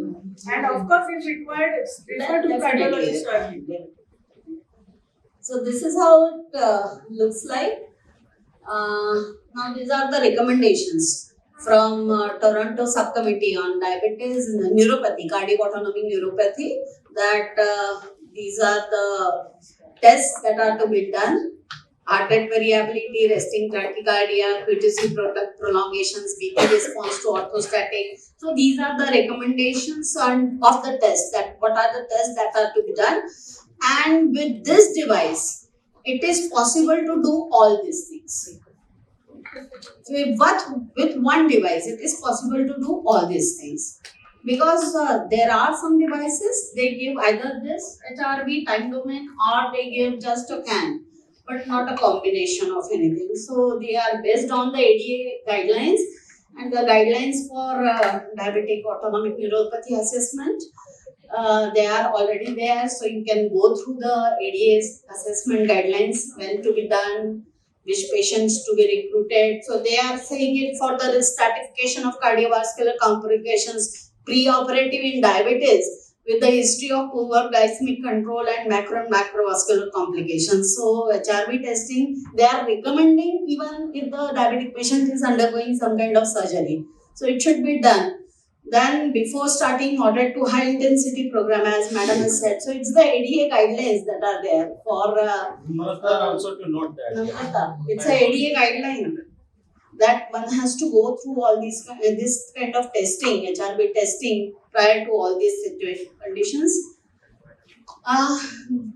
and of course, if required, refer to cardiologists early. So this is how it looks like. Now these are the recommendations from Toronto Subcommittee on Diabetes and Neuropathy, Cardiac Autonomic Neuropathy, that these are the tests that are to be done: heart rate variability, resting tachycardia, QTc prolongations, BP response to orthostatic. So these are the recommendations of the test, that what are the tests that are to be done. And with this device, it is possible to do all these things. So with one device, it is possible to do all these things. Because there are some devices, they give either this HRV time domain or they give just a can, but not a combination of anything. So they are based on the ADA guidelines, and the guidelines for diabetic autonomic neuropathy assessment. They are already there, so you can go through the ADA's assessment guidelines, when to be done, which patients to be recruited. So they are saying it for the risk stratification of cardiovascular complications pre-operative in diabetes with the history of poor glycemic control and macrovascular complications. So HRV testing, they are recommending even if the diabetic patient is undergoing some kind of surgery. So it should be done. Then before starting moderate to high intensity program, as madam has said. So it's the ADA guidelines that are there for also to note that. It's a ADA guideline that one has to go through all these this kind of testing, HRV testing, prior to all these conditions.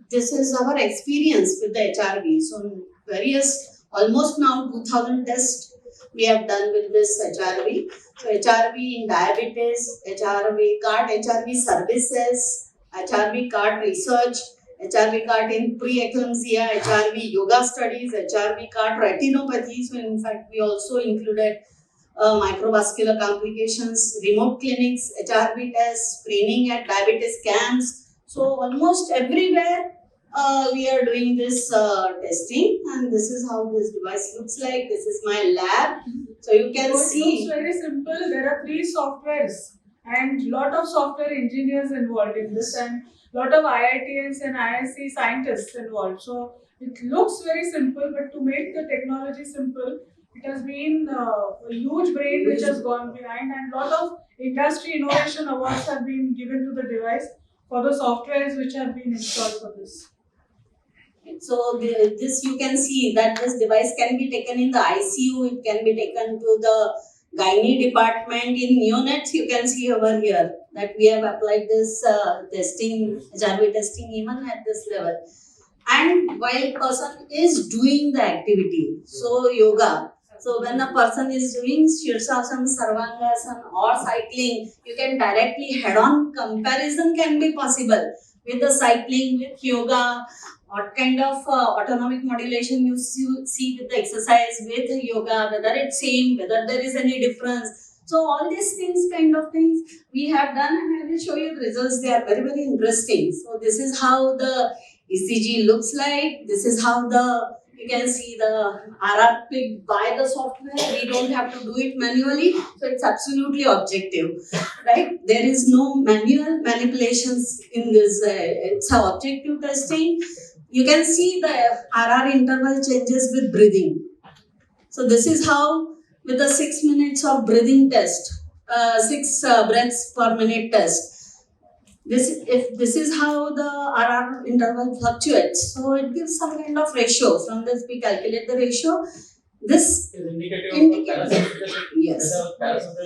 This is our experience with the HRV. So various, almost now 2000 tests we have done with this HRV. So HRV in diabetes, HRV cart, HRV services, HRV cart research, HRV cart in pre-eclampsia, HRV yoga studies, HRV cart retinopathy. So in fact, we also included microvascular complications, remote clinics, HRV tests, screening at diabetes camps. So almost everywhere we are doing this testing, and this is how this device looks like. This is my lab. So you can see. It looks very simple. There are 3 softwares and lot of software engineers involved in this, and lot of IITs and IIC scientists involved. So it looks very simple, but to make the technology simple, it has been a huge brain which has gone behind, and lot of industry innovation awards have been given to the device for the softwares which have been installed for this. So this you can see that this device can be taken in the ICU, it can be taken to the gynae department. In neonates, you can see over here that we have applied this testing, HRV testing even at this level. And while person is doing the activity, so yoga, So when a person is doing Shirsasana, Sarvangasana or cycling, you can directly head-on comparison can be possible with the cycling, with yoga, what kind of autonomic modulation you see with the exercise, with the yoga, whether it's same, whether there is any difference. So all these things, kind of things we have done, and I will show you the results. They are very, very interesting. So this is how the ECG looks like. This is how you can see the RR picked by the software. We don't have to do it manually. So it's absolutely objective, right? There is no manual manipulations in this. It's an objective testing. You can see the RR interval changes with breathing. So this is how with the 6 minutes of breathing test, 6 breaths per minute test. This is how the RR interval fluctuates. So it gives some kind of ratio. From this we calculate the ratio. This indicates yes.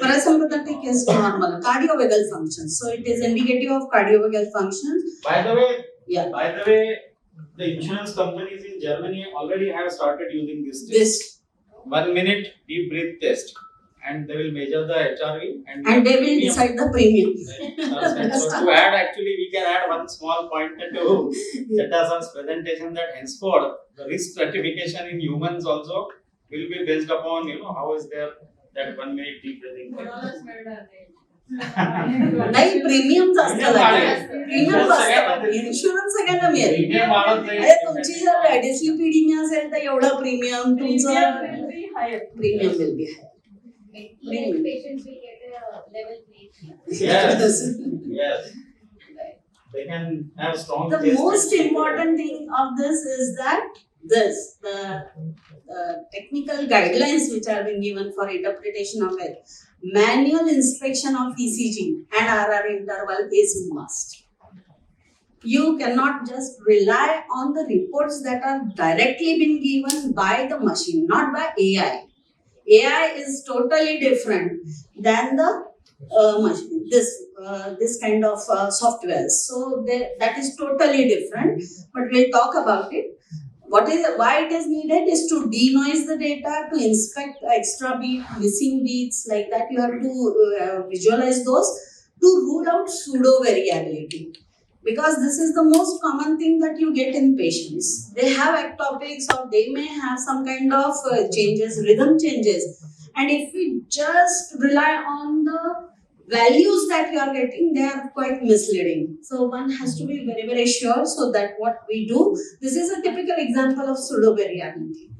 Parasympathetic is normal. Cardiovagal function. So it is indicative of cardiovagal function. By the way, yeah. By the way, the insurance companies in Germany already have started using this test. 1 minute deep breath test, and they will measure the HRV and they will decide the premium. So to add, actually, we can add one small pointer to Chadda's presentation that henceforth the risk stratification in humans also will be based upon how is there that 1 minute deep breathing. नाही premium असतं premium असतं insurance सगळ्यांना मिळेल अरे तुमची जर डिस्लिपिडिमिया असेल तर एवढं प्रीमियम तुमचं premium will be hi Patients will get a level playing. Yes. They can have strong. The most important thing of this is that the technical guidelines which are being given for interpretation of it. Manual inspection of ECG and RR interval is must. You cannot just rely on the reports that are directly been given by the machine, not by AI. AI is totally different than the machine. This kind of software. So that is totally different. But we'll talk about it. Why it is needed is to denoise the data, to inspect extra beat, missing beats, like that. You have to visualize those to rule out pseudo variability. Because this is the most common thing that you get in patients. They have ectopics or they may have some kind of changes, rhythm changes. And if we just rely on the values that you are getting, they are quite misleading. So one has to be very, very sure so that what we do, this is a typical example of pseudo variability.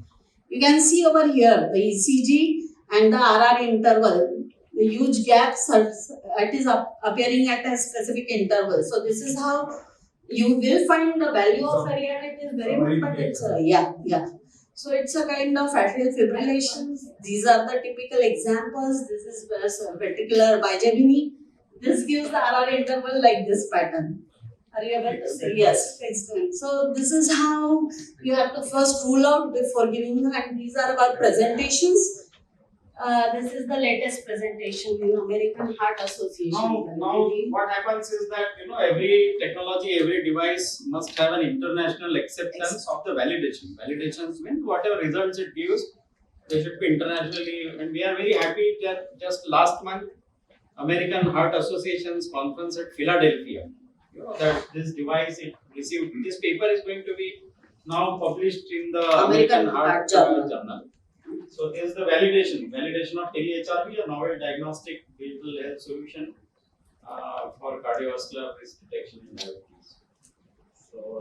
You can see over here the ECG and the RR interval, the huge gaps it is appearing at a specific interval. So this is how you will find the value of variability is very much, but it's So it's a kind of atrial fibrillation. These are the typical examples. This is particular bigeminy. This gives the RR interval like this pattern. Are you able to see? Yes, excellent. So this is how you have to first rule out before giving them, and these are our presentations. This is the latest presentation in American Heart Association. Now what happens is that every technology, every device must have an international acceptance of the validation. Validations mean whatever results it gives, they should be internationally. And we are very happy that just last month, American Heart Association's conference at Philadelphia, that this device it received. This paper is going to be now published in the American Heart Journal. So there is the validation of tele-HRV, a novel diagnostic digital health solution for cardiovascular risk detection in diabetes. So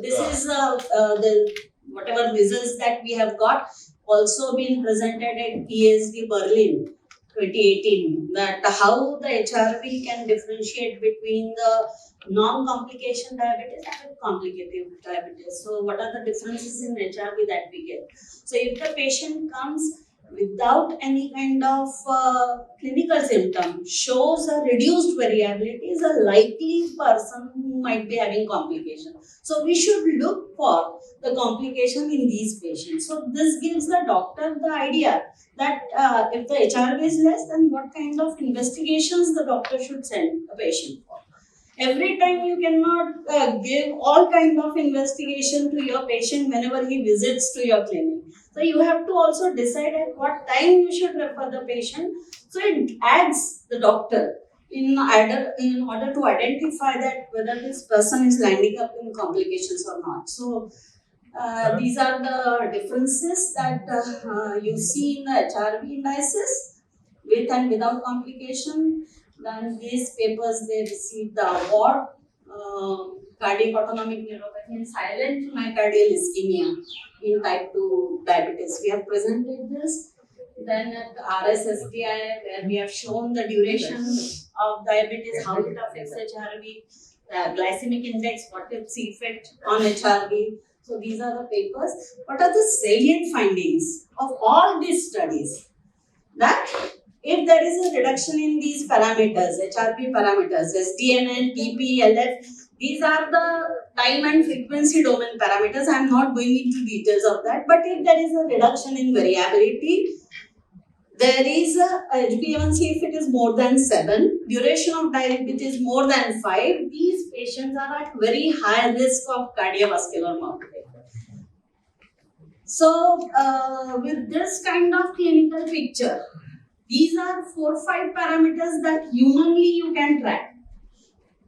this is the whatever results that we have got also been presented at ESD Berlin 2018. That how the HRV can differentiate between the non-complication diabetes and complicated diabetes. So what are the differences in HRV that we get? So if the patient comes without any kind of clinical symptom, shows a reduced variability, is a likely person who might be having complication. So we should look for the complication in these patients. So this gives the doctor the idea that if the HRV is less, then what kind of investigations the doctor should send a patient for. Every time you cannot give all kind of investigation to your patient whenever he visits to your clinic. So you have to also decide at what time you should refer the patient. So it adds the doctor in order to identify that whether this person is landing up in complications or not. So these are the differences that you see in the HRV indices with and without complication. Then these papers, they received the award, cardiac autonomic neuropathy and silent myocardial ischemia in type 2 diabetes. We have presented this. Then at RSSTI, where we have shown the duration of diabetes, how it affects HRV, glycemic index, what is the effect on HRV. So these are the papers. What are the salient findings of all these studies? That if there is a reduction in these parameters, HRP parameters, SDNN, TP, LF, these are the time and frequency domain parameters. I am not going into details of that. But if there is a reduction in variability, there is a HbA1c if it is more than 7, duration of diabetes more than 5, these patients are at very high risk of cardiovascular mortality. So, with this kind of clinical picture, these are 4-5 parameters that humanly you can track.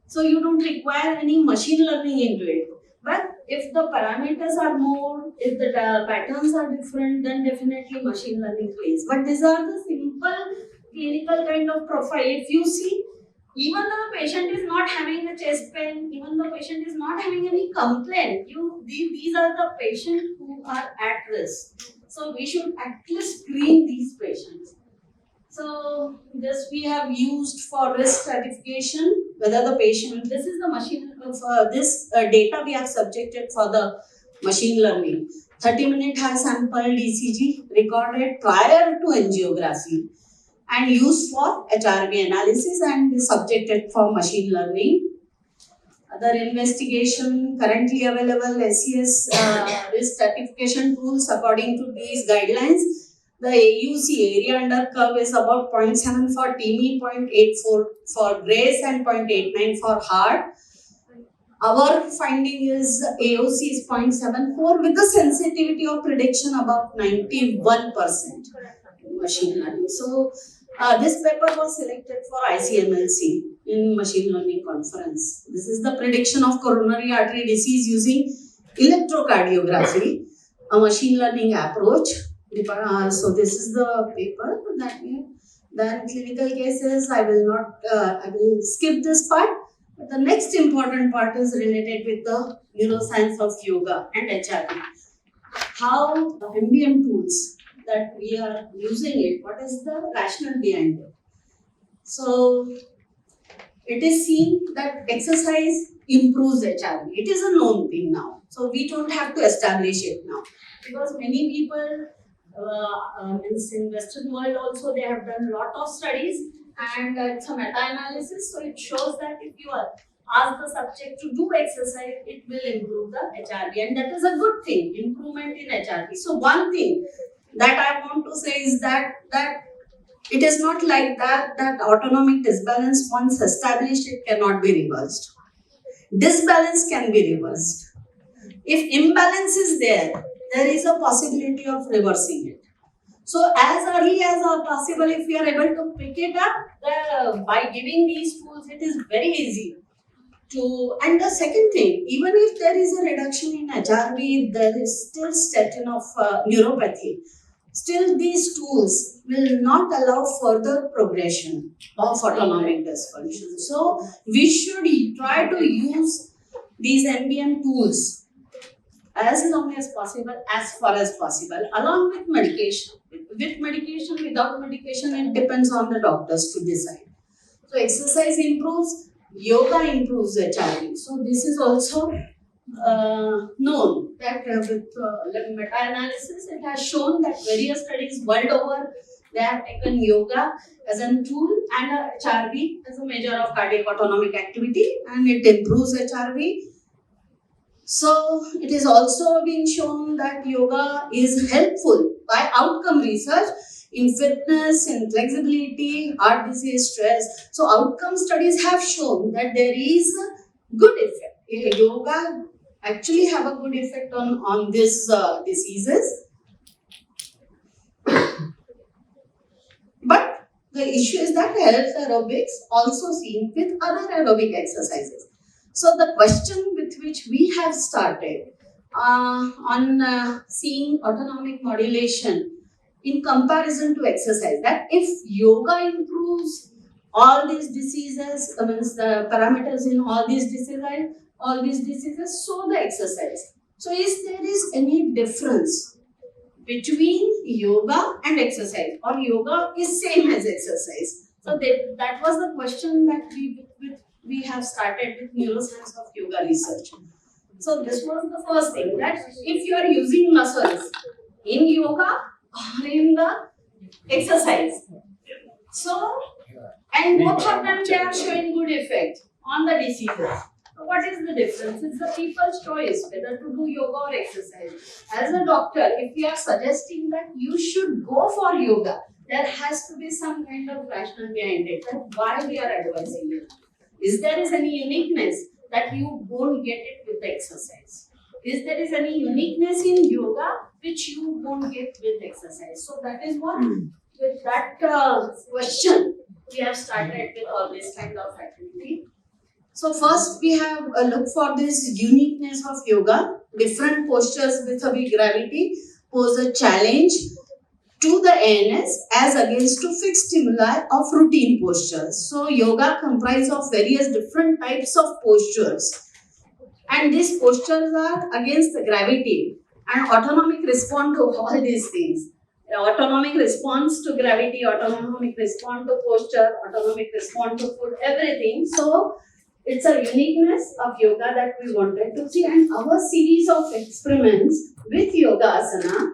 So, you don't require any machine learning into it. But if the parameters are more, if the patterns are different, then definitely machine learning plays. But these are the simple clinical kind of profile. If you see, even though the patient is not having a chest pain, even though the patient is not having any complaint, these are the patients who are at risk. So we should actually screen these patients. So this we have used for risk stratification, whether the patient, this is the machine, this data we have subjected for the machine learning. 30-minute high sample ECG recorded prior to angiography and used for HRV analysis and subjected for machine learning. Other investigation currently available SES risk stratification tools according to these guidelines. The AUC, area under curve, is about 0.7 for TME, 0.84 for Grace and 0.89 for heart. Our finding is AOC is 0.74 with the sensitivity of prediction about 91% machine learning. So this paper was selected for ICMLC in machine learning conference. This is the prediction of coronary artery disease using electrocardiography, a machine learning approach. So this is the paper that we have. Then clinical cases, I will skip this part. But the next important part is related with the neuroscience of yoga and HRV. How MBM tools that we are using it, what is the rationale behind it? So it is seen that exercise improves HRV. It is a known thing now. So we don't have to establish it now. Because many people in Western world also, they have done lot of studies and it's a meta-analysis. So it shows that if you ask the subject to do exercise, it will improve the HRV, and that is a good thing, improvement in HRV. So one thing that I want to say is that it is not like that autonomic disbalance, once established, it cannot be reversed. Disbalance can be reversed. If imbalance is there is a possibility of reversing it. So as early as possible, if we are able to pick it up, by giving these tools, it is very easy to. And the second thing, even if there is a reduction in HRV, there is still statin of neuropathy. Still, these tools will not allow further progression of autonomic dysfunction. So we should try to use these MBM tools as long as possible, as far as possible, along with medication. With medication, without medication, it depends on the doctors to decide. So exercise improves, yoga improves HRV. So this is also known that with meta-analysis, it has shown that various studies world over, they have taken yoga as a tool and HRV as a measure of cardiac autonomic activity, and it improves HRV. So it is also been shown that yoga is helpful by outcome research in fitness, in flexibility, heart disease, stress. So outcome studies have shown that there is a good effect. Yoga actually have a good effect on these diseases. The issue is that health aerobics also seen with other aerobic exercises. So the question with which we have started on seeing autonomic modulation in comparison to exercise, that if yoga improves all these diseases, means the parameters in all these diseases, so the exercise. So is there any difference between yoga and exercise, or yoga is same as exercise? So that was the question that we have started with neuroscience of yoga research. So this was the first thing, that if you are using muscles in yoga or in the exercise, so and both of them they are showing good effect on the diseases. So what is the difference? It's the people's choice whether to do yoga or exercise. As a doctor, if we are suggesting that you should go for yoga, there has to be some kind of rationale behind it, that why we are advising you. Is there any uniqueness that you won't get it with exercise? Is there any uniqueness in yoga which you won't get with exercise? So that is what, with that question, we have started with all this kind of activity. So first we have a look for this uniqueness of yoga. Different postures with a big gravity pose a challenge to the ANS as against to fixed stimuli of routine postures. So yoga comprises of various different types of postures, and these postures are against the gravity and autonomic response to all these things. Autonomic response to gravity, autonomic response to posture, autonomic response to food, everything. So it's a uniqueness of yoga that we wanted to see, and our series of experiments with yoga asana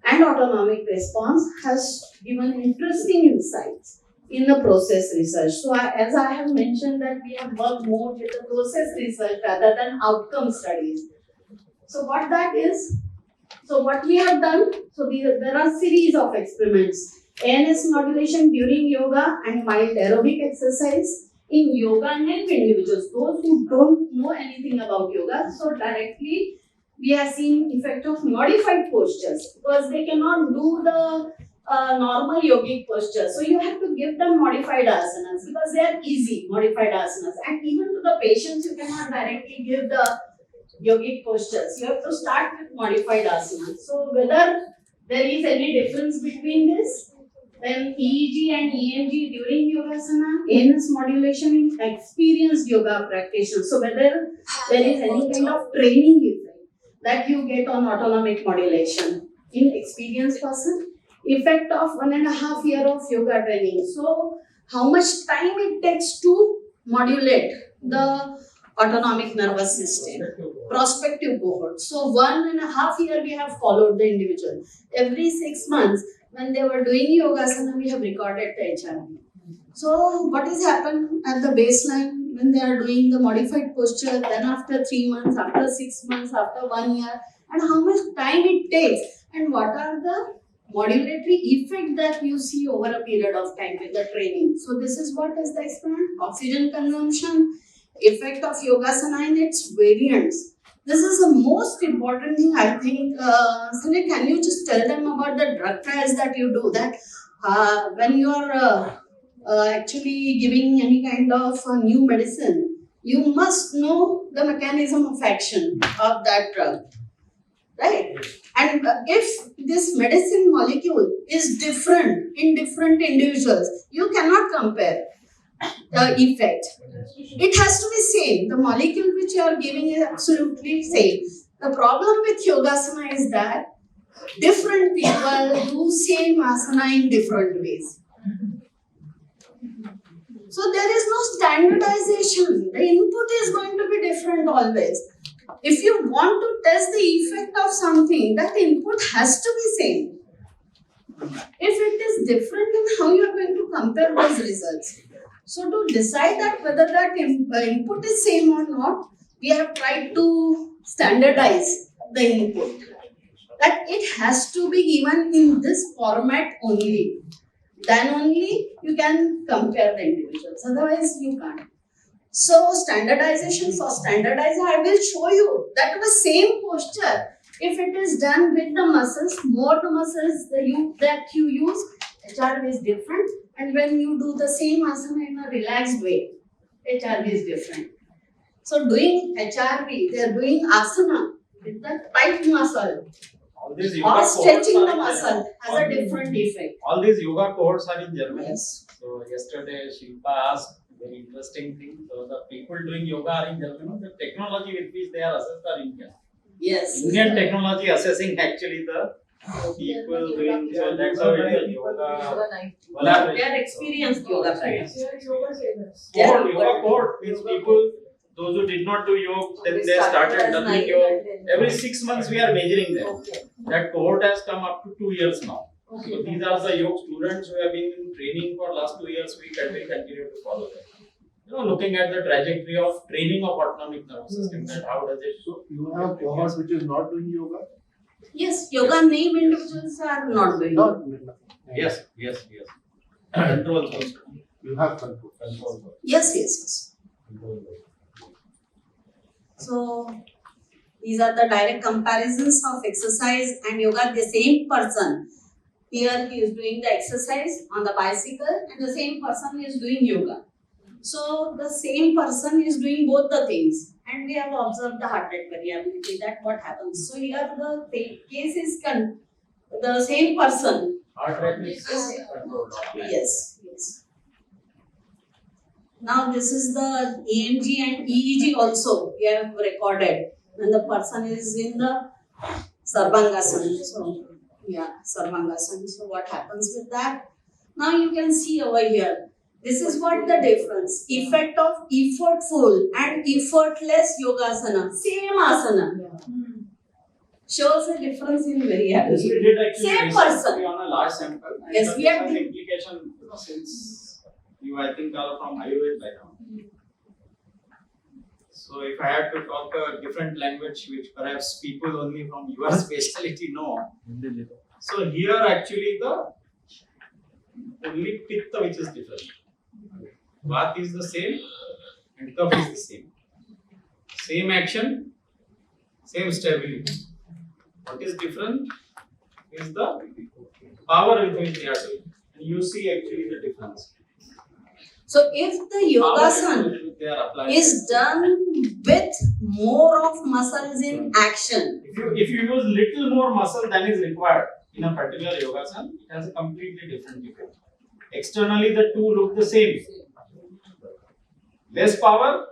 and autonomic response has given interesting insights in the process research. So as I have mentioned that we have worked more with the process research rather than outcome studies. So what that is, so what we have done, so there are series of experiments. ANS modulation during yoga and mild aerobic exercise in yoga naive individuals, those who don't know anything about yoga. So directly we have seen effect of modified postures, because they cannot do the normal yogic postures. So you have to give them modified asanas because they are easy modified asanas. And even to the patients, you cannot directly give the yogic postures. You have to start with modified asanas. So whether there is any difference between this, then EEG and EMG during yogasana, ANS modulation in experienced yoga practitioners. So whether there is any kind of training effect that you get on autonomic modulation in experienced person, effect of 1.5 years of yoga training. So how much time it takes to modulate the autonomic nervous system, prospective cohort. So 1.5 years we have followed the individual. Every 6 months when they were doing yogasana, we have recorded the HRV. So what has happened at the baseline when they are doing the modified posture, then after 3 months, after 6 months, after 1 year, and how much time it takes, and what are the modulatory effect that you see over a period of time with the training. So this is what is the experiment: oxygen consumption, effect of yogasana and its variants. This is the most important thing, I think. Sunil, can you just tell them about the drug trials that you do? That when you are actually giving any kind of new medicine, you must know the mechanism of action of that drug, right? And if this medicine molecule is different in different individuals, you cannot compare the effect. It has to be same. The molecule which you are giving is absolutely same. The problem with yogasana is that different people do same asana in different ways. So there is no standardization. The input is going to be different always. If you want to test the effect of something, that input has to be same. If it is different, then how you are going to compare those results? So to decide that whether that input is same or not, we have tried to standardize the input. That it has to be given in this format only. Then only you can compare the individuals. Otherwise you can't. So standardization, for standardizing, I will show you that the same posture, if it is done with the muscles, more the muscles that you use, HRV is different. And when you do the same asana in a relaxed way, HRV is different. So doing HRV, they are doing asana with the tight muscle. All these yoga Or cohorts stretching are the in muscle has a Germany. different effect. All these yoga cohorts are in Germany. Yes. So yesterday Shilpa asked very interesting thing. So the people doing yoga are in Germany. The technology with which they are assessed are Indian. Yes. Indian technology assessing actually the people doing. So that's how it is yoga. They are experienced yoga practice. Yoga cohort means people. Those who did not do yoga, then they started learning yoga. Every 6 months we are measuring them. That cohort has come up to 2 years now. So these are the yoga students who have been in training for last 2 years. We will continue to follow them. You know, looking at the trajectory of training of autonomic nervous system, that how does it. So you have cohorts which is not doing yoga? Yes, yoga name individuals are not doing. Yes. Controls also. You have control. Yes. So these are the direct comparisons of exercise and yoga. The same person here, he is doing the exercise on the bicycle, and the same person is doing yoga. So the same person is doing both the things, and we have observed the heart rate variability. That what happens. So here the case is the same person. Heart rate is controlled. Yes. Now this is the EMG and EEG also we have recorded when the person is in the Sarvangasana. So Sarvangasana. So what happens with that? Now you can see over here. This is what the difference. Effect of effortful and effortless yogasana. Same asana. Shows a difference in variability. We did actually Same person. on a large sample. Yes, we have. Implication, since you, I think, are from Ayurveda background. So if I had to talk a different language, which perhaps people only from your specialty know. So here actually the only pitta which is different. Vata is the same and kapha is the same. Same action, same stability. What is different is the power with which they are doing. And you see actually the difference. So if the yogasana is done with more of muscles in action. If you use little more muscle than is required in a particular yogasana, it has a completely different effect. Externally the two look the same. Less power,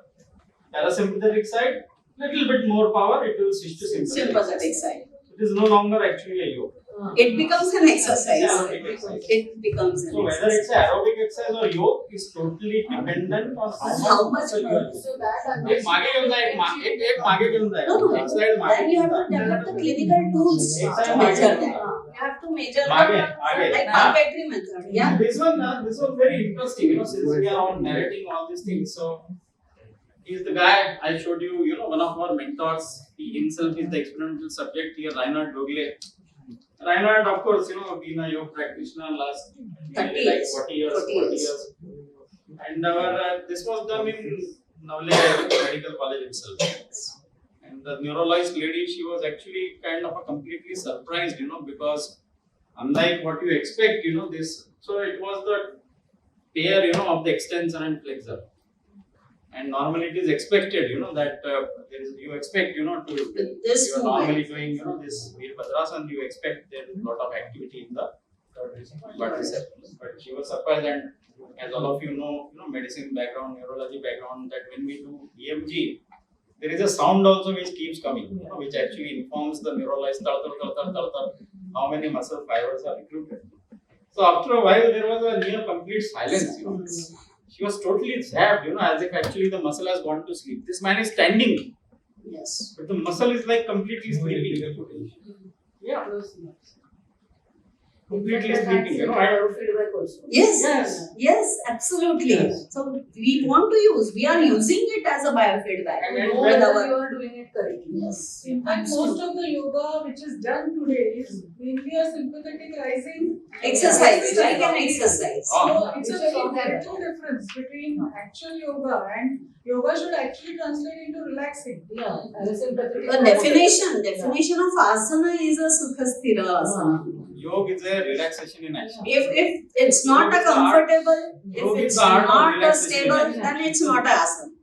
parasympathetic side, little bit more power, it will switch to sympathetic side. It is no longer actually a yoga. It becomes an exercise. It becomes an exercise. So whether it's an aerobic exercise or yoga is totally dependent on how much muscle you are using. Then you have to develop the clinical tools to measure that. You have to measure like battery method. Yeah. This was very interesting, since we are all narrating all these things. So he's the guy I showed you, one of our mentors. He himself is the experimental subject here, Reinhard Dogle. Reinhard, of course, been a yoga practitioner last 40 years. And this was done in Navle Medical College itself. And the neurologist lady, she was actually kind of completely surprised, because unlike what you expect, this. So it was the pair, of the extensor and flexor. And normally it is expected, that you expect, to you are normally doing, this Virabhadrasana, you expect there is a lot of activity in the quadriceps. But she was surprised, and as all of you know, medicine background, neurology background, that when we do EMG, there is a sound also which keeps coming, which actually informs the neurologist how many muscle fibers are recruited. So after a while, there was a near complete silence, She was totally zapped, as if actually the muscle has gone to sleep. This man is standing. Yes. But the muscle is like completely sleeping. Yeah. Completely sleeping, Yes, absolutely. Yes. So we want to use, we are using it as a biofeedback. Whether you are doing it correctly. Yes. In fact, most of the yoga which is done today is mainly a sympathetic rising exercise, like an exercise. So it's a very vital difference between actual yoga and yoga should actually translate into relaxing. The definition of asana is a sukhasthira asana. Yoga is a relaxation in action. If it's not a comfortable, if Yoga is it's the art of not a relaxation in stable, action. then it's not a asana.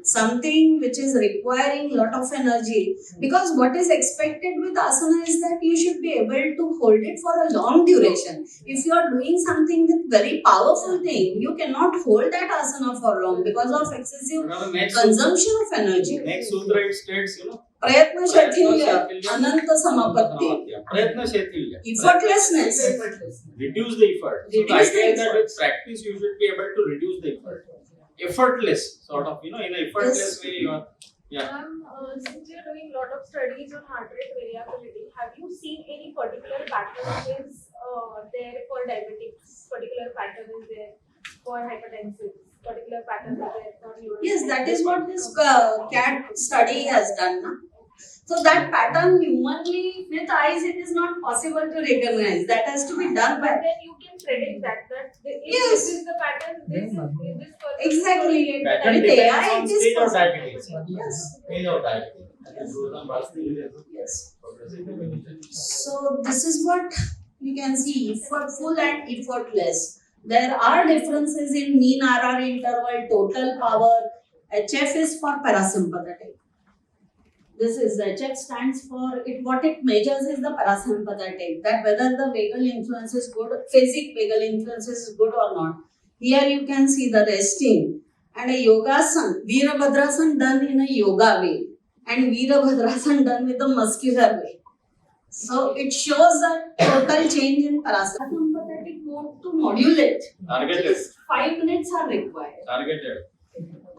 Something which is requiring lot of energy, because what is expected with asana is that you should be able to hold it for a long duration. If you are doing something with very powerful thing, you cannot hold that asana for long because of excessive consumption of energy. Next sutra it states, Prayatna shathilya, ananta samapatti. Prayatna shathilya. Effortlessness. Reduce the effort. So the idea is that with practice you should be able to reduce the effort. Effortless, sort of, in an effortless way you are. Yeah. Since you're doing a lot of studies on heart rate variability, have you seen any particular pattern is there for diabetics, particular pattern is there for hypertensive, particular pattern is there for neurodegenerative? Yes, that is what this CAT study has done. Na? So that pattern humanly with eyes it is not possible to recognize. That has to be done by. But then you can predict that if Yes. this is the pattern, this person Exactly. Pattern With depends AI, on it is stage of possible. diabetes. Yes. Stage of diabetes. Yes. So this is what you can see, effortful and effortless. There are differences in mean RR interval, total power. HF is for parasympathetic. This is HF stands for it. What it measures is the parasympathetic, that whether the vagal influence is good, phasic vagal influence is good or not. Here you can see the resting and a yogasana, Virabhadrasana done in a yoga way and Virabhadrasana done with a muscular way. So it shows a total change in parasympathetic mode to modulate. Targeted. 5 minutes are required. Targeted.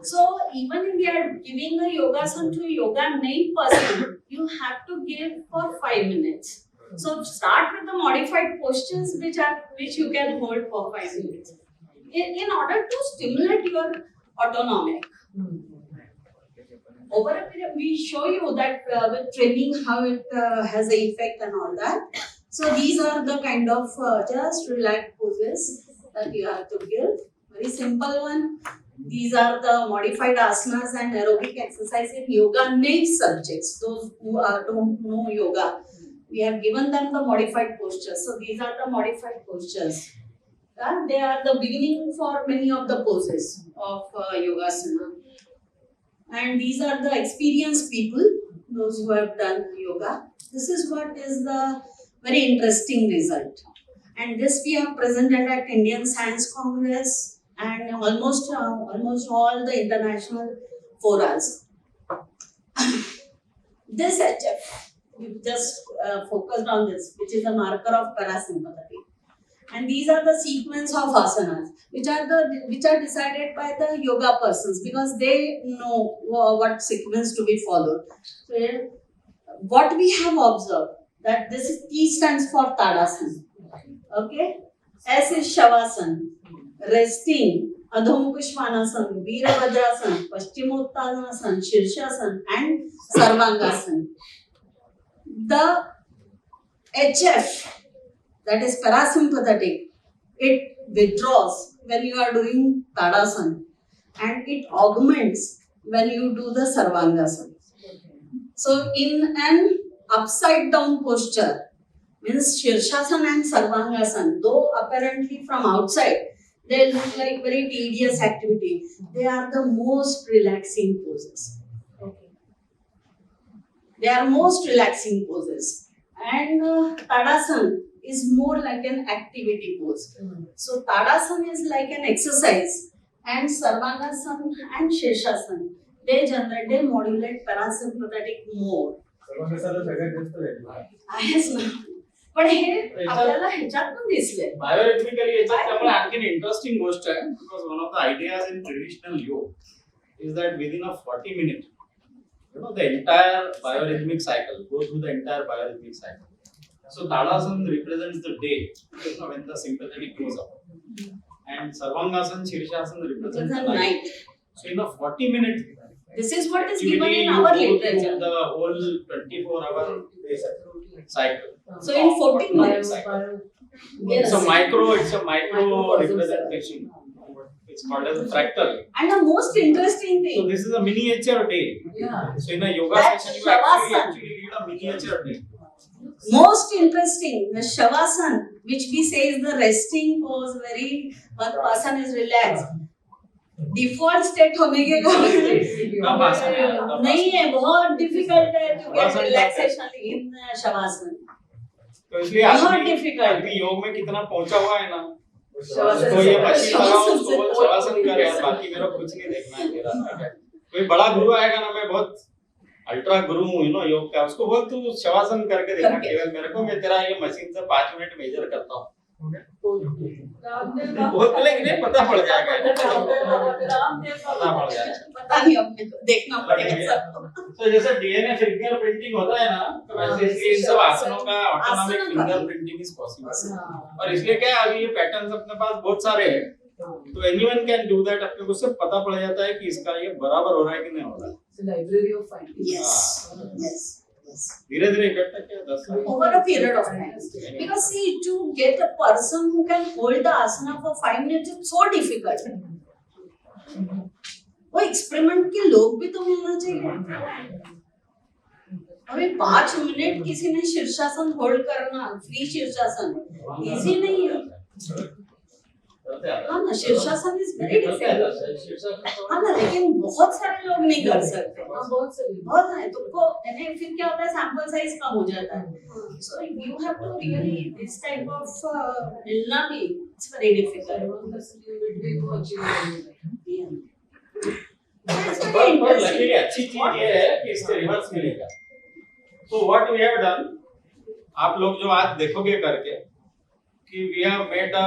So even if we are giving a yogasana to a yoga named person, you have to give for 5 minutes. So start with the modified postures which you can hold for 5 minutes. In order to stimulate your autonomic. Over a period, we show you that with training how it has an effect and all that. So these are the kind of just relaxed poses that you have to give. Very simple one. These are the modified asanas and aerobic exercise in yoga naive subjects. Those who don't know yoga, we have given them the modified postures. So these are the modified postures. They are the beginning for many of the poses of yogasana. And these are the experienced people, those who have done yoga. This is what is the very interesting result. And this we have presented at Indian Science Congress and almost all the international forums. This HF, we just focused on this, which is a marker of parasympathetic. And these are the sequence of asanas, which are decided by the yoga persons because they know what sequence to be followed. So what we have observed that this is T stands for Tadasana. Okay, S is Shavasana, resting, Adho Mukha Svanasana, Virabhadrasana, Paschimottanasana, Shirshasana, and Sarvangasana. The HF, that is parasympathetic, it withdraws when you are doing Tadasana and it augments when you do the Sarvangasana. So in an upside down posture, means Shirshasana and Sarvangasana, though apparently from outside they look like very tedious activity, they are the most relaxing poses. Okay. They are most relaxing poses. And Tadasana is more like an activity pose. So Tadasana is like an exercise and Sarvangasana and Shirshasana, they modulate parasympathetic more. Yes, पण हे आपल्याला ह्याच्यात पण दिसले. Biorhythmically याच्यात आणखीन interesting गोष्ट आहे because one of the ideas in traditional yoga is that within a 40 minute the entire biorhythmic cycle goes through the entire biorhythmic cycle. So Tadasana represents the day when the sympathetic goes up and Sarvangasana, Shirshasana represents the night. So in a 40 minute this is what is given in our literature. The whole 24-hour cycle. So in 40 minutes. It's a micro representation. It's called as a fractal. And the most interesting thing. So this is a miniature day. Yeah. So in a yoga session you actually lead a miniature day. Most interesting, the Shavasana, which we say is the resting pose, very one person is relaxed. Default state होने के कारण नहीं है, बहुत difficult है to get relaxation in shavasana. तो इसलिए बहुत डिफिकल्ट. योग में कितना पहुंचा हुआ है ना, तो ये मशीन लगाओ उसको बोल शवासन कर यार, बाकी मेरा कुछ नहीं देखना है तेरा. कोई बड़ा गुरु आएगा ना, मैं बहुत अल्ट्रा गुरु हूँ योग का, उसको बोल तू शवासन करके देखना केवल मेरे को, मैं तेरा ये मशीन से 5 मिनट मेजर करता हूँ. बहुत लेकिन पता पड़ जाएगा, पता पड़ जाएगा, पता नहीं अपने को देखना पड़ेगा सबको. तो जैसे डीएनए फिंगर प्रिंटिंग होता है ना, तो वैसे इन सब आसनों का autonomic finger printing is possible. और इसलिए क्या है, अभी ये पैटर्न्स अपने पास बहुत सारे हैं, तो एनीवन कैन डू दैट. अपने को सिर्फ पता पड़ जाता है कि इसका ये बराबर हो रहा है कि नहीं हो रहा है. Library of finding. Yes. धीरे धीरे इफेक्ट क्या 10 साल over a period of time, because see, to get a person who can hold the asana for 5 minutes is so difficult. वो एक्सपेरिमेंट के लोग भी तो मिलना चाहिए. अभी 5 मिनट किसी ने शीर्षासन होल्ड करना, फ्री शीर्षासन इजी नहीं है. हाँ ना, शीर्षासन इज वेरी डिफिकल्ट. हाँ ना, लेकिन बहुत सारे लोग नहीं कर सकते. बहुत है तुमको, यानी फिर क्या होता है, सैंपल साइज कम हो जाता है. So you have to really this type of मिलना भी इट्स वेरी डिफिकल्ट. पर लकीली अच्छी चीज ये है कि इससे रिवर्स मिलेगा. तो व्हाट वी हैव डन, आप लोग जो आज देखोगे करके, कि we have made a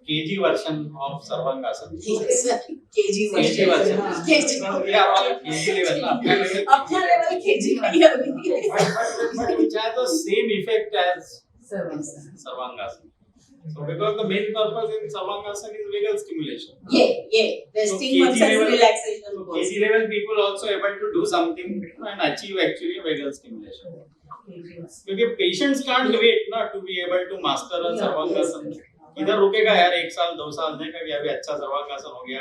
KG version of Sarvangasana. Yes, KG version. KG. We are all KG level. अपना level KG नहीं है अभी. But which has the same effect as Sarvangasana. So because the main purpose in Sarvangasana is vagal stimulation. Yeah. Resting versus relaxation. KG level people also able to do something and achieve actually vagal stimulation. क्योंकि patients can't wait ना to be able to master a Sarvangasana. इधर रुकेगा यार 1 साल 2 साल, देखा कि अभी अच्छा सर्वांगासन हो गया,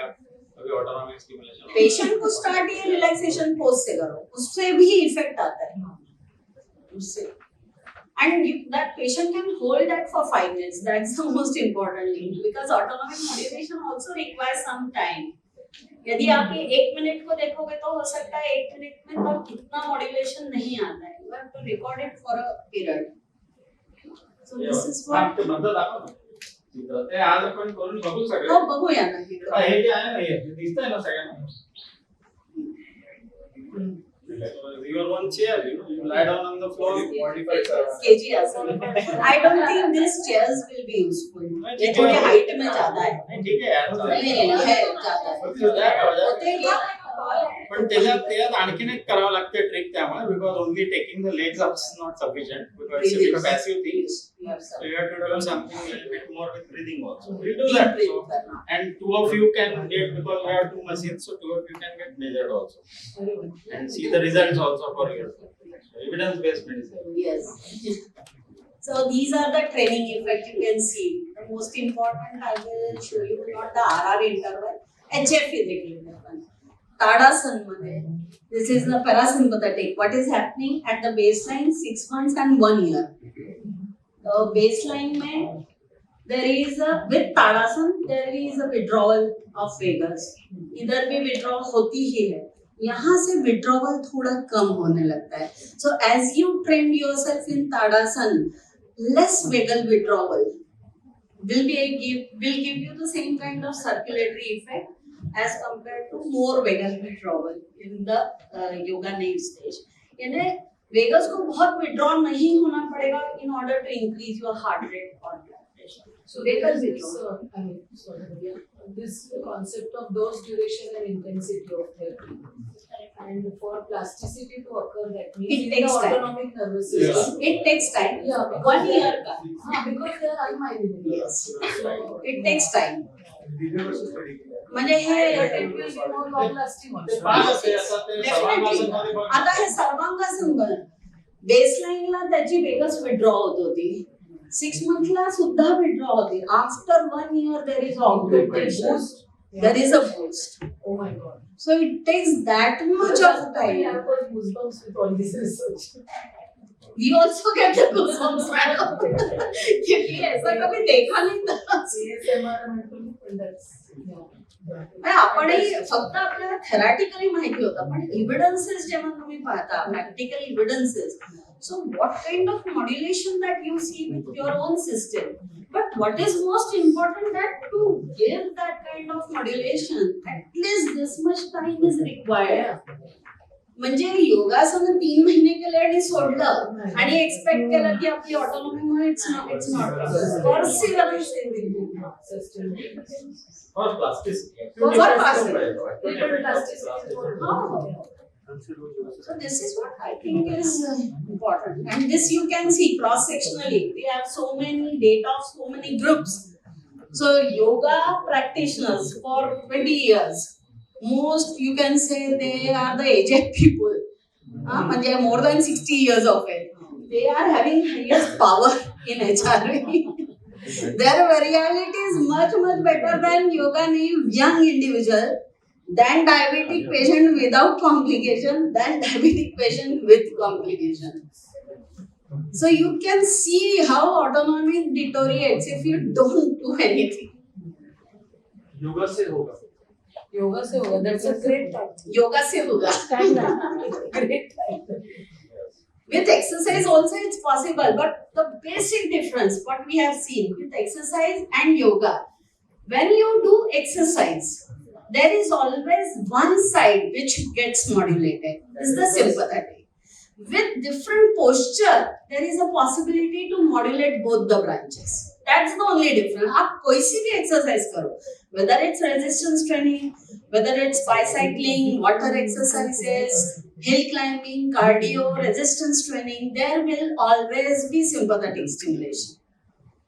अभी ऑटोनॉमिक स्टिमुलेशन. पेशेंट को स्टार्ट ये रिलैक्सेशन पोज से करो, उससे भी इफेक्ट आता है उससे. And that patient can hold that for 5 minutes. That's the most important thing, because autonomic modulation also requires some time. यदि आप ये 1 मिनट को देखोगे तो हो सकता है 1 मिनट में तब इतना मॉड्यूलेशन नहीं आता है. You have to record it for a period. So this is what ते आज आपण करून बघू सगळे. हो, बघूया ना. हे जे आहे ना, हे दिसतंय ना सगळ्यांना. You are one chair, you lie down on the floor. KG asana. I don't think these chairs will be useful. ये थोड़ी हाइट में ज्यादा है. ठीक है यार. नहीं है ज्यादा. पण त्याच्यात आणखीन एक करावं लागते ट्रिक त्यामुळे, because only taking the legs up is not sufficient, because it's a passive thing. So you have to do something a little bit more with breathing also. We'll do that. So, and 2 of you can get, because we have 2 machines, so 2 of you can get measured also and see the results also for yourself. So evidence based medicine. Yes. So these are the training effect you can see. The most important, I will show you not the RR interval, HF physically. Tadasana मध्ये, this is the parasympathetic. What is happening at the baseline 6 months and 1 year. The baseline में there is a, with Tadasana there is a withdrawal of vagus. इधर भी withdrawal होती ही है, यहाँ से withdrawal थोड़ा कम होने लगता है. So as you train yourself in Tadasana, less vagal withdrawal will give you the same kind of circulatory effect as compared to more vagal withdrawal in the yoga naive stage. यानी vagus को बहुत withdraw नहीं होना पड़ेगा in order to increase your heart rate or blood pressure. So vagal withdrawal. This concept of dose, duration and intensity of therapy. And for plasticity to occur, that means it takes the time. autonomic nervous system. It takes time. Yeah, 1 year का. Because they are unminded. Yes. So it takes time. म्हणजे हे आता हे सर्वांगासन बघ, बेसलाईनला त्याची वेगच withdraw होत होती, 6 मंथला सुद्धा withdraw होती. After 1 year there is augmentation, there is a boost. Oh my God. So it takes that much of time. I have got goosebumps with all this research. We also get the goosebumps, madam. क्योंकि ऐसा कभी देखा नहीं था. आपणही फक्त आपल्याला थेरॅटिकली माहिती होतं पण एव्हिडन्सेस जेव्हा तुम्ही पाहता practical evidences so what kind of modulation that you see with your own system but what is most important that to give that kind of modulation at least this much time is required म्हणजे योगासन 3 महिने केले आणि सोडलं आणि expect केलं की आपली autonomy it's not possible For plasticity. For plasticity. So this is what I think is important and this you can see cross sectionally we have so many data of so many groups so yoga practitioners for 20 years most you can say they are the aged people म्हणजे more than 60 years of age they are having highest power in HRV their variability is much better than yoga naive young individual than diabetic patient without complication than diabetic patient with complication so you can see how autonomy deteriorates if you don't do anything yoga से होगा that's a great time yoga se hoga great time with exercise also it's possible but the basic difference what we have seen with exercise and yoga when you do exercise there is always one side which gets modulated. This is the sympathetic. With different posture, there is a possibility to modulate both the branches. That's the only difference. आप कोई सी भी exercise करो, whether it's resistance training, whether it's bicycling, water exercises, hill climbing, cardio, resistance training, there will always be sympathetic stimulation.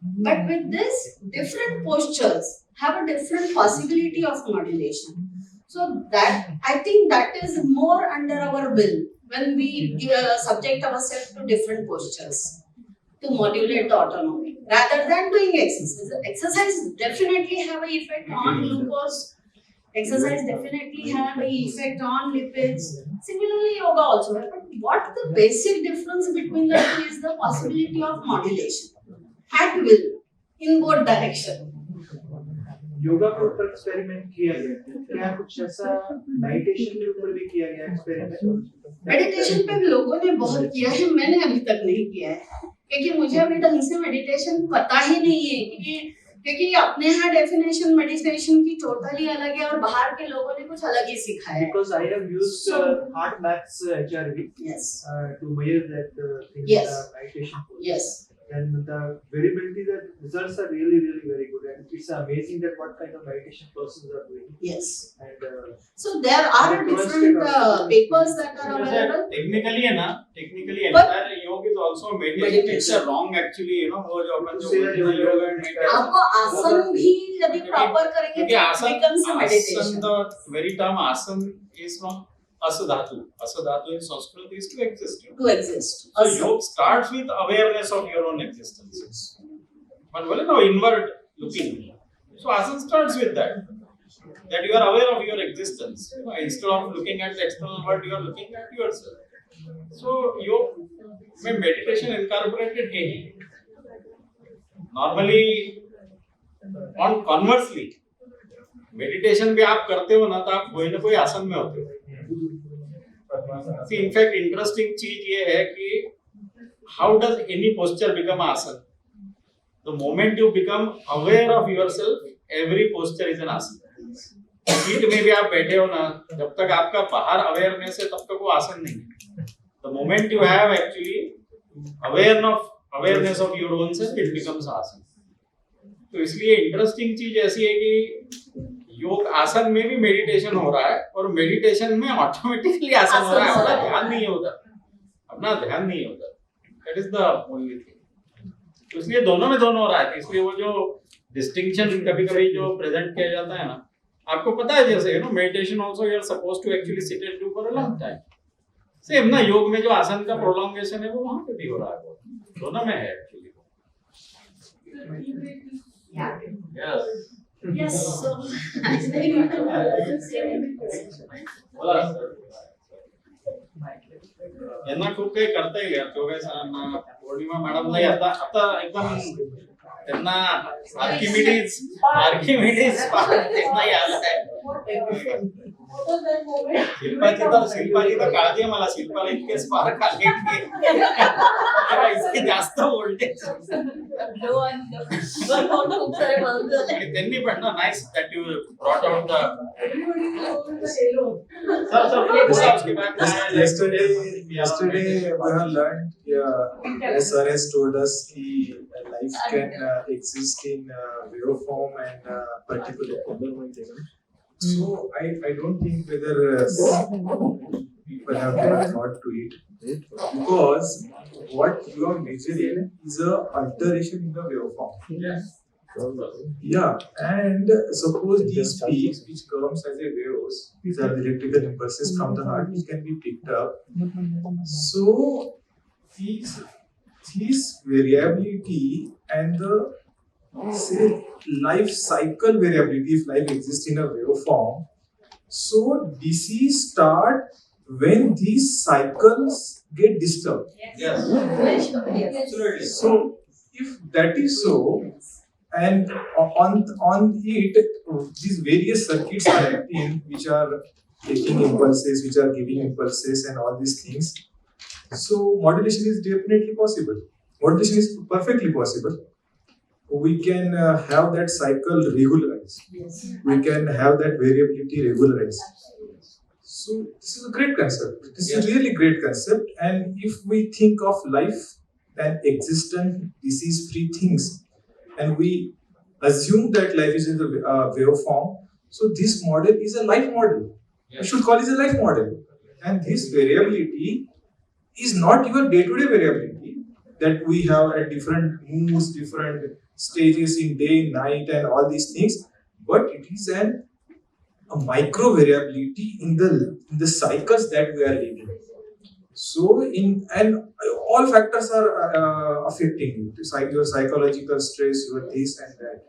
But with this, different postures have a different possibility of modulation. So that I think that is more under our will when we subject ourselves to different postures to modulate the autonomy rather than doing exercise. Exercise definitely have an effect on glucose. Exercise definitely have an effect on lipids. Similarly, yoga also. But what the basic difference between the two is the possibility of modulation at will in both directions. Yoga के ऊपर experiment किया गया क्या कुछ ऐसा meditation के ऊपर भी किया गया एक्सपेरिमेंट मेडिटेशन पे लोगों ने बहुत किया है मैंने अभी तक नहीं किया है क्योंकि मुझे अभी ढंग से मेडिटेशन पता ही नहीं है क्योंकि अपने यहाँ डेफिनेशन मेडिटेशन की टोटली अलग है और बाहर के लोगों ने कुछ अलग ही सिखाया है because I have used heart maths HRV yes to measure that thing yes meditation yes and the variability the results are really very good and it's amazing that what kind of meditation persons are doing yes and so there are different papers that are available technically entire yoga is also meditation it's a wrong actually वो जो अपन जो yoga and meditation आपको आसन भी यदि proper करेंगे तो becomes a meditation आसन the very term asan is from Asadhatu in Sanskrit is to exist. To exist. So yoga starts with awareness of your own existence. But well, now inward looking. So asana starts with that you are aware of your existence. You know, instead of looking at the external world, you are looking at yourself. So yoga में meditation incorporated है. Normally, on conversely, meditation भी आप करते हो ना तो आप कोई ना कोई आसन में होते हो. See, in fact, interesting चीज ये है कि how does any posture become asana? The moment you become aware of yourself, every posture is an asana. Seat में भी आप बैठे हो ना, जब तक आपका बाहर awareness है, तब तक वो आसन नहीं है. The moment you have actually awareness of your own self, it becomes asana. तो इसलिए इंटरेस्टिंग चीज ऐसी है कि योग आसन में भी मेडिटेशन हो रहा है और मेडिटेशन में ऑटोमेटिकली आसन हो रहा है अपना ध्यान नहीं होता that is the only thing तो इसलिए दोनों में दोनों हो रहा है इसलिए वो जो डिस्टिंक्शन कभी-कभी जो प्रेजेंट किया जाता है ना आपको पता है जैसे you know meditation also you are supposed to actually sit and do for a long time same ना योग में जो आसन का प्रोलॉन्गेशन है वो वहां पे भी हो रहा है दोनों में है actually Yes, so I think यांना खूप काही करता येईल यार चौघे सरांना पौर्णिमा मॅडमलाही आता एकदम त्यांना आर्किमिडीज त्यांनाही आलं आहे शिल्पाची तर काळजी आहे मला शिल्पाला इतके स्पार्क आले इतके जास्त व्होल्टेज त्यांनी पण ना nice that you brought out yesterday we have learned as sir has told us that life can exist in waveform and particular. So I don't think whether people have given thought to it because what you are measuring is a alteration in the waveform. Yes. Yeah, and suppose these peaks which comes as a waves, these are the electrical impulses from the heart which can be picked up. So these variability and the say life cycle variability, if life exists in a waveform, so disease start when these cycles get disturbed. Yes. Absolutely. So if that is so, and on it these various circuits are acting which are taking impulses, which are giving impulses and all these things, so modulation is definitely possible. Modulation is perfectly possible. We can have that cycle regularized. Yes. We can have that variability regularized. So this is a great concept. This is a really great concept. And if we think of life and existent disease-free things, and we assume that life is in the waveform, so this model is a life model. Yes. We should call it a life model. And this variability is not your day-to-day variability that we have at different moods, different stages in day, night, and all these things, but it is a micro variability in the cycles that we are living. So all factors are affecting you, your psychological stress, your this and that.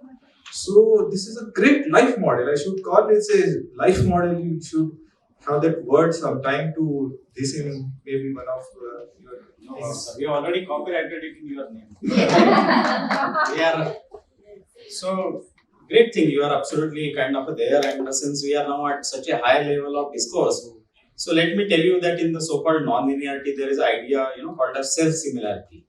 So this is a great life model. I should call it a life model. You should have that word sometime to this in maybe one of your things. We already copyrighted it in your name. So great thing. You are absolutely kind of there, and since we are now at such a high level of discourse, so let me tell you that in the so-called non-linearity there is an idea called as self-similarity.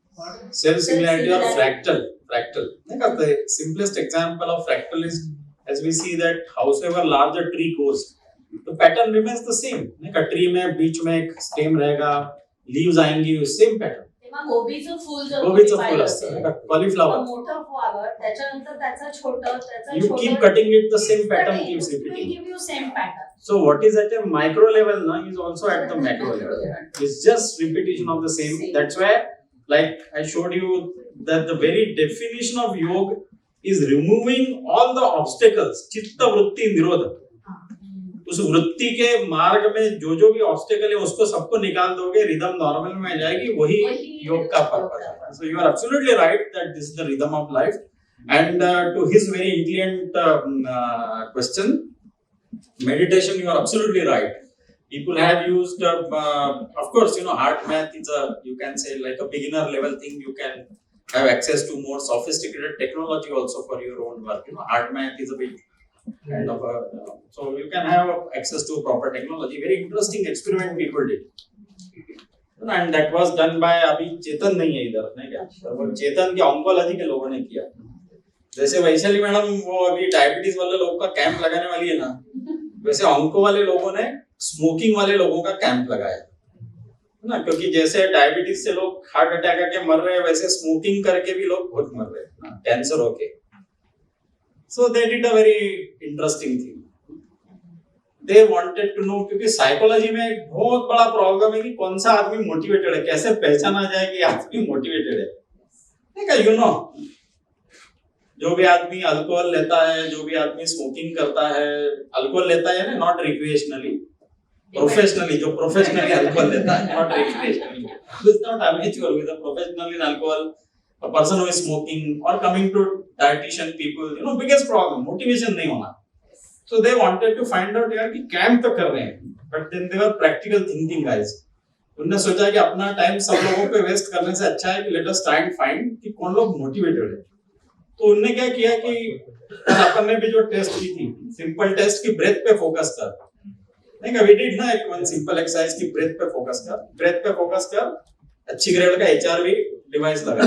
Self-similarity or fractal. The simplest example of fractal is as we see that however large a tree goes, the pattern remains the same. A tree में बीच में एक stem रहेगा, leaves आएंगी, same pattern. गोबीचं फूल जर गोबीचं फूल असतं, cauliflower. मोठं flower त्याच्यानंतर त्याचं छोटं You keep cutting it, the same pattern keeps It will repeating. give you same pattern. So what is at a micro level now is also at the macro level. It's just repetition of the same. That's why, like I showed you, that the very definition of yoga is removing all the obstacles. Chitta vritti nirodha. उस वृत्ति के मार्ग में जो भी obstacle है उसको सबको निकाल दोगे, रिदम नॉर्मल में आ जाएगी, वही योग का पर्पस है. So you are absolutely right that this is the rhythm of life. And to his very intelligent question, meditation, you are absolutely right. People have used, of course, heart math is you can say like a beginner level thing. You can have access to more sophisticated technology also for your own work. Heart math is a bit kind of so you can have access to proper technology. Very interesting experiment people did. And that was done by अभी चेतन नहीं है इधर, नहीं क्या? वो चेतन के oncology के लोगों ने किया. जैसे वैशाली मैडम वो अभी डायबिटीज वाले लोगों का कैंप लगाने वाली है ना, वैसे ऑन्को वाले लोगों ने स्मोकिंग वाले लोगों का कैंप लगाया ना, क्योंकि जैसे डायबिटीज से लोग हार्ट अटैक आके मर रहे हैं, वैसे स्मोकिंग करके भी लोग बहुत मर रहे हैं कैंसर होके. So they did a very interesting thing. They wanted to know, क्योंकि साइकोलॉजी में एक बहुत बड़ा प्रॉब्लम है कि कौन सा आदमी मोटिवेटेड है, कैसे पहचाना जाए कि आदमी मोटिवेटेड है. देखा जो भी आदमी अल्कोहल लेता है, जो भी आदमी स्मोकिंग करता है, अल्कोहल लेता है ना, नॉट रिक्रिएशनली, प्रोफेशनली, जो प्रोफेशनली अल्कोहल लेता है, not recreationally, who is not amateur, who is a professional in alcohol, a person who is smoking, or coming to dietitian people, biggest problem, motivation नहीं होना. So they wanted to find out यार कि camp तो कर रहे हैं, but then they were practical thinking guys. उन्होंने सोचा कि अपना टाइम सब लोगों पे वेस्ट करने से अच्छा है कि let us try and find कि कौन लोग मोटिवेटेड है। तो उन्होंने क्या किया कि अपन ने भी जो टेस्ट की थी, सिंपल टेस्ट की ब्रेथ पे फोकस कर, नहीं का वी डिड ना, एक वन सिंपल एक्सरसाइज की ब्रेथ पे फोकस कर, अच्छी ग्रेड का एचआरवी डिवाइस लगा।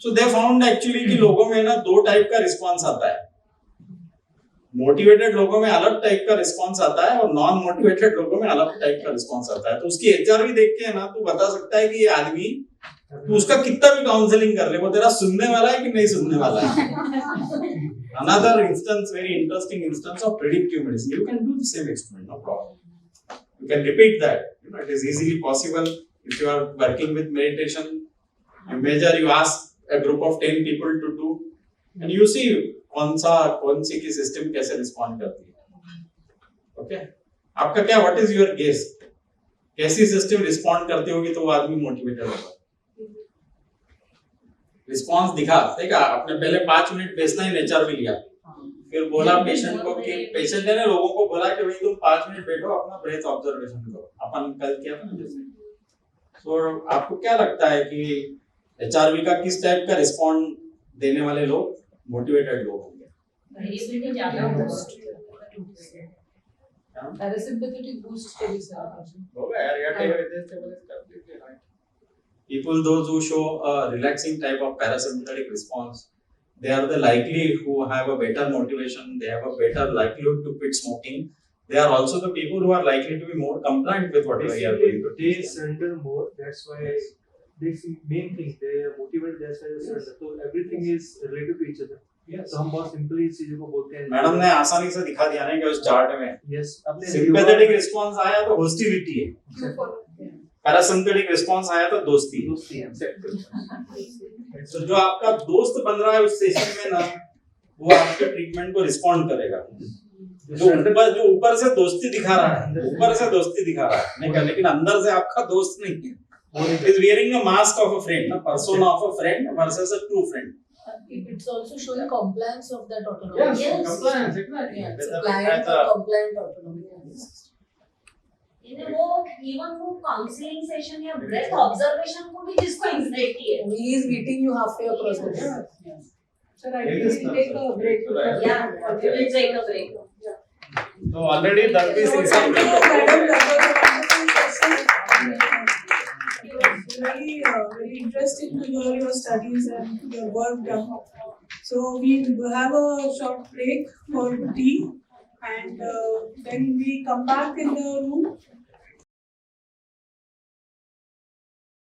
सो दे फाउंड एक्चुअली कि लोगों में ना दो टाइप का रिस्पांस आता है। मोटिवेटेड लोगों में अलग टाइप का रिस्पांस आता है और नॉन मोटिवेटेड लोगों में अलग टाइप का रिस्पांस आता है। तो उसकी एचआरवी देख के ना तू बता सकता है कि ये आदमी, तू उसका कितना भी काउंसलिंग कर ले, वो तेरा सुनने वाला है कि नहीं सुनने वाला है। Another instance, very interesting instance of predictive medicine. You can do the same experiment, no problem. You can repeat that. You know, it is easily possible. If you are working with meditation, you measure, you ask a group of 10 people to do, and you see कौन सी की system कैसे respond करती है। Okay, आपका क्या, what is your guess, कैसी system respond करती होगी तो वो आदमी मोटिवेटेड होगा? रिस्पॉन्स दिखा, ठीक है, आपने पहले 5 मिनट बेसलाइन एचआरवी लिया, फिर बोला पेशेंट को कि पेशेंट ने लोगों को बोला कि भाई तुम 5 मिनट बैठो, अपना ब्रेथ ऑब्जर्वेशन करो, अपन कल किया था जैसे। तो आपको क्या लगता है कि एचआरवी का किस टाइप का रिस्पॉन्ड देने वाले लोग मोटिवेटेड लोग होंगे? पैरासिम्पैथेटिक बूस्ट होगा यार, people those who show a relaxing type of parasympathetic response, they are the likely who have a better motivation, they have a better likelihood to quit smoking. They are also the people who are likely to be more compliant with what they are going to do. They surrender more, that's why this main thing, they are motivated, that's why they surrender. So everything is related to each other. तो हम बहुत simply इस चीज को बोलते हैं। Madam ने आसानी से दिखा दिया ना कि उस चार्ट में यस, अपने सिंपैथेटिक रिस्पांस आया तो हॉस्टिलिटी है, पैरासिम्पैथेटिक रिस्पांस आया तो दोस्ती है। तो जो आपका दोस्त बन रहा है उस सेशन में ना, वो आपके ट्रीटमेंट को रिस्पॉन्ड करेगा। जो ऊपर से दोस्ती दिखा रहा है, नहीं, लेकिन अंदर से आपका दोस्त नहीं है। It is wearing a mask of a friend, a persona of a friend versus a true friend. It's also showing compliance of that autonomy. Yes, compliance, exactly. Yeah, it's a client or compliant autonomy. वो even वो counseling session या breath observation को भी जिसको anxiety है, he is meeting you halfway across the day. Sir, I think we take a break. Yeah, we will take a break. So already that is something. Very interesting to hear your studies and your work done. So we will have a short break for tea, and then we come back in the room